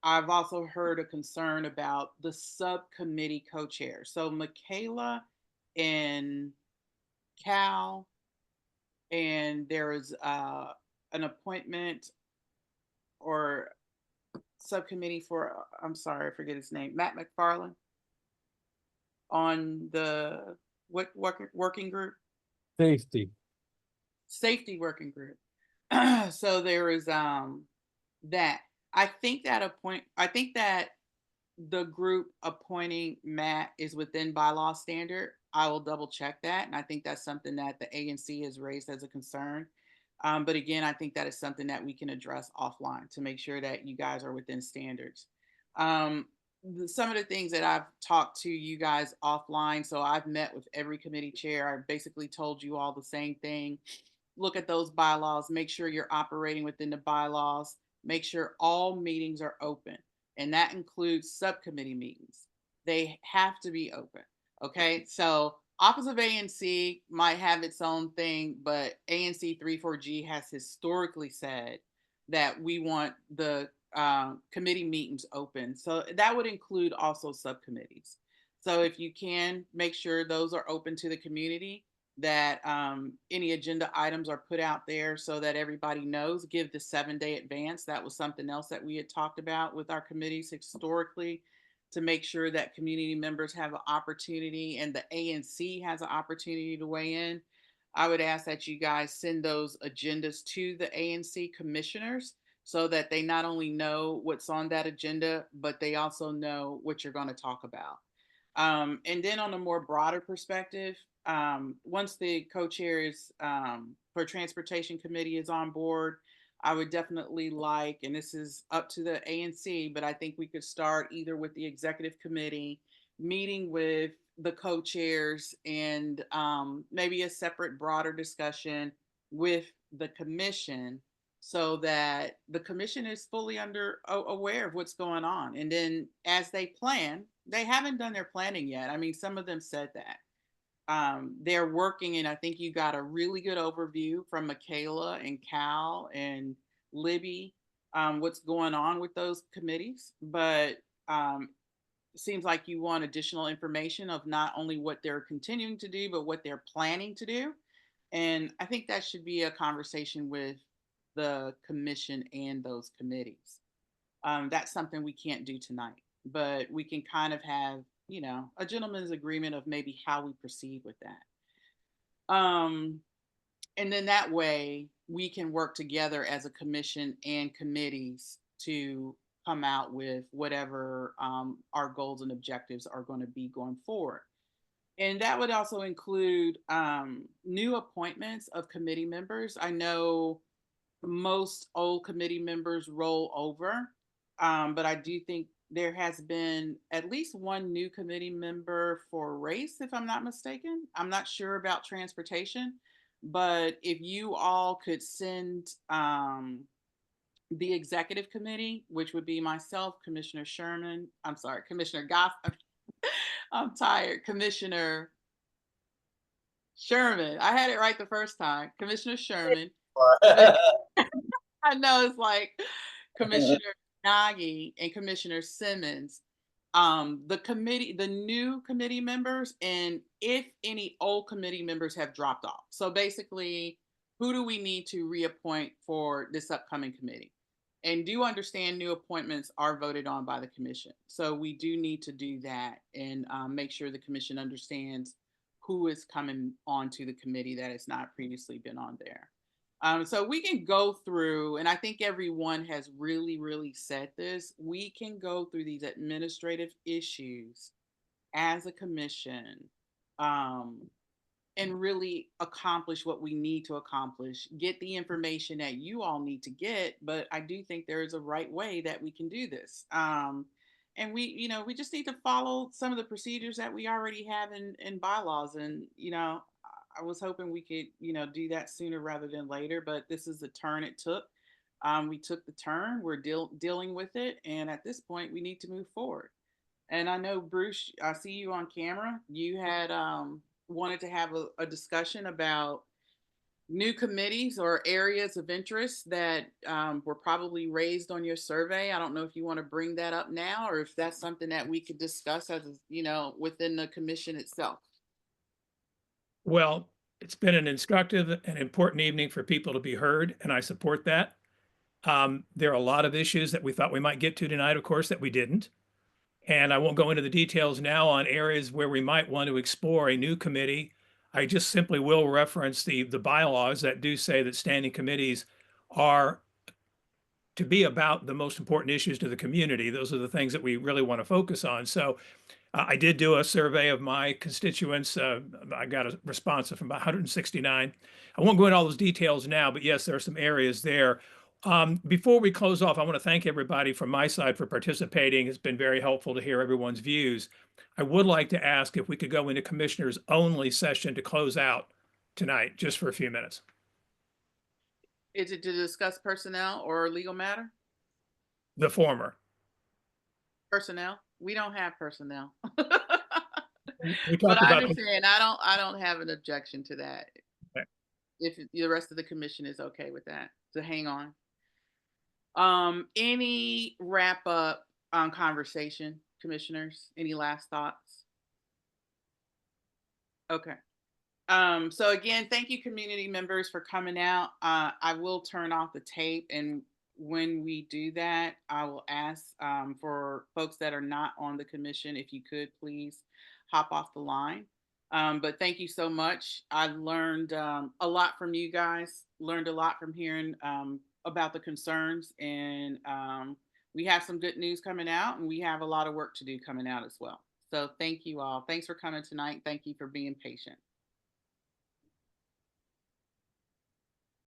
I've also heard a concern about the subcommittee co-chair. So Michaela and Cal, and there is an appointment or subcommittee for, I'm sorry, I forget his name, Matt McFarland, on the what working group? Safety working group. So there is that. I think that the group appointing Matt is within bylaw standard. I will double check that. And I think that's something that the ANC has raised as a concern. But again, I think that is something that we can address offline to make sure that you guys are within standards. Some of the things that I've talked to you guys offline, so I've met with every committee chair. I've basically told you all the same thing. Look at those bylaws, make sure you're operating within the bylaws, make sure all meetings are open. And that includes subcommittee meetings. They have to be open. Okay, so Office of ANC might have its own thing, but ANC 34G has historically said that we want the committee meetings open. So that would include also subcommittees. So if you can, make sure those are open to the community, that any agenda items are put out there so that everybody knows. Give the 7-day advance. That was something else that we had talked about with our committees historically, to make sure that community members have an opportunity and the ANC has an opportunity to weigh in. I would ask that you guys send those agendas to the ANC commissioners so that they not only know what's on that agenda, but they also know what you're going to talk about. And then on a more broader perspective, once the co-chairs for Transportation Committee is on board, I would definitely like, and this is up to the ANC, but I think we could start either with the executive committee, meeting with the co-chairs, and maybe a separate broader discussion with the commission, so that the commission is fully aware of what's going on. And then as they plan, they haven't done their planning yet. I mean, some of them said that. They're working, and I think you got a really good overview from Michaela and Cal and Libby, what's going on with those committees. But it seems like you want additional information of not only what they're continuing to do, but what they're planning to do. And I think that should be a conversation with the commission and those committees. That's something we can't do tonight, but we can kind of have, you know, a gentleman's agreement of maybe how we proceed with that. And then that way we can work together as a commission and committees to come out with whatever our goals and objectives are going to be going forward. And that would also include new appointments of committee members. I know most old committee members roll over, but I do think there has been at least one new committee member for race, if I'm not mistaken. I'm not sure about transportation, but if you all could send the executive committee, which would be myself, Commissioner Sherman, I'm sorry, Commissioner Goff, I'm tired, Commissioner Sherman. I had it right the first time. Commissioner Sherman. I know it's like Commissioner Nagy and Commissioner Simmons. The new committee members, and if any old committee members have dropped off. So basically, who do we need to reappoint for this upcoming committee? And do understand new appointments are voted on by the commission. So we do need to do that and make sure the commission understands who is coming onto the committee that has not previously been on there. So we can go through, and I think everyone has really, really said this, we can go through these administrative issues as a commission and really accomplish what we need to accomplish, get the information that you all need to get. But I do think there is a right way that we can do this. And we just need to follow some of the procedures that we already have in bylaws. And, I was hoping we could, do that sooner rather than later, but this is the turn it took. We took the turn, we're dealing with it. And at this point, we need to move forward. And I know, Bruce, I see you on camera. You had wanted to have a discussion about new committees or areas of interest that were probably raised on your survey. I don't know if you want to bring that up now or if that's something that we could discuss as, within the commission itself. Well, it's been an instructive and important evening for people to be heard, and I support that. There are a lot of issues that we thought we might get to tonight, of course, that we didn't. And I won't go into the details now on areas where we might want to explore a new committee. I just simply will reference the bylaws that do say that standing committees are to be about the most important issues to the community. Those are the things that we really want to focus on. So I did do a survey of my constituents. I got a response from about 169. I won't go into all those details now, but yes, there are some areas there. Before we close off, I want to thank everybody from my side for participating. It's been very helpful to hear everyone's views. I would like to ask if we could go into commissioners only session to close out tonight, just for a few minutes. Is it to discuss personnel or legal matter? The former. Personnel? We don't have personnel. We But talked I about understand. I don't have an objection to that. Okay. If the rest of the commission is okay with that, so hang on. Any wrap up conversation, commissioners? Any last thoughts? Okay. So again, thank you, community members, for coming out. I will turn off the tape, and when we do that, I will ask for folks that are not on the commission, if you could please hop off the line. But thank you so much. I learned a lot from you guys, learned a lot from hearing about the concerns, and we have some good news coming out, and we have a lot of work to do coming out as well. So thank you all. Thanks for coming tonight. Thank you for being patient.